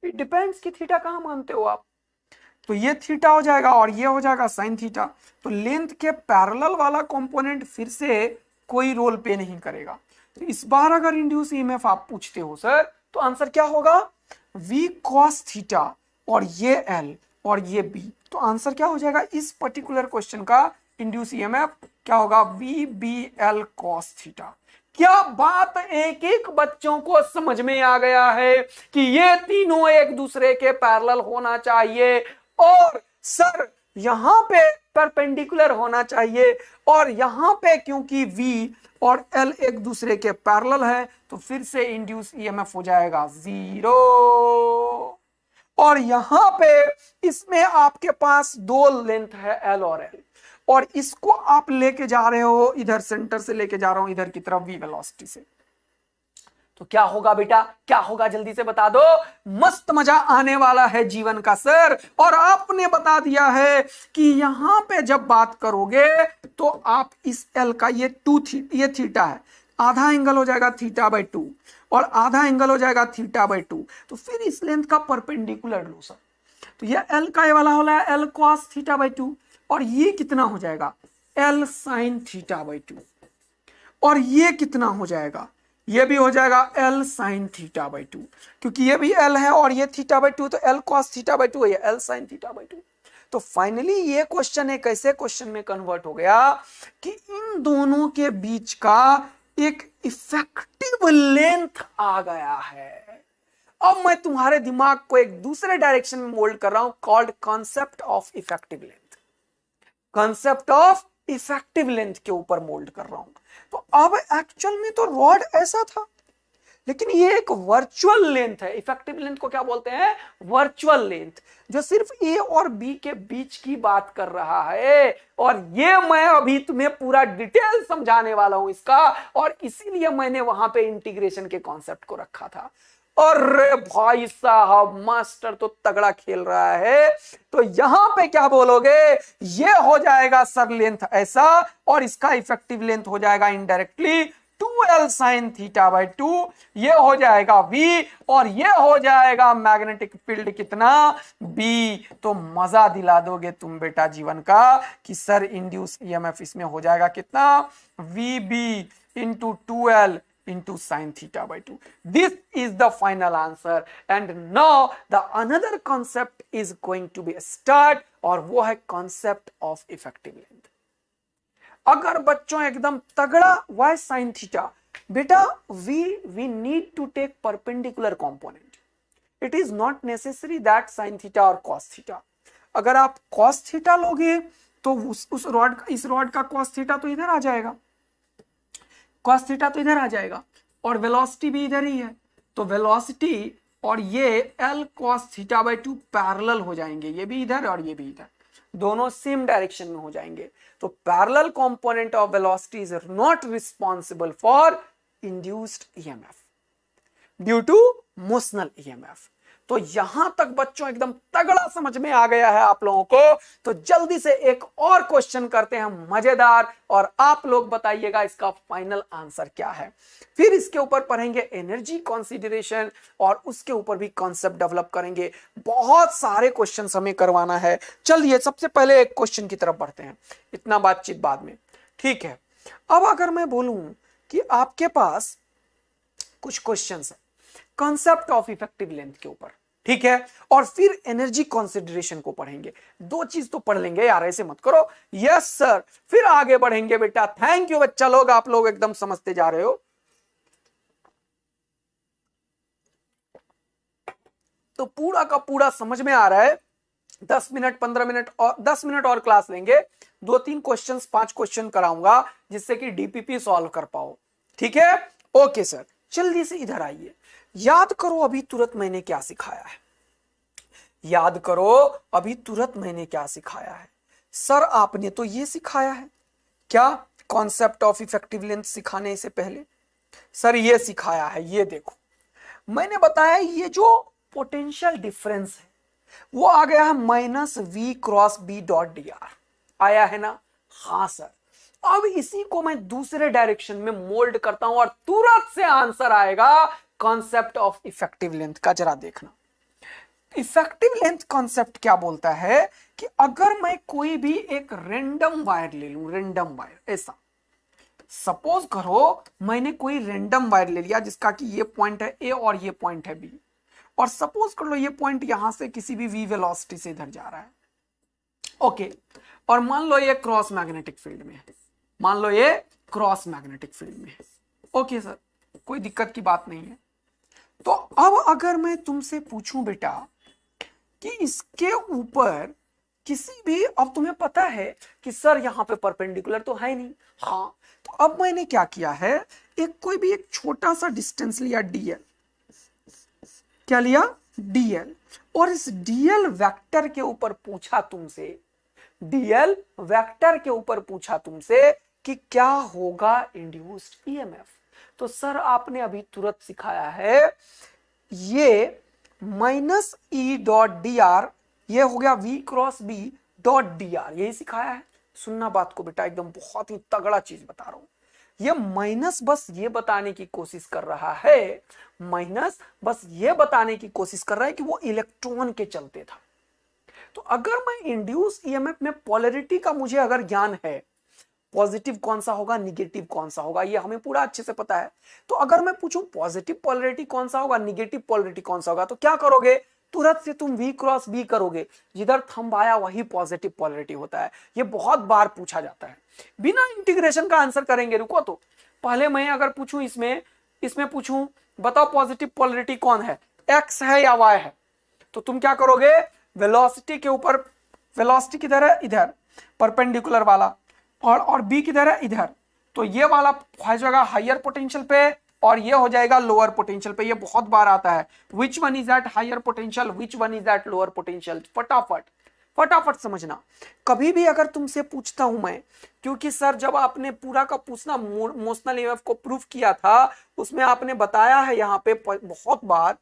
इट डिपेंड्स कि थीटा कहां मानते हो आप, तो ये थीटा हो जाएगा और ये हो जाएगा साइन थीटा। तो लेंथ के पैरेलल वाला कंपोनेंट फिर से कोई रोल प्ले नहीं करेगा। तो इस बार अगर इंड्यूस ईएमएफ आप पूछते हो सर, तो आंसर क्या होगा, v cos थीटा, और ये l और ये b। तो आंसर क्या हो जाएगा इस पर्टिकुलर क्वेश्चन का, इंड्यूस ईएमएफ क्या होगा, v b l cos theta. क्या बात एक एक बच्चों को समझ में आ गया है कि ये तीनों एक दूसरे के पैरेलल होना चाहिए। और सर यहां पे परपेंडिकुलर होना चाहिए। और यहां पे क्योंकि V और L एक दूसरे के पैरेलल है तो फिर से इंड्यूस ईएमएफ हो जाएगा 0। और यहां पे इसमें आपके पास दो लेंथ है L और L, और इसको आप लेके जा रहे हो इधर, सेंटर से लेके जा रहा हूं इधर की तरफ V वेलोसिटी से। तो क्या होगा बेटा, क्या होगा जल्दी से बता दो। मस्त मजा आने वाला है जीवन का सर। और आपने बता दिया है कि यहां पे जब बात करोगे तो आप इस L का ये ये थीटा है, आधा एंगल हो जाएगा θ/2 और आधा एंगल हो जाएगा θ/2। तो फिर इस लेंथ का परपेंडिकुलर लो सर। तो ये L का ये वाला होला है L cos θ/2 और ये कितना हो जाएगा L sin θ/2। और ये कितना हो जाएगा, ये भी हो जाएगा L sin θ/2, क्योंकि ये भी L है और ये θ/2, तो L cos θ/2 है, L sin θ/2। तो फाइनली ये क्वेश्चन एक ऐसे क्वेश्चन में कन्वर्ट हो गया कि इन दोनों के बीच का एक इफेक्टिव लेंथ आ गया है। अब मैं तुम्हारे दिमाग को एक दूसरे डायरेक्शन में मोल्ड कर रहा हूं, called concept of effective length. Concept of effective length के ऊपर मोल्ड कर रहा हूं। तो अब एक्चुअल में तो रॉड ऐसा था, लेकिन ये एक वर्चुअल लेंथ है। इफेक्टिव लेंथ को क्या बोलते हैं, वर्चुअल लेंथ, जो सिर्फ ए और बी के बीच की बात कर रहा है। और ये मैं अभी तुम्हें पूरा डिटेल समझाने वाला हूं इसका, और इसीलिए मैंने वहां पे इंटीग्रेशन के कॉन्सेप्ट को रखा था। अरे भाई साहब, मास्टर तो तगड़ा खेल रहा है। तो यहां पे क्या बोलोगे, ये हो जाएगा सर लेंथ ऐसा, और इसका इफेक्टिव लेंथ हो जाएगा इनडायरेक्टली 2L sin θ/2, ये हो जाएगा V, और ये हो जाएगा मैग्नेटिक फील्ड कितना B। तो मजा दिला दोगे तुम बेटा जीवन का कि सर इंड्यूस ईएमएफ इसमें हो जाएगा कितना, VB into 2L into sin θ/2. This is the final answer, and now the another concept is going to be start, और वो है concept of effective length। अगर बच्चों एकदम तगड़ा y sin थीटा, बेटा we need to take perpendicular component. It is not necessary that sin theta और cos theta. अगर आप cos थीटा लोगे तो उस रॉड, इस रॉड का cos थीटा तो इधर आ जाएगा, cos थीटा तो इधर आ जाएगा, और वेलोसिटी भी इधर ही है। तो वेलोसिटी और ये L cos θ/2 पैरेलल हो जाएंगे, ये भी इधर और ये भी इधर, दोनों सेम डायरेक्शन में हो जाएंगे। तो parallel component of velocity is not responsible for induced EMF due to motional EMF. तो यहां तक बच्चों एकदम तगड़ा समझ में आ गया है आप लोगों को। तो जल्दी से एक और क्वेश्चन करते हैं मजेदार, और आप लोग बताइएगा इसका फाइनल आंसर क्या है। फिर इसके ऊपर पढ़ेंगे एनर्जी कंसीडरेशन, और उसके ऊपर भी कॉन्सेप्ट डेवलप करेंगे। बहुत सारे क्वेश्चन हमें करवाना है। चलिए सबसे पहले एक क्वेश्चन की तरफ बढ़ते हैं, इतना बातचीत बाद में, ठीक है। अब अगर मैं बोलूं कि आपके पास कुछ क्वेश्चन है कॉन्सेप्ट ऑफ इफेक्टिव लेंथ के ऊपर, ठीक है, और फिर एनर्जी कंसीडरेशन को पढ़ेंगे। दो चीज तो पढ़ लेंगे यार, ऐसे मत करो। यस सर, फिर आगे बढ़ेंगे बेटा। थैंक यू बच्चा लोग, आप लोग एकदम समझते जा रहे हो। तो पूरा का पूरा समझ में आ रहा है। 10 मिनट 15 मिनट और 10 मिनट और क्लास लेंगे, 2-3 क्वेश्चन 5 क्वेश्चन कराऊंगा जिससे कि डीपीपी सॉल्व कर पाओ, ठीक है। ओके सर, जल्दी से इधर आइए। याद करो अभी तुरंत मैंने क्या सिखाया है, याद करो अभी तुरंत मैंने क्या सिखाया है। सर आपने तो ये सिखाया है, क्या कॉन्सेप्ट ऑफ इफेक्टिव लेंथ सिखाने से पहले सर ये सिखाया है। ये देखो मैंने बताया ये जो पोटेंशियल डिफरेंस है वो आ गया है -V cross B dot dr, आया है ना। हाँ सर, अब इसी को मैं दूसरे डायरेक्शन में मोल्ड करता हूं और तुरंत से आंसर आएगा कॉन्सेप्ट ऑफ इफेक्टिव लेंथ का। जरा देखना, इफेक्टिव लेंथ कॉन्सेप्ट क्या बोलता है कि अगर मैं कोई भी एक रेंडम वायर ले लूं, रेंडम वायर ऐसा, सपोज करो मैंने कोई रेंडम वायर ले लिया जिसका कि ये पॉइंट है A और ये पॉइंट है B, और सपोज कर लो ये पॉइंट यहां से किसी भी V वेलोसिटी से इधर जा रहा है, ओके। और मान लो ये क्रॉस मैग्नेटिक फील्ड में है, मान लो ये क्रॉस मैग्नेटिक फील्ड में है, ओके सर, कोई दिक्कत की बात नहीं है। तो अब अगर मैं तुमसे पूछूं बेटा कि इसके ऊपर किसी भी, अब तुम्हें पता है कि सर यहाँ पे परपेंडिकुलर तो है नहीं, हाँ, तो अब मैंने क्या किया है, एक कोई भी एक छोटा सा डिस्टेंस लिया dl, क्या लिया, dl, और इस dl वेक्टर के ऊपर पूछा तुमसे, dl वेक्टर के ऊपर पूछा तुमसे कि क्या होगा इंड्यूस्ड ईएमएफ। तो सर आपने अभी तुरंत सिखाया है, ये minus E dot D R, ये हो गया v cross B dot D R, यही सिखाया है। सुनना बात को बेटा, एकदम बहुत ही तगड़ा चीज बता रहा हूं। ये माइनस बस ये बताने की कोशिश कर रहा है, माइनस बस ये बताने की कोशिश कर रहा है कि वो इलेक्ट्रॉन के चलते था। तो अगर मैं इंड्यूस ईएमएफ में पोलैरिटी का मुझे अगर ज्ञान है, पॉजिटिव कौन सा होगा, निगेटिव कौन सा होगा, ये हमें पूरा अच्छे से पता है। तो अगर मैं पूछूं पॉजिटिव पोलैरिटी कौन सा होगा, निगेटिव पोलैरिटी कौन सा होगा, तो क्या करोगे, तुरंत से तुम v क्रॉस b करोगे, जिधर थंब आया वही पॉजिटिव पोलैरिटी होता है। ये बहुत बार पूछा जाता है, बिना इंटीग्रेशन का आंसर करेंगे। रुको, तो पहले मैं अगर पूछूं इसमें पूछूं बताओ पॉजिटिव पोलैरिटी कौन है, x है या y है, तो तुम क्या करोगे, वेलोसिटी के ऊपर, वेलोसिटी किधर है, इधर परपेंडिकुलर वाला, और b किधर है, इधर, तो ये वाला हो जाएगा हायर पोटेंशियल पे और ये हो जाएगा लोअर पोटेंशियल पे। ये बहुत बार आता है, which one is at higher potential, which one is at lower potential. फटाफट समझना। कभी भी अगर तुमसे पूछता हूं मैं, क्योंकि सर जब आपने पूरा का पूछना मोशनल ईएमएफ को प्रूफ किया था, उसमें आपने बताया है यहाँ पे बहुत बार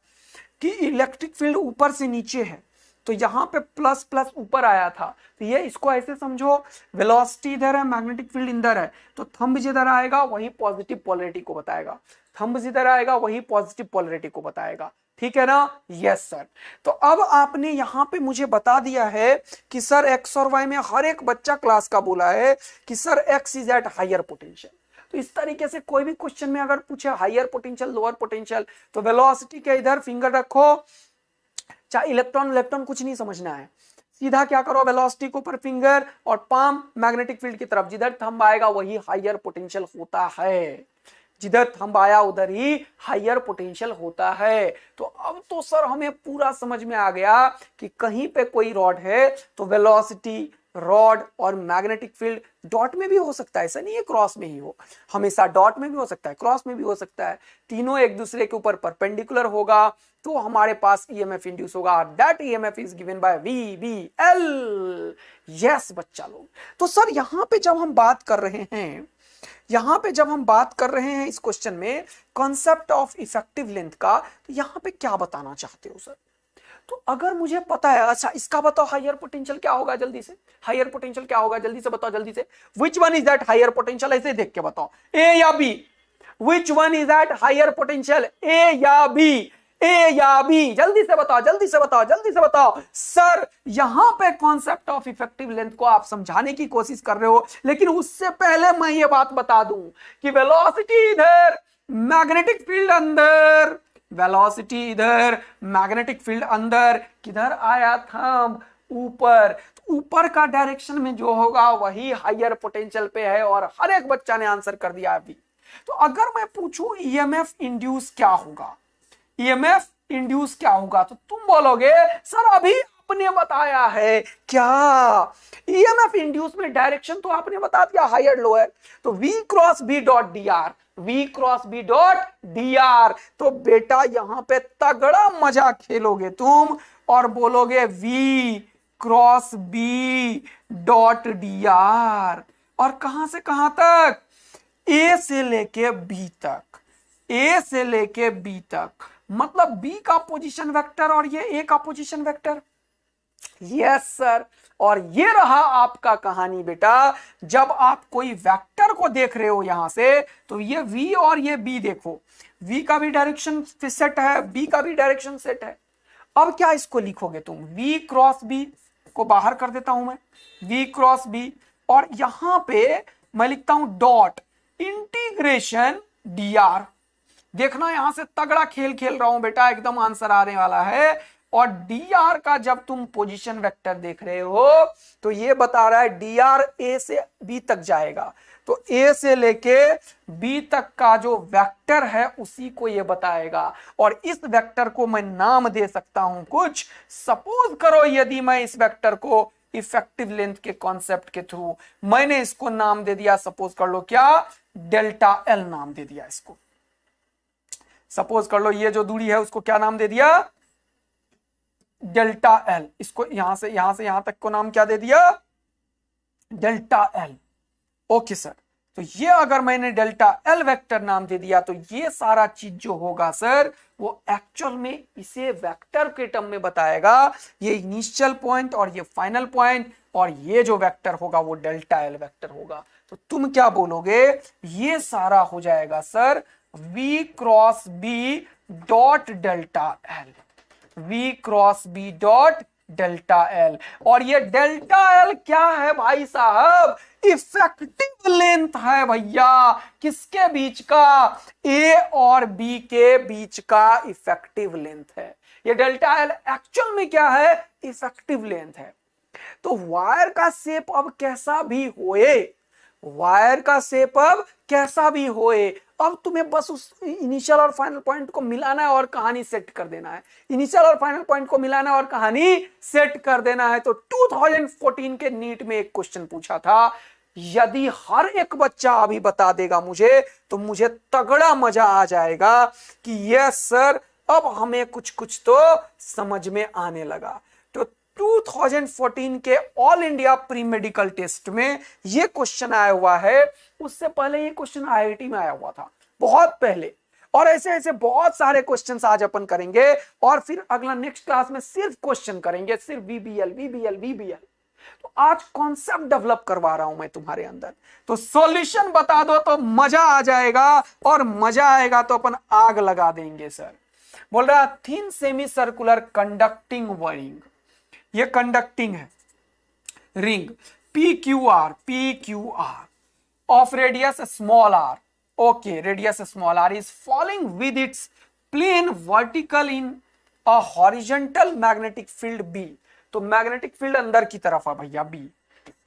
कि इलेक्ट्रिक फील्ड ऊपर से नीचे है, तो यहां पे प्लस प्लस ऊपर आया था, तो ये इसको ऐसे समझो, वेलोसिटी इधर है, मैग्नेटिक फील्ड इधर है, तो थंब जिधर आएगा वही पॉजिटिव पोलैरिटी को बताएगा, थंब जिधर आएगा वही पॉजिटिव पोलैरिटी को बताएगा। ठीक है ना, यस सर। तो अब आपने यहां पे मुझे बता दिया है कि सर एक्स और वाई में हर एक बच्चा क्लास का बोला है कि sir X is at higher potential. तो इस तरीके से कोई भी क्वेश्चन में अगर पूछे हायर पोटेंशियल लोअर पोटेंशियल, तो वेलोसिटी के इधर फिंगर रखो, चाहे इलेक्ट्रॉन कुछ नहीं समझना है, सीधा क्या करो, वेलोसिटी के ऊपर फिंगर और पाम मैग्नेटिक फील्ड की तरफ, जिधर थंब आएगा वही हायर पोटेंशियल होता है, जिधर थंब आया उधर ही हायर पोटेंशियल होता है। तो अब तो सर हमें पूरा समझ में आ गया कि कहीं पे कोई रॉड है तो वेलोसिटी, रॉड और मैग्नेटिक फील्ड डॉट में भी हो सकता है, ऐसा नहीं है क्रॉस में ही हो, हमेशा डॉट में भी हो सकता है, क्रॉस में भी हो सकता है, तीनों एक दूसरे के ऊपर परपेंडिकुलर होगा तो हमारे पास ईएमएफ इंड्यूस होगा, that EMF is given by VBL। Yes बच्चा लोग, तो सर यहां पे जब हम बात कर रहे हैं, इस क्वेश्चन में कॉन्सेप्ट ऑफ इफेक्टिव लेंथ का, तो यहां पे क्या बताना चाहते हो सर? तो अगर मुझे पता है, अच्छा इसका बताओ हायर पोटेंशियल क्या होगा, जल्दी से हायर पोटेंशियल क्या होगा, जल्दी से बताओ, जल्दी से, which one is that higher potential, ऐसे देख के बताओ, ए या B, which one is that higher potential, A या बी, जल्दी से बताओ। सर यहां पे कॉन्सेप्ट ऑफ इफेक्टिव लेंथ को आप समझाने की कोशिश कर रहे हो, लेकिन उससे पहले मैं ये बात बता दूं कि वेलोसिटी इधर, मैग्नेटिक फील्ड अंदर, वेलोसिटी इधर, मैग्नेटिक फील्ड अंदर, किधर आया थंब, ऊपर, तो ऊपर का डायरेक्शन में जो होगा वही हायर पोटेंशियल पे है, और हर एक बच्चा ने आंसर कर दिया अभी। तो अगर मैं पूछूं ईएमएफ इंड्यूस क्या होगा, ईएमएफ इंड्यूस क्या होगा, तो तुम बोलोगे सर अभी आपने बताया है क्या, ईएमएफ इंड्यूस में डायरेक्शन तो आपने बता दिया हायर लोअर, तो V cross B dot D are, तो बेटा यहां पे तगड़ा मजा खेलोगे तुम और बोलोगे V cross B dot D are, और कहां से कहां तक, A से लेके B तक, मतलब B का पोजीशन वेक्टर और ये A का पोजीशन वेक्टर। यस सर, और ये रहा आपका कहानी बेटा। जब आप कोई वेक्टर को देख रहे हो यहां से, तो ये V और ये B देखो, V का भी डायरेक्शन सेट है, B का भी डायरेक्शन सेट है। अब क्या इसको लिखोगे तुम, V क्रॉस B को बाहर कर देता हूं मैं, V क्रॉस B, और यहां पे मैं लिखता हूं डॉट इंटीग्रेशन dr। देखना यहां से तगड़ा खेल खेल रहा हूं बेटा, एकदम आंसर आने वाला है। और dr का जब तुम पोजीशन वेक्टर देख रहे हो तो ये बता रहा है dr a से b तक जाएगा, तो a से लेके b तक का जो वेक्टर है उसी को ये बताएगा। और इस वेक्टर को मैं नाम दे सकता हूं कुछ, सपोज करो यदि मैं इस वेक्टर को इफेक्टिव लेंथ के कॉन्सेप्ट के थ्रू। मैंने इसको नाम दे दिया, सपोज कर लो क्या, डेल्टा एल नाम दे दिया इसको। सपोज कर लो ये जो दूरी है उसको क्या नाम दे दिया, डेल्टा एल। इसको यहां से यहां तक को नाम क्या दे दिया, डेल्टा एल। ओके सर, तो ये अगर मैंने डेल्टा एल वेक्टर नाम दे दिया तो ये सारा चीज जो होगा सर वो एक्चुअल में इसे वेक्टर के टर्म में बताएगा। ये इनिशियल पॉइंट और ये फाइनल पॉइंट, और ये जो वेक्टर होगा वो डेल्टा एल वेक्टर होगा। तो तुम क्या बोलोगे, ये सारा हो जाएगा sir v cross B dot delta L, v cross B dot delta L. और ये डेल्टा एल क्या है भाई साहब, इफेक्टिव लेंथ है भैया। किसके बीच का, ए और बी के बीच का इफेक्टिव लेंथ है। ये डेल्टा एल एक्चुअल में क्या है, इफेक्टिव लेंथ है। तो वायर का शेप अब कैसा भी होए, वायर का शेप अब कैसा भी होए, अब तुम्हें बस उस इनिशियल और फाइनल पॉइंट को मिलाना है और कहानी सेट कर देना है। इनिशियल और फाइनल पॉइंट को मिलाना है और कहानी सेट कर देना है। तो 2014 के नीट में एक क्वेश्चन पूछा था, यदि हर एक बच्चा अभी बता देगा मुझे तो मुझे तगड़ा मजा आ जाएगा कि यस सर अब हमें कुछ कुछ तो समझ में आने लगा। तो 2014 के all India pre medical test में यह क्वेश्चन आया हुआ है। उससे पहले ये क्वेश्चन आईआईटी में आया हुआ था बहुत पहले, और ऐसे ऐसे बहुत सारे क्वेश्चंस आज अपन करेंगे। और फिर अगला नेक्स्ट क्लास में सिर्फ क्वेश्चन करेंगे, सिर्फ वीबीएल वीबीएल वीबीएल। तो आज कॉन्सेप्ट डेवलप करवा रहा हूं मैं तुम्हारे अंदर, तो सॉल्यूशन बता दो तो मजा आ जाएगा, और मजा आएगा तो अपन आग लगा देंगे सर। बोल रहा thin semi circular conducting wiring, ये कंडक्टिंग है ring PQR of radius small r, okay, radius small r is falling with its plane vertical in a horizontal magnetic field B। तो मैग्नेटिक फील्ड अंदर की तरफ है भैया B,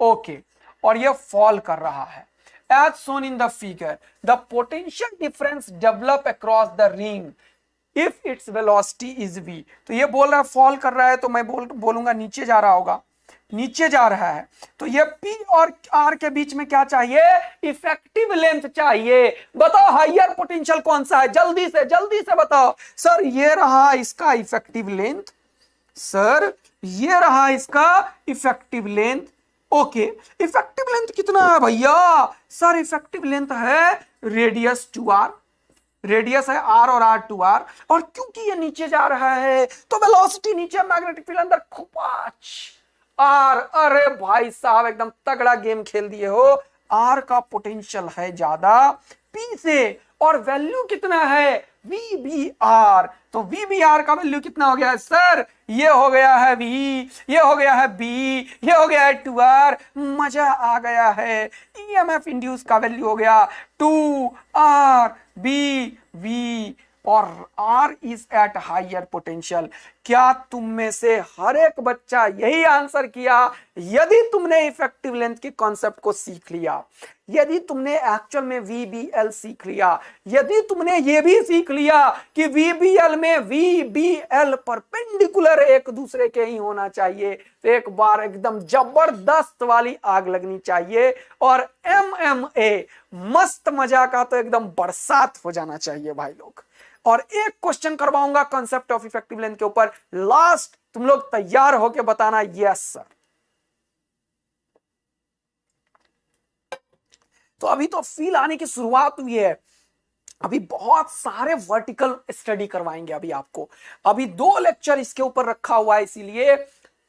ओके, और ये फॉल कर रहा है। As shown in the figure, the potential difference develop across the ring if its velocity is v। तो ये बोल रहा है फॉल कर रहा है, तो मैं बोलूंगा नीचे जा रहा होगा, नीचे जा रहा है। तो ये P और R के बीच में क्या चाहिए, इफेक्टिव लेंथ चाहिए। बताओ हायर पोटेंशियल कौन सा है, जल्दी से बताओ। सर ये रहा इसका इफेक्टिव लेंथ, सर ये रहा इसका effective length, okay. Effective length कितना है भैया, सर इफेक्टिव लेंथ है रेडियस 2r, रेडियस है r और r 2r, और क्योंकि ये नीचे जा रहा है तो वेलोसिटी नीचे, मैग्नेटिक फील्ड अंदर, खुपाच आर। अरे भाई साहब एकदम तगड़ा गेम खेल दिए हो। आर का पोटेंशियल है ज्यादा पी से, और वैल्यू कितना है VBR। तो VBR का वैल्यू कितना हो गया है सर, ये हो गया है V, ये हो गया है B, ये हो गया है 2R। मजा आ गया है। EMF इंड्यूस का वैल्यू हो गया 2RBV, और R is at higher potential. क्या तुम में से हर एक बच्चा यही आंसर किया? यदि तुमने इफेक्टिव लेंथ के कॉन्सेप्ट को सीख लिया, यदि तुमने एक्चुअल में VBL सीख लिया, यदि तुमने ये भी सीख लिया कि VBL में VBL परपेंडिकुलर एक दूसरे के ही होना चाहिए, तो एक बार एकदम जबरदस्त वाली आग लगनी चाहिए, और MMA मस्त मजा का तो एकदम बरसात हो जाना चाहिए भाई लोग। और एक क्वेश्चन करवाऊंगा कॉन्सेप्ट ऑफ इफेक्टिव लेंथ के ऊपर, लास्ट तुम लोग तैयार होके बताना यस सर। तो अभी तो फील आने की शुरुआत हुई है, अभी बहुत सारे वर्टिकल स्टडी करवाएंगे अभी आपको। अभी 2 लेक्चर इसके ऊपर रखा हुआ है, इसीलिए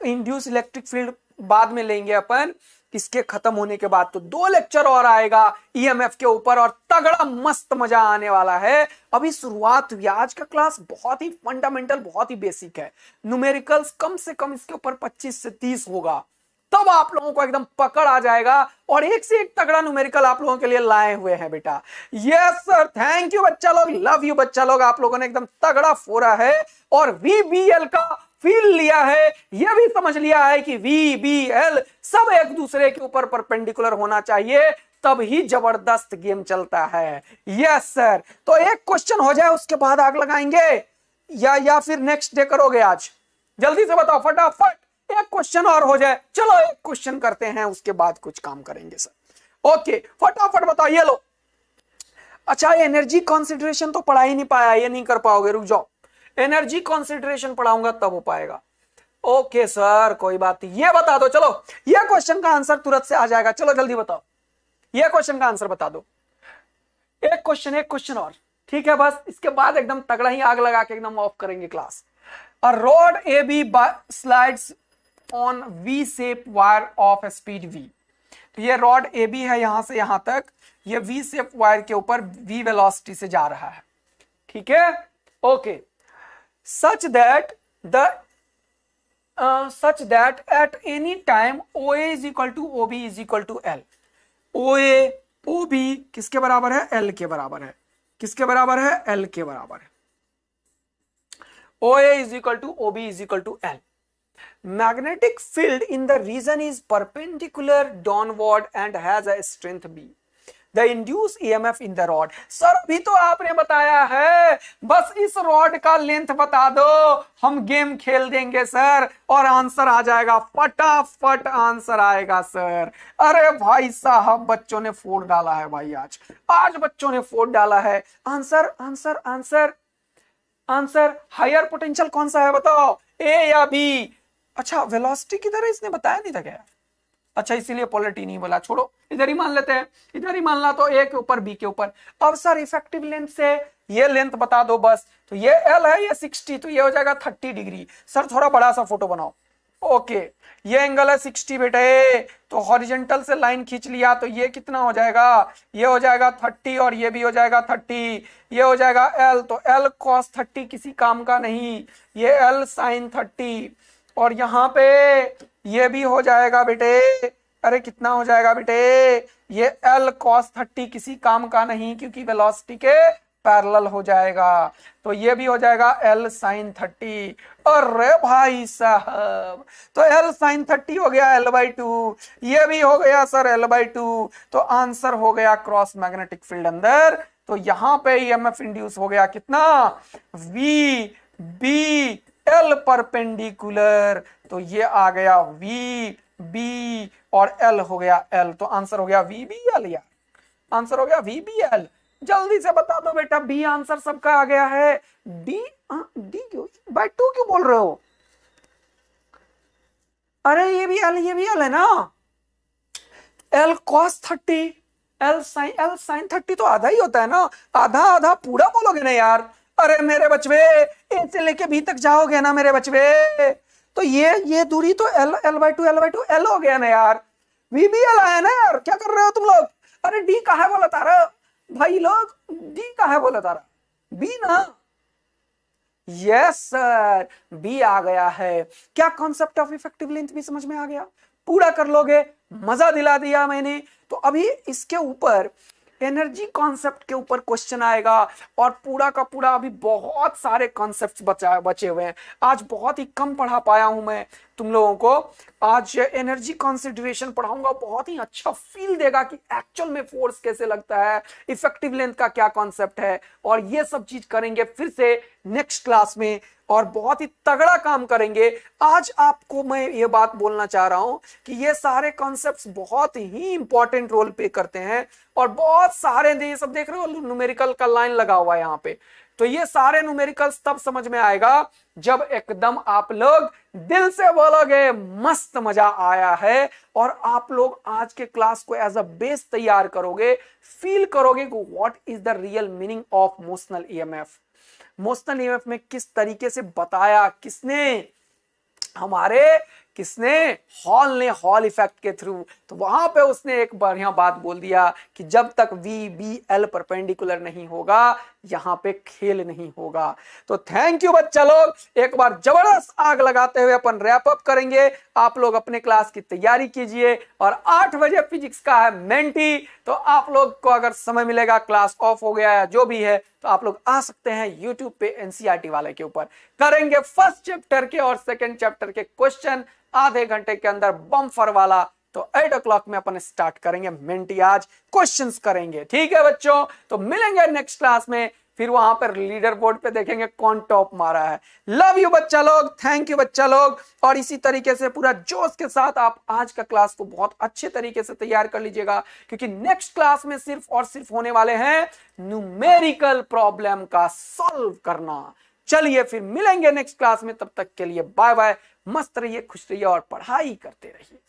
इंड्यूस इलेक्ट्रिक फील्ड बाद में लेंगे अपन, इसके खत्म होने के बाद। तो 2 लेक्चर और आएगा EMF के ऊपर, और तगड़ा मस्त मजा आने वाला है। अभी शुरुआत हुई, आज का क्लास बहुत ही फंडामेंटल, बहुत ही बेसिक है। न्यूमेरिकल्स कम से कम इसके ऊपर 25 से 30 होगा, तब आप लोगों को एकदम पकड़ आ जाएगा, और एक से एक तगड़ा न्यूमेरिकल आप लोगों के लिए लाए हुए हैं बेटा। यस सर, थैंक यू बच्चा लोग, लव यू बच्चा लोग, आप लोगों ने एकदम तगड़ा फोड़ा है, और VBL का फील लिया है, यह भी समझ लिया है कि VBL सब एक दूसरे के ऊपर परपेंडिकुलर होना चाहिए, तब ही जबरदस्त गेम चलता है। यस सर, तो एक क्वेश्चन हो जाए उसके बाद आग लगाएंगे, या फिर नेक्स्ट डे करोगे? आज जल्दी से बताओ फटाफट, एक क्वेश्चन और हो जाए, चलो एक क्वेश्चन करते हैं, उसके बाद कुछ काम करेंगे सर। ओके फटाफट बताओ, ये लो। अच्छा एनर्जी कॉन्सेंट्रेशन तो पढ़ा ही नहीं पाया, ये नहीं कर पाओगे, रुक जाओ, एनर्जी कॉन्सेंट्रेशन पढ़ाऊंगा तब हो पाएगा। ओके सर कोई बात नहीं, ये बता दो, चलो ये क्वेश्चन का आंसर तुरंत से आ जाएगा, चलो जल्दी बताओ, ये क्वेश्चन का आंसर बता दो। एक क्वेश्चन और, ठीक है बस, इसके बाद एकदम तगड़ा ही आग लगा के एकदम ऑफ करेंगे class. A rod A B slides on V shape wire of speed V. तो ये रॉड ए बी है, यहां से यहां तक, ये वी शेप वायर के ऊपर वी वेलोसिटी से जा रहा है, ठीक है। Okay such that at any time O A is equal to O B is equal to L. O A O B किसके बराबर है, एल के बराबर है, किसके बराबर है, एल के बराबर है। O A is equal to O B is equal to L. Magnetic field in the region is perpendicular downward and has a strength B. The induce EMF in the rod. Sir अभी तो आपने बताया है, बस इस rod का length बता दो, हम गेम खेल देंगे सर, और आंसर आ जाएगा, फटाफट आंसर आएगा सर। अरे भाई साहब बच्चों ने फोड़ डाला है भाई, आज बच्चों ने फोड़ डाला है। Answer answer answer answer higher potential कौन सा है बताओ, ए या बी। अच्छा वेलोसिटी की तरह इसने बताया नहीं था क्या? अच्छा इसीलिए पोलरिटी नहीं बोला, छोड़ो इधर ही मान लेते हैं, इधर ही मानना, तो ए के ऊपर बी के ऊपर। अब सर इफेक्टिव लेंथ से ये लेंथ बता दो बस, तो ये एल है, ये 60, तो ये हो जाएगा 30 डिग्री। सर थोड़ा बड़ा सा फोटो बनाओ। ओके ये एंगल है 60 बेटे, तो हॉरिजॉन्टल से लाइन खींच लिया, तो ये कितना हो जाएगा, ये हो जाएगा 30 और ये भी हो जाएगा 30, ये हो जाएगा एल, तो एल कॉस 30 किसी काम का नहीं, ये एल साइन 30, और यहाँ पे ये भी हो जाएगा बेटे, अरे कितना हो जाएगा बेटे, ये एल कॉस 30 किसी काम का नहीं, क्योंकि वेलोसिटी के पैरेलल हो जाएगा, तो ये भी हो जाएगा एल साइन 30। अरे भाई साहब, तो एल साइन 30 हो गया L/2, ये भी हो गया सर L/2, तो आंसर हो गया क्रॉस मैग्नेटिक फील्ड अंदर। तो यहां पे ईएमएफ इंड्यूस हो गया कितना, वी बी एल परपेंडिकुलर, तो ये आ गया वी बी और एल हो गया एल, तो आंसर हो गया वी बी एल। यार आंसर हो गया वी बी एल, जल्दी से बता दो बेटा, बी आंसर सबका आ गया है। डी डी क्यों बाय 2 क्यों बोल रहे हो? अरे ये भी एल है ना, एल कॉस 30, एल साइन 30 तो आधा ही होता है ना, आधा आधा पूरा बोलोगे ना यार। अरे मेरे बचवे ए से लेके बी तक जाओगे ना मेरे बचवे, तो ये दूरी तो L/2 एल हो गया ना यार, वी बी एल आया ना यार, क्या कर रहे हो तुम लोग? अरे डी कहा है बोला तारा भाई लोग, डी कहा है बोला तारा, बी ना, यस सर बी आ गया है। क्या कॉन्सेप्ट ऑफ इफेक्टिव लेंथ भी समझ में आ गया? पूरा कर लोगे, मजा दिला दिया मैंने। तो अभी इसके ऊपर एनर्जी कॉन्सेप्ट के ऊपर क्वेश्चन आएगा, और पूरा का पूरा अभी बहुत सारे कॉन्सेप्ट्स बचे हुए हैं। आज बहुत ही कम पढ़ा पाया हूं मैं तुम लोगों को, आज एनर्जी कॉन्सिडरेशन पढ़ाऊंगा, बहुत ही अच्छा फील देगा कि एक्चुअल में फोर्स कैसे लगता है, इफेक्टिव लेंथ का क्या कॉन्सेप्ट है, और ये सब चीज करेंगे फिर से नेक्स्ट क्लास में, और बहुत ही तगड़ा काम करेंगे। आज आपको मैं ये बात बोलना चाह रहा हूं कि ये सारे कॉन्सेप्ट्स बहुत ही इंपॉर्टेंट रोल प्ले करते हैं, और बहुत सारे ये सब देख रहे हो न्यूमेरिकल का लाइन लगा हुआ है यहाँ पे, तो ये सारे न्यूमेरिकल्स तब समझ में आएगा जब एकदम आप लोग दिल से बोलोगे मस्त मजा आया है, और आप लोग आज के क्लास को एज अ बेस तैयार करोगे, फील करोगे कि what is the real meaning of motional EMF. Motional EMF में किस तरीके से बताया किसने हॉल ने, हॉल इफेक्ट के थ्रू, तो वहां पे उसने एक बढ़िया बात बोल दिया कि जब तक वी बी एल परपेंडिकुलर नहीं होगा यहां पे खेल नहीं होगा। तो थैंक यू बच्चा लोग, एक बार जबरदस्त आग लगाते हुए अपन रैप अप करेंगे। आप लोग अपने क्लास की तैयारी कीजिए, और 8 बजे फिजिक्स का है मेंटी, तो आप लोग को अगर समय मिलेगा, क्लास ऑफ हो गया है जो भी है, तो आप लोग आ सकते हैं यूट्यूब पे एनसीईआरटी वाले के ऊपर, करेंगे फर्स्ट चैप्टर के और सेकंड चैप्टर के क्वेश्चन आधे घंटे के अंदर बम्फर वाला। तो 8 o'clock में अपन स्टार्ट करेंगे मेंटी, आज क्वेश्चंस करेंगे, ठीक है बच्चों? तो मिलेंगे नेक्स्ट क्लास में, फिर वहां पर लीडर बोर्ड पे देखेंगे कौन टॉप मारा है। लव यू बच्चा लोग, थैंक यू बच्चा लोग। और इसी तरीके से पूरा जोश के साथ आप आज का क्लास को बहुत अच्छे तरीके से तैयार कर लीजिएगा, क्योंकि नेक्स्ट क्लास में सिर्फ और सिर्फ होने वाले हैं न्यूमेरिकल प्रॉब्लम का सॉल्व करना। चलिए फिर मिलेंगे नेक्स्ट क्लास में, तब तक के लिए बाय बाय। मस्त रहिए, खुश रहिए और पढ़ाई करते रहिए।